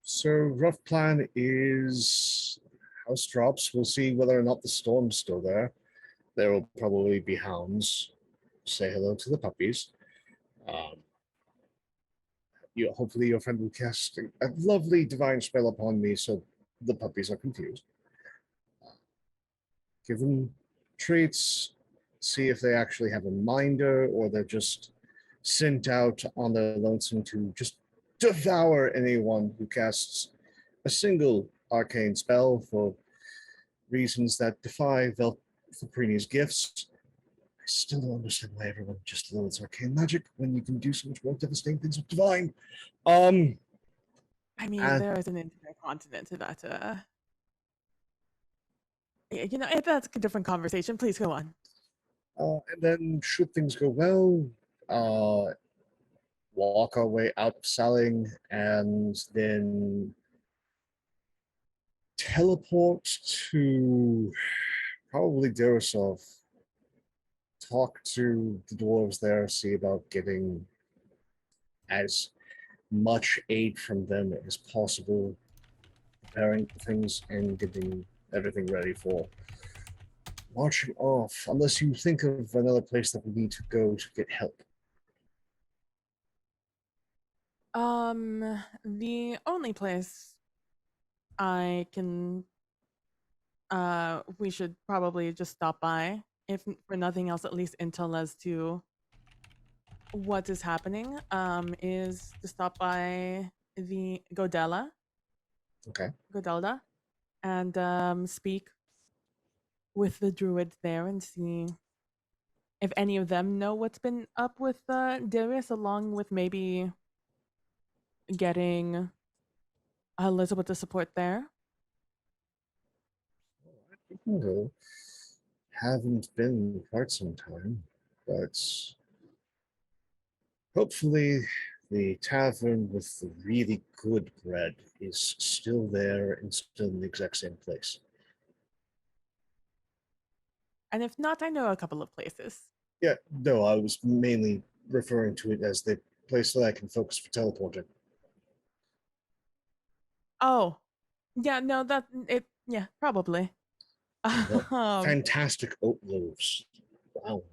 so rough plan is house drops. We'll see whether or not the storm's still there. There will probably be hounds. Say hello to the puppies. Um, hopefully your friend will cast a lovely divine spell upon me so the puppies are confused. Give them treats, see if they actually have a minder or they're just sent out on their lonesome to just devour anyone who casts a single arcane spell for reasons that defy Velprini's gifts. I still don't understand why everyone just loathes arcane magic when you can do so much more devastating things with divine. I mean, and there is an entire continent to that. That's a different conversation. Please go on. and then should things go well, walk our way out of selling and then teleport to probably Derisov. Talk to the dwarves there, see about getting as much aid from them as possible, preparing things and getting everything ready for marching off, unless you think of another place that we need to go to get help. The only place I can we should probably just stop by, if for nothing else, at least intel as to what is happening, is to stop by the Okay. Godelda, and speak with the druids there and see if any of them know what's been up with Darius, along with maybe getting Elizabeth to support there. Well, haven't been in quite some time, but hopefully the tavern with the really good bread is still there and still in the exact same place. And if not, I know a couple of places. Yeah, no, I was mainly referring to it as the place that I can focus for teleporting. Oh, yeah, no, yeah, probably. Well, Um, fantastic oat loaves. Wow.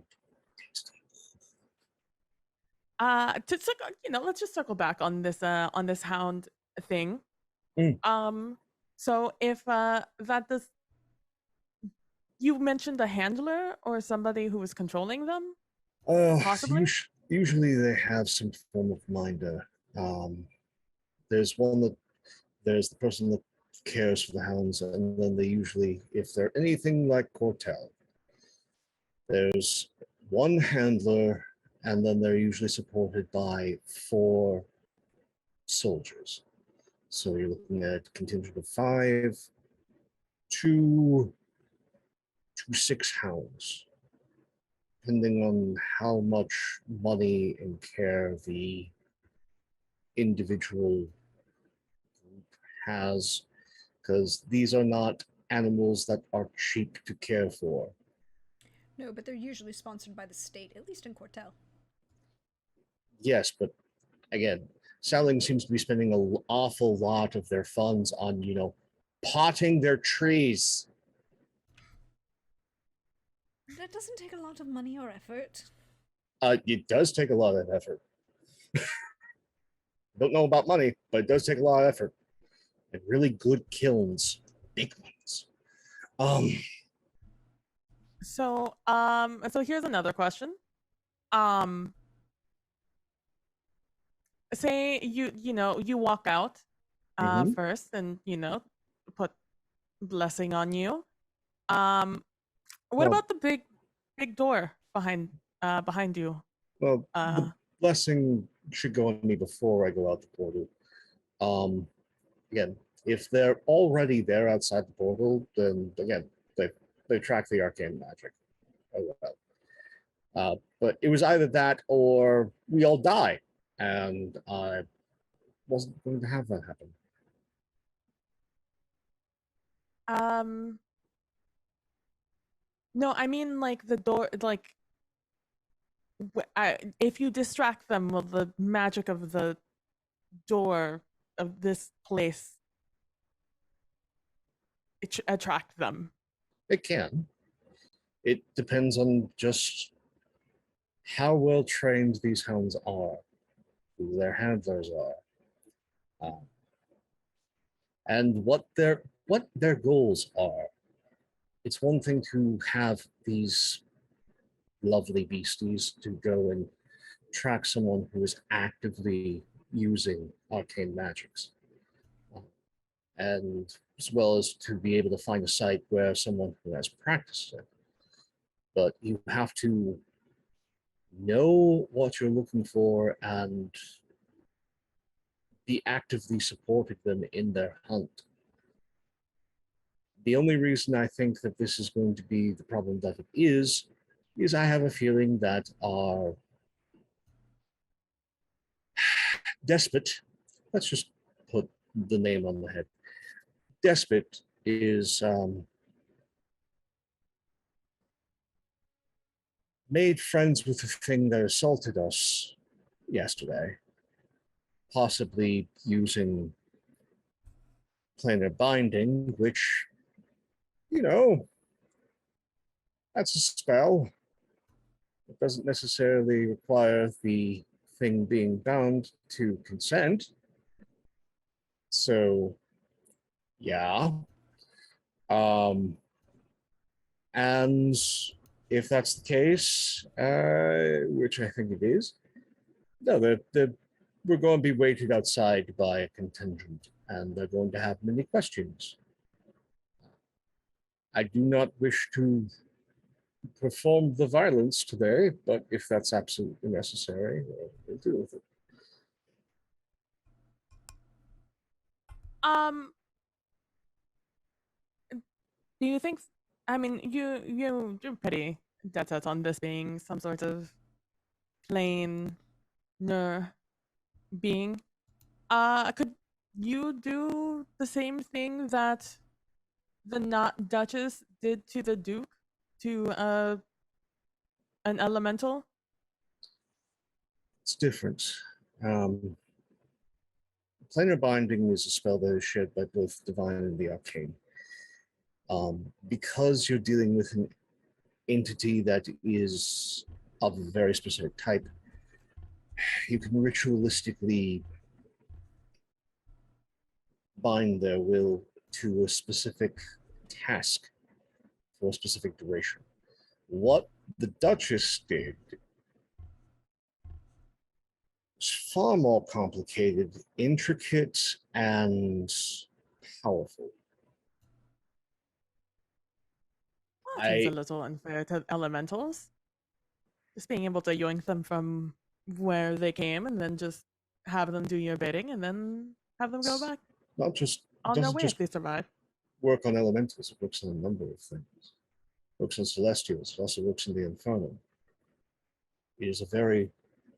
let's just circle back on this hound thing. Mm. So if that does, you mentioned a handler or somebody who was controlling them, possibly. Usually they have some form of minder. There's one that there's the person that cares for the hounds, and then they usually, if they're anything like Cortel, there's one handler, and then they're usually supported by 4 soldiers. So you're looking at a contingent of 5 to 6 hounds, depending on how much money and care the individual group has, because these are not animals that are cheap to care for. No, but they're usually sponsored by the state, at least in Quartel. Yes, but again, Selling seems to be spending an awful lot of their funds on, potting their trees. That doesn't take a lot of money or effort. It does take a lot of effort. Don't know about money, but it does take a lot of effort. And really good kilns, big ones. So here's another question. Say you walk out first, and put blessing on you. What about the big door behind you? Well, the blessing should go on me before I go out the portal. Again, if they're already there outside the portal, then again, they they track the arcane magic. Oh well. But it was either that or we all die, and I wasn't going to have that happen. No, I mean like the door, like if you distract them, will the magic of the door of this place attract them? It can. It depends on just how well trained these hounds are, who their handlers are, and what their goals are. It's one thing to have these lovely beasties to go and track someone who is actively using arcane magics, and as well as to be able to find a site where someone who has practiced it. But you have to know what you're looking for and be actively supporting them in their hunt. The only reason I think that this is going to be the problem that it is I have a feeling that our despot, let's just put the name on the head, despot is made friends with the thing that assaulted us yesterday, possibly using planar binding, which, you know, that's a spell. It doesn't necessarily require the thing being bound to consent. So, yeah. And if that's the case, which I think it is, no, we're going to be waited outside by a contingent, and they're going to have many questions. I do not wish to perform the violence today, but if that's absolutely necessary, we'll deal with it. Do you think? I mean, you're pretty dead set on this being some sort of plain being. Could you do the same thing that the not Duchess did to the Duke, to an elemental? It's different. Planar binding is a spell that is shared by both divine and the arcane. Because you're dealing with an entity that is of a very specific type, you can ritualistically bind their will to a specific task for a specific duration. What the Duchess did is far more complicated, intricate, and powerful. Well, that seems a little unfair to elementals. Just being able to yoink them from where they came and then just have them do your bidding and then have them go back not just on their way just if they survive. work on elementals, it works on a number of things. It works on celestials, it also works in the infernal. It is a very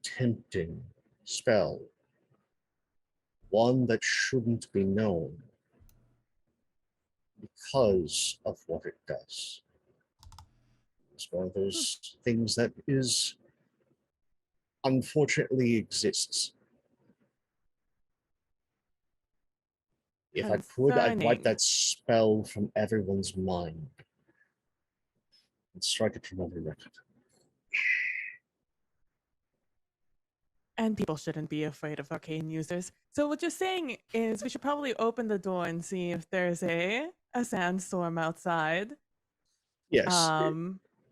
tempting spell, one that shouldn't be known because of what it does. It's one of those things that is unfortunately exists. If I could, I'd wipe that spell from everyone's mind and strike it from every record. And people shouldn't be afraid of arcane users. So what you're saying is we should probably open the door and see if there's a sandstorm outside. Yes.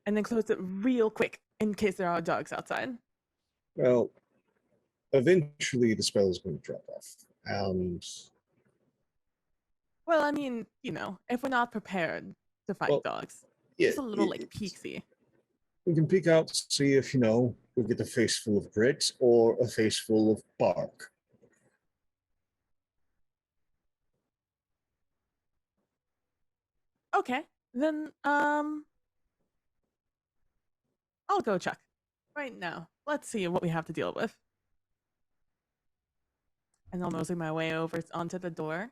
And then close it real quick in case there are dogs outside. Well, eventually the spell is going to drop off. And well, I mean, you know, if we're not prepared to fight dogs, yeah, it's a little like peeksy. We can peek out, see if, you know, we get a face full of grit or a face full of bark. Okay. Then I'll go check right now. Let's see what we have to deal with. And I'll mosey my way over onto the door.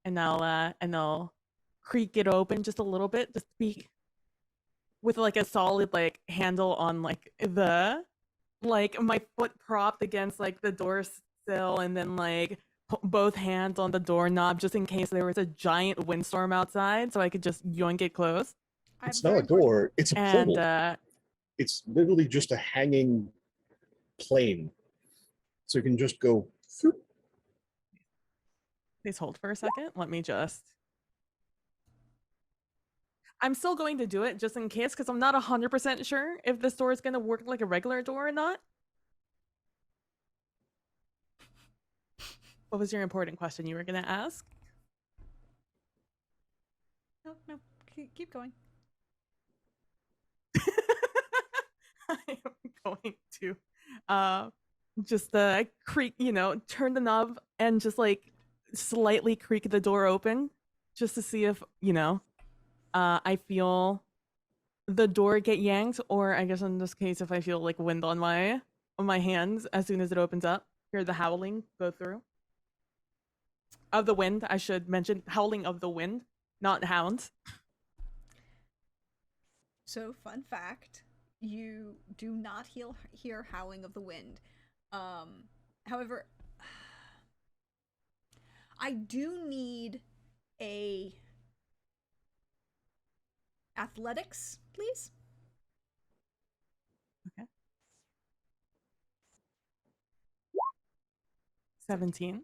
And I'll creak it open just a little bit, just speak with like a solid like handle on like my foot propped against like the door sill, and then like both hands on the doorknob just in case there was a giant windstorm outside, so I could just yoink it closed. It's not a door, it's a And portal. It's literally just a hanging plane. So you can just go. please hold for a second. Let me just. I'm still going to do it just in case, because I'm not 100% sure if this door is going to work like a regular door or not. What was your important question you were going to ask? No, keep going. I am going to just creak, turn the knob and just like slightly creak the door open just to see if, I feel the door get yanked, or I guess in this case, if I feel like wind on my hands as soon as it opens up, hear the howling go through. Of the wind, I should mention, howling of the wind, not hounds. So, fun fact, you do not hear howling of the wind. However, I do need a athletics, please. Okay. 17.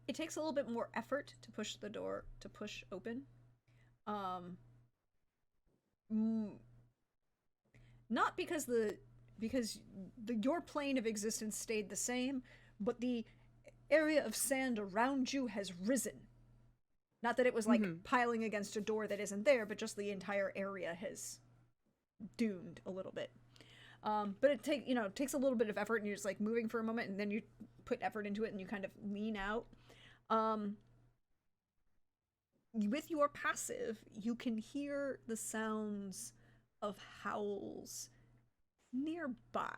It takes a little bit more effort to push the door to push open. Not because your plane of existence stayed the same, but the area of sand around you has risen. Not that it was like piling against a door that isn't there, but just the entire area has doomed a little bit. But it takes a little bit of effort, and you're just like moving for a moment, and then you put effort into it, and you kind of lean out. With your passive, you can hear the sounds of howls nearby.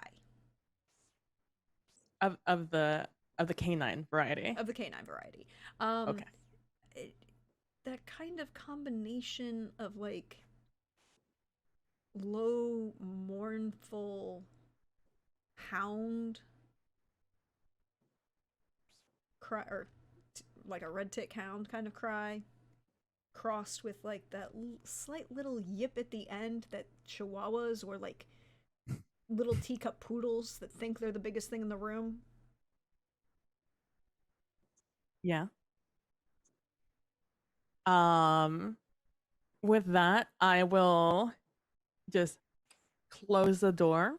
Of the canine variety. Of the canine variety. Okay. That kind of combination of like low, mournful hound cry, or like a red tick hound kind of cry, crossed with like that slight little yip at the end that chihuahuas or like little teacup poodles that think they're the biggest thing in the room. Yeah. With that, I will just close the door,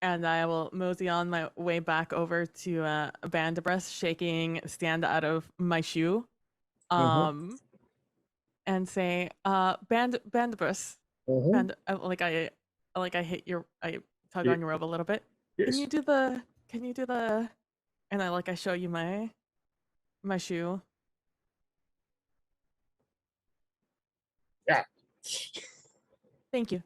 and I will mosey on my way back over to Bandabreast, shaking sand out of my shoe, and say, Bandabreast, I tug on your robe a little bit. Yes. Can you do the, and I show you my shoe. Yeah. Thank you.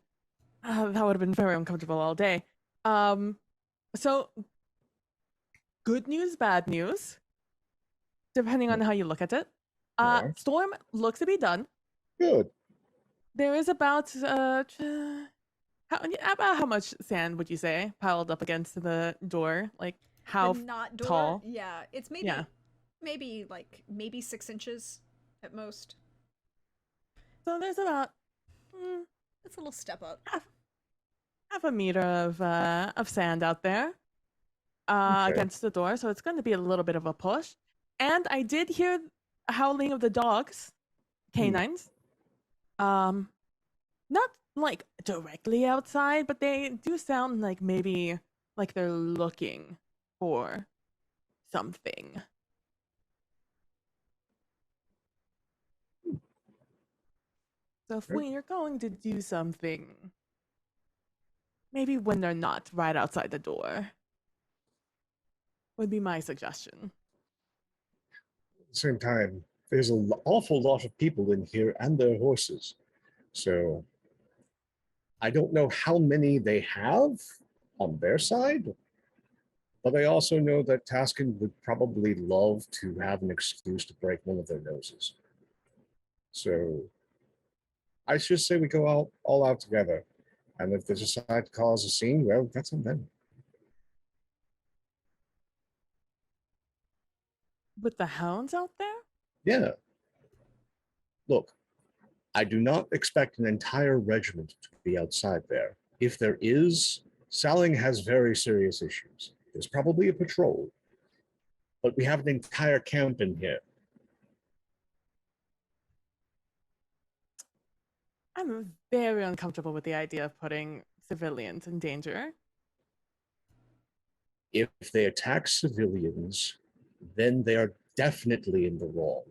That would have been very uncomfortable all day. So good news, bad news, depending on how you look at it. Storm looks to be done. Good. There is about how much sand would you say piled up against the door? Like how the not door, tall? Yeah, it's maybe 6 inches at most. So there's about it's a little step up. Half a meter of sand out there against the door, so it's going to be a little bit of a push. And I did hear howling of the dogs, canines. Not like directly outside, but they do sound like maybe like they're looking for something. So if we are going to do something, maybe when they're not right outside the door, would be my suggestion. At the same time, there's an awful lot of people in here and their horses. So I don't know how many they have on their side, but I also know that Taskin would probably love to have an excuse to break one of their noses. So I should say we go out all out together. And if they decide to cause a scene, well, that's on them. With the hounds out there? Yeah. Look, I do not expect an entire regiment to be outside there. If there is, Saling has very serious issues. There's probably a patrol, but we have an entire camp in here. I'm very uncomfortable with the idea of putting civilians in danger. If they attack civilians, then they are definitely in the wrong.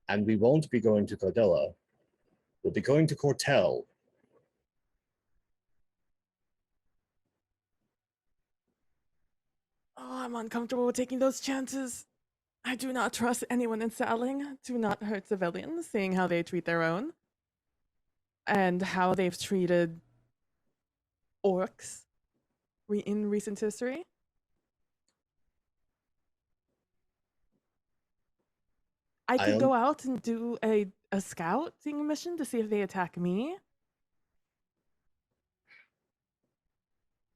And we won't be going to Cordella. We'll be going to Cortel. Oh, I'm uncomfortable with taking those chances. I do not trust anyone in Saling to not hurt civilians, seeing how they treat their own. And how they've treated orcs in recent history. I could go out and do a scouting mission to see if they attack me.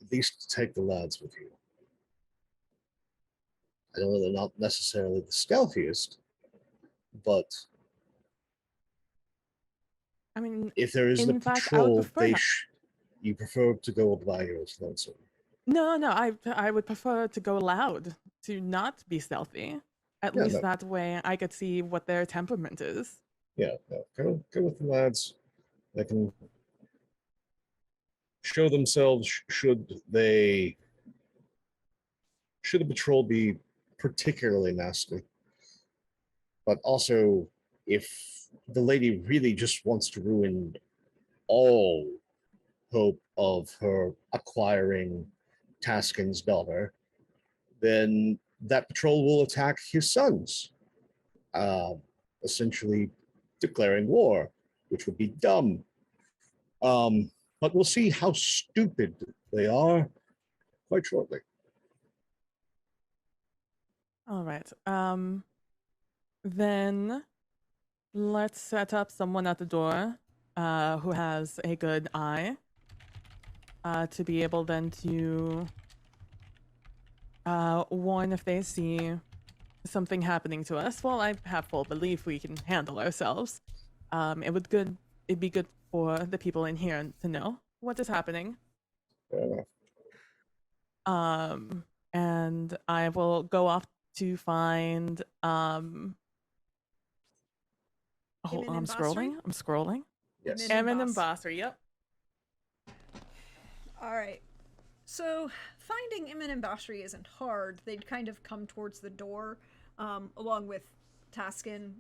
At least take the lads with you. I know they're not necessarily the stealthiest, but I mean, if there is in a fact, I would patrol, prefer you prefer to go by your lonesome. No, I would prefer to go loud, to not be stealthy. At least that way I could see what their temperament is. Yeah, no, go with the lads. They can show themselves should the patrol be particularly nasty. But also, if the lady really just wants to ruin all hope of her acquiring Taskin's daughter, then that patrol will attack his sons, essentially declaring war, which would be dumb. But we'll see how stupid they are quite shortly. All right. Then let's set up someone at the door who has a good eye to be able then to warn if they see something happening to us. Well, I have full belief we can handle ourselves. It'd be good for the people in here to know what is happening. And I will go off to find I'm scrolling. Yes. Emin and Basri, yep. Alright. So finding Iman and Bashri isn't hard. They'd kind of come towards the door, along with Taskin,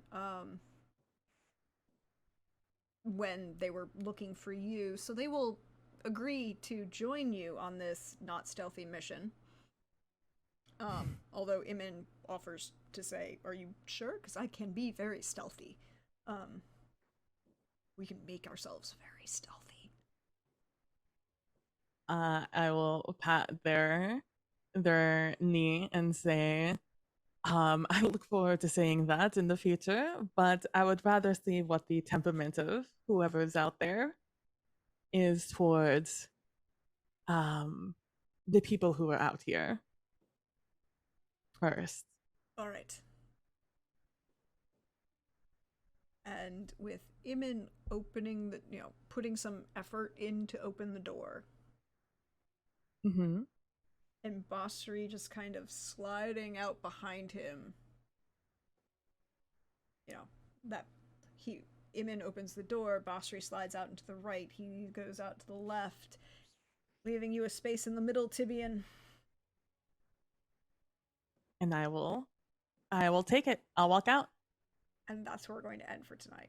when they were looking for you. So they will agree to join you on this not stealthy mission. Although Iman offers to say, "Are you sure? Because I can be very stealthy. We can make ourselves very stealthy." I will pat their knee and say, I look forward to seeing that in the future, but I would rather see what the temperament of whoever's out there is towards the people who are out here first. All right. And with Iman opening the, putting some effort in to open the door. Mm-hmm. And Basri just kind of sliding out behind him. Iman opens the door, Basri slides out into the right, he goes out to the left, leaving you a space in the middle, Tibian. And I will take it. I'll walk out. And that's where we're going to end for tonight.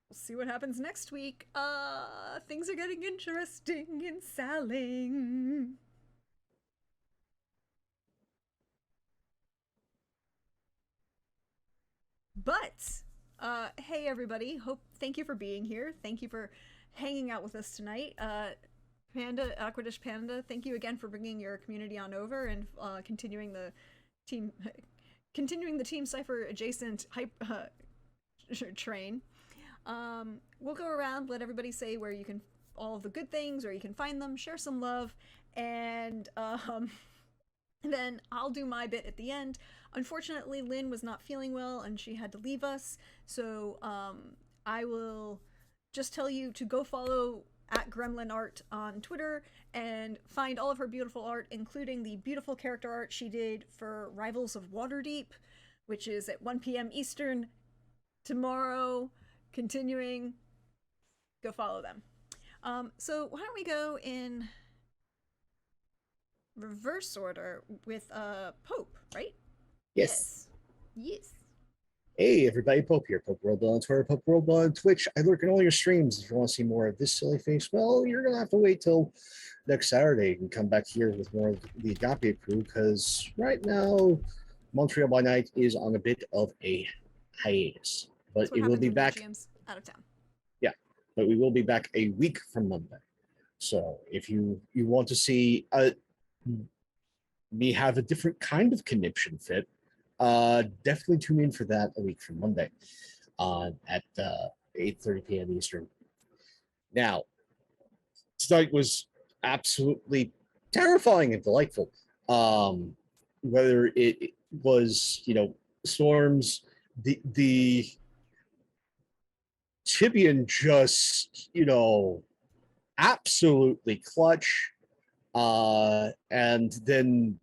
We'll see what happens next week. Things are getting interesting in Saling. But hey everybody, thank you for being here. Thank you for hanging out with us tonight. Panda, Aquadish Panda, thank you again for bringing your community on over and continuing the team Cipher adjacent hype train. We'll go around, let everybody say where you can all of the good things, where you can find them, share some love, and then I'll do my bit at the end. Unfortunately, Lynn was not feeling well and she had to leave us, so I will just tell you to go follow at Gremlin Art on Twitter and find all of her beautiful art, including the beautiful character art she did for Rivals of Waterdeep, which is at 1 p.m. Eastern tomorrow. Continuing, go follow them. So why don't we go in reverse order with Pope, right? Yes. Yes. Hey everybody, Pope here. Pope World on Twitter, Pope World on Twitch. I lurk in all your streams. If you want to see more of this silly face, well, you're gonna have to wait till next Saturday and come back here with more of the Agapia crew, because right now Montreal by Night is on a bit of a hiatus. But it will be back. GM's out of town. Yeah, but we will be back a week from Monday. So if you want to see me have a different kind of conniption fit, definitely tune in for that a week from Monday at 8:30 p.m. Eastern. Now, tonight was absolutely terrifying and delightful. Whether it was, storms, the Tibian just, absolutely clutch. And then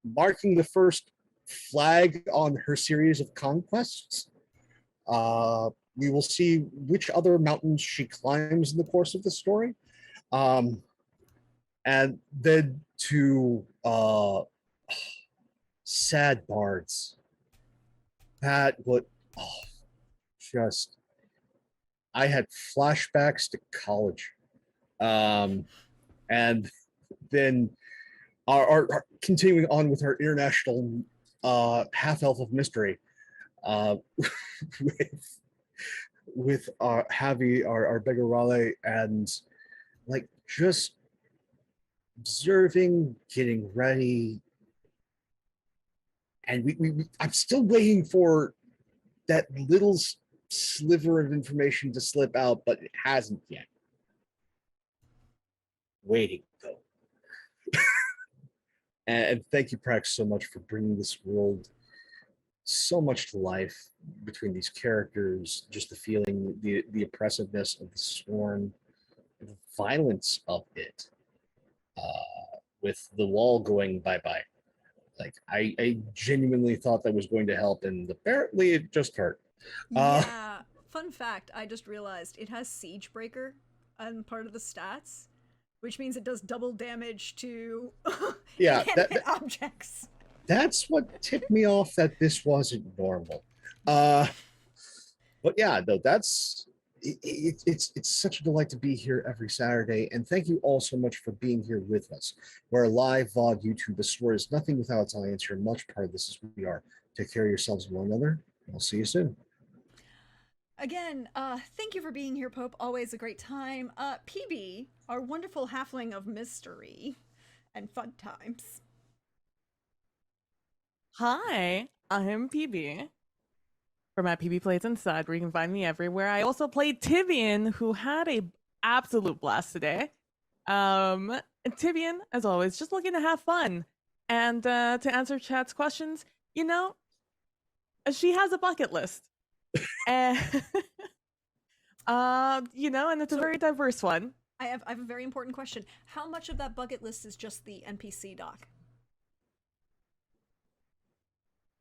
marking the first flag on her series of conquests. We will see which other mountains she climbs in the course of the story. And then to sad bards. That what just I had flashbacks to college. And then our continuing on with our international half elf of mystery with Javi, our beggar Raleigh, and like just observing, getting ready, and I'm still waiting for that little sliver of information to slip out, but it hasn't yet. Waiting though. And thank you, Prax, so much for bringing this world so much to life between these characters, just the feeling, the oppressiveness of the storm, the violence of it, with the wall going bye-bye. Like, I genuinely thought that was going to help, and apparently it just hurt. Yeah. Fun fact, I just realized it has Siege Breaker on part of the stats, which means it does double damage to inanimate objects. That's what tipped me off that this wasn't normal. But yeah, no, it's such a delight to be here every Saturday, and thank you all so much for being here with us. We're a live VOD YouTube. The story is nothing without its audience. You're much part of this as we are. Take care of yourselves and one another. I'll see you soon. Again, thank you for being here, Pope. Always a great time. PB, our wonderful halfling of mystery and fun times. Hi, I'm PB from at PB Plays Inside, where you can find me everywhere. I also played Tibian, who had a absolute blast today. Tibian, as always, just looking to have fun. And to answer chat's questions, she has a bucket list. And and it's a very diverse one. I have a very important question. How much of that bucket list is just the NPC doc?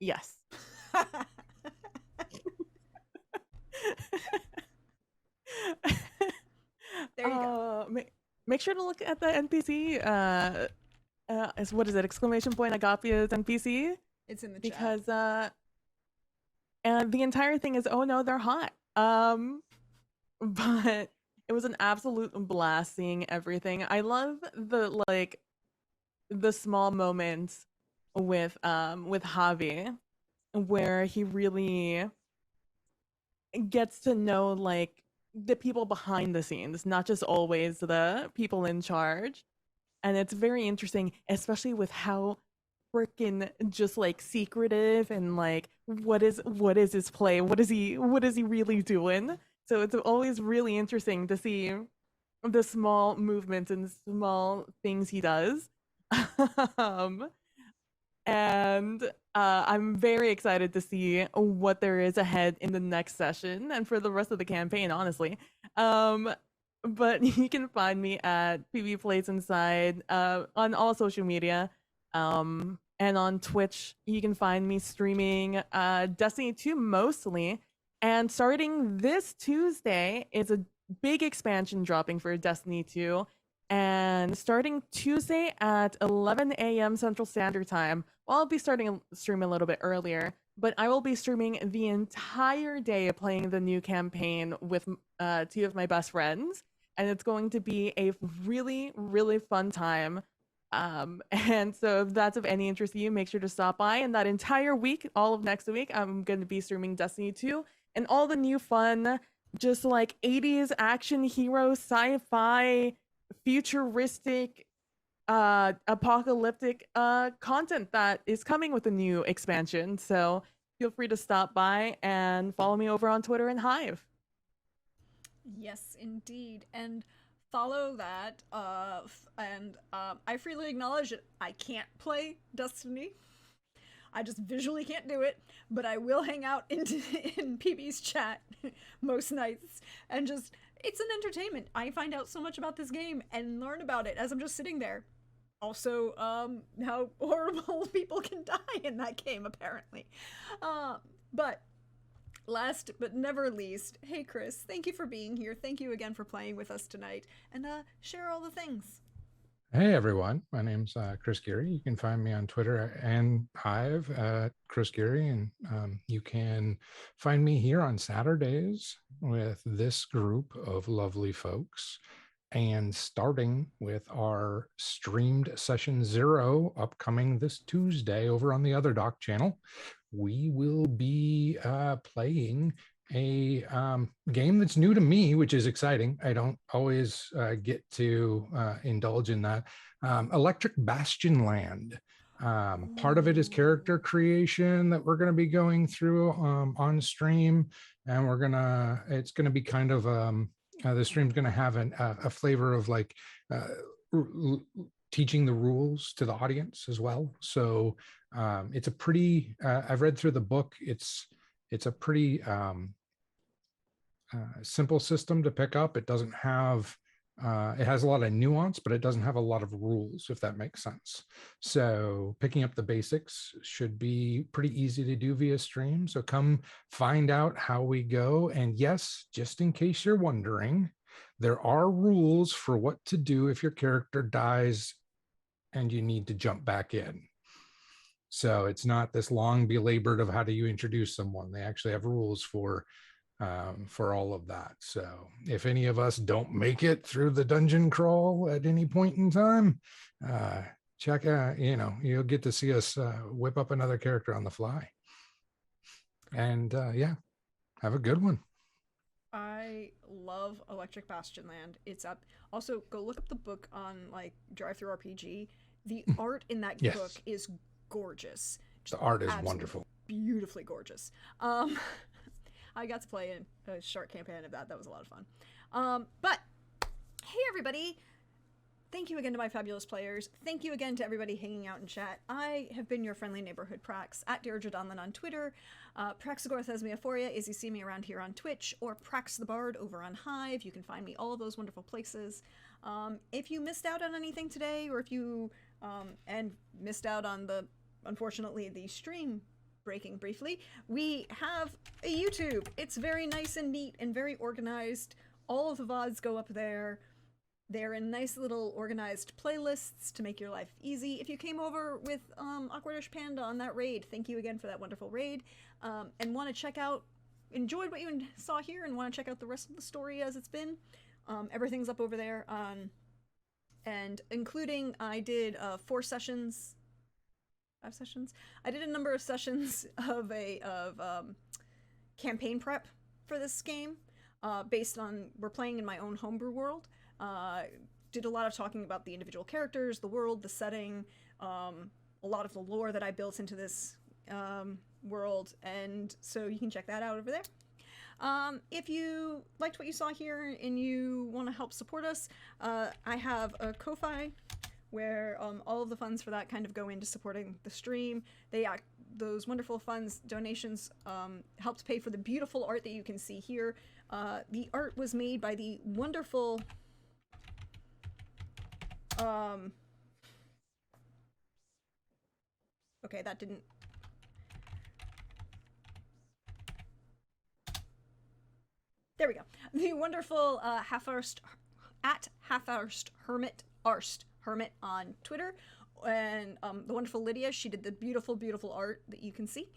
Yes. There you go. Make sure to look at the NPC. What is it? Exclamation point Agapia's NPC. It's in the chat. Because and the entire thing is, oh no, they're hot. But it was an absolute blast seeing everything. I love the small moments with Javi, where he really gets to know like the people behind the scenes, not just always the people in charge. And it's very interesting, especially with how freaking just like secretive and like what is his play? What is he really doing? So it's always really interesting to see the small movements and small things he does. um, and I'm very excited to see what there is ahead in the next session and for the rest of the campaign, honestly. But you can find me at PB Plays Inside on all social media. And on Twitch, you can find me streaming Destiny 2 mostly. And starting this Tuesday is a big expansion dropping for Destiny 2. And starting Tuesday at 11 a.m. Central Standard Time, well, I'll be starting a stream a little bit earlier, but I will be streaming the entire day playing the new campaign with two of my best friends. And it's going to be a really, really fun time. And so if that's of any interest to you, make sure to stop by. And that entire week, all of next week, I'm going to be streaming Destiny 2 and all the new fun, just like 80s action hero, sci-fi, futuristic, apocalyptic content that is coming with the new expansion. So feel free to stop by and follow me over on Twitter and Hive. Yes, indeed. And follow that. I freely acknowledge that I can't play Destiny. I just visually can't do it, but I will hang out in PB's chat most nights and just, it's an entertainment. I find out so much about this game and learn about it as I'm just sitting there. Also, how horrible people can die in that game, apparently. But last but never least, hey Chris, thank you for being here. Thank you again for playing with us tonight. And share all the things. Hey everyone, my name's Chris Geary. You can find me on Twitter and Hive at Chris Geary, and you can find me here on Saturdays with this group of lovely folks. And starting with our streamed session 0 upcoming this Tuesday over on the Other Doc channel, we will be playing a game that's new to me, which is exciting. I don't always get to indulge in that. Electric Bastion Land. Part of it is character creation that we're going to be going through on stream, and it's going to be kind of the stream's going to have a flavor of like teaching the rules to the audience as well. So it's a pretty I've read through the book. It's a pretty simple system to pick up. It doesn't have it has a lot of nuance, but it doesn't have a lot of rules, if that makes sense. So picking up the basics should be pretty easy to do via stream. So come find out how we go. And yes, just in case you're wondering, there are rules for what to do if your character dies and you need to jump back in. So it's not this long belabored of how do you introduce someone. They actually have rules for all of that. So if any of us don't make it through the dungeon crawl at any point in time, check out, you'll get to see us whip up another character on the fly. And yeah, have a good one. I love Electric Bastion Land. It's up. Also, go look up the book on like Drive-Thru RPG. The art in that Yes. book is gorgeous. The art is wonderful. Beautifully gorgeous. I got to play in a short campaign of that. That was a lot of fun. But hey, everybody. Thank you again to my fabulous players. Thank you again to everybody hanging out in chat. I have been your friendly neighborhood Prax, at Deirdre Donlan on Twitter, Praxagorth Thesmiophoria as you see me around here on Twitch, or Prax the Bard over on Hive. You can find me all of those wonderful places. If you missed out on anything today, or if you and missed out on unfortunately, the stream breaking briefly, we have a YouTube. It's very nice and neat and very organized. All of the VODs go up there. They're in nice little organized playlists to make your life easy. If you came over with Awkwardish Panda on that raid, thank you again for that wonderful raid. And want to enjoyed what you saw here and want to check out the rest of the story as it's been, everything's up over there. And including, I did 4 sessions 5 sessions. I did a number of sessions of campaign prep for this game, based on we're playing in my own homebrew world. Did a lot of talking about the individual characters, the world, the setting, a lot of the lore that I built into this world, and so you can check that out over there. If you liked what you saw here and you want to help support us, I have a Ko-Fi where all of the funds for that kind of go into supporting the stream. Those wonderful funds, donations, helped pay for the beautiful art that you can see here. The art was made by the wonderful okay, that didn't. There we go. The wonderful Half-Arst Hermit on Twitter, and the wonderful Lydia. She did the beautiful, beautiful art that you can see.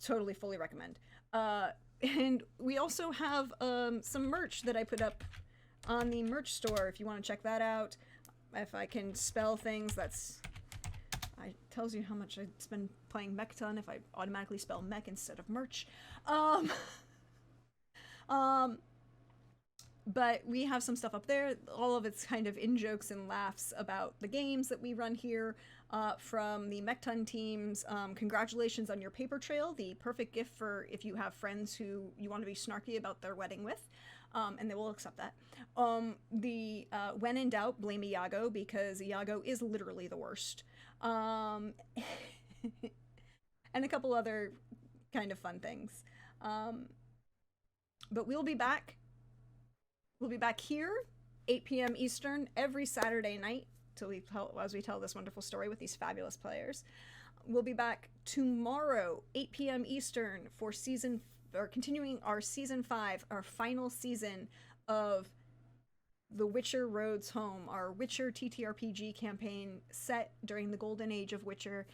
Totally, fully recommend. And we also have some merch that I put up on the merch store if you want to check that out. If I can spell things, it tells you how much I spend playing Mechton if I automatically spell mech instead of merch. But we have some stuff up there. All of it's kind of in jokes and laughs about the games that we run here from the Mechton teams. Congratulations on your paper trail, the perfect gift for if you have friends who you want to be snarky about their wedding with, and they will accept that. When in doubt, blame Iago, because Iago is literally the worst. And a couple other kind of fun things. But we'll be back. We'll be back here, 8 p.m. Eastern, every Saturday night as we tell this wonderful story with these fabulous players. We'll be back tomorrow, 8 p.m. Eastern, for continuing our season 5, our final season of The Witcher Roads Home, our Witcher TTRPG campaign set during the golden age of Witcher.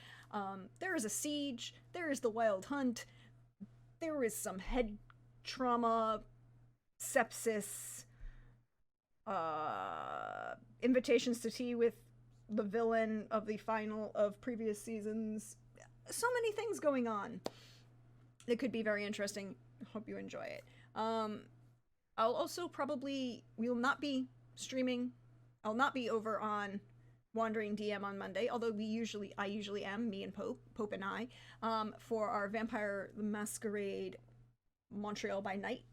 There is a siege, there is the wild hunt, there is some head trauma, sepsis, invitations to tea with the villain of the final of previous seasons. So many things going on. It could be very interesting. Hope you enjoy it. I'll also we will not be streaming. I'll not be over on Wandering DM on Monday, although I usually am, me and Pope and I, for our Vampire the Masquerade Montreal by Night.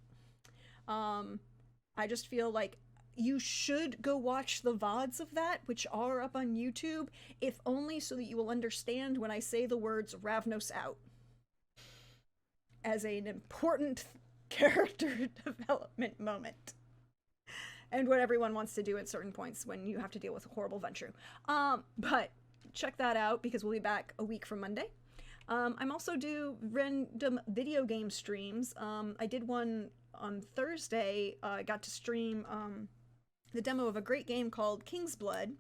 I just feel like you should go watch the VODs of that, which are up on YouTube, if only so that you will understand when I say the words Ravnos out as an important character development moment. And what everyone wants to do at certain points when you have to deal with a horrible Ventrue. But check that out, because we'll be back a week from Monday. I'm also do random video game streams. I did one on Thursday. I got to stream the demo of a great game called King's Blood,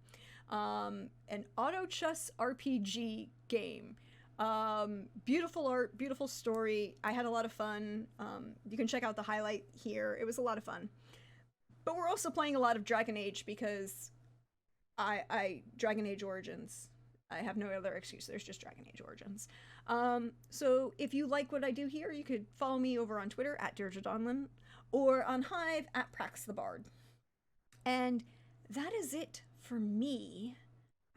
an auto chess RPG game. Beautiful art, beautiful story. I had a lot of fun. You can check out the highlight here. It was a lot of fun. But we're also playing a lot of Dragon Age because Dragon Age Origins. I have no other excuse. There's just Dragon Age Origins. So if you like what I do here, you could follow me over on Twitter at Deirdre Donlin, or on Hive at Prax the Bard. And that is it for me.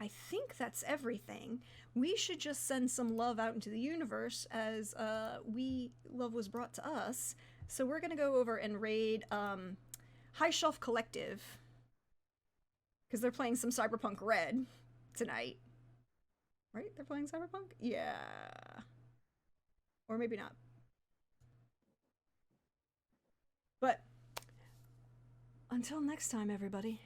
I think that's everything. We should just send some love out into the universe as love was brought to us. So we're gonna go over and raid High Shelf Collective, because they're playing some Cyberpunk Red tonight. Right? They're playing Cyberpunk? Yeah. Or maybe not. But until next time, everybody.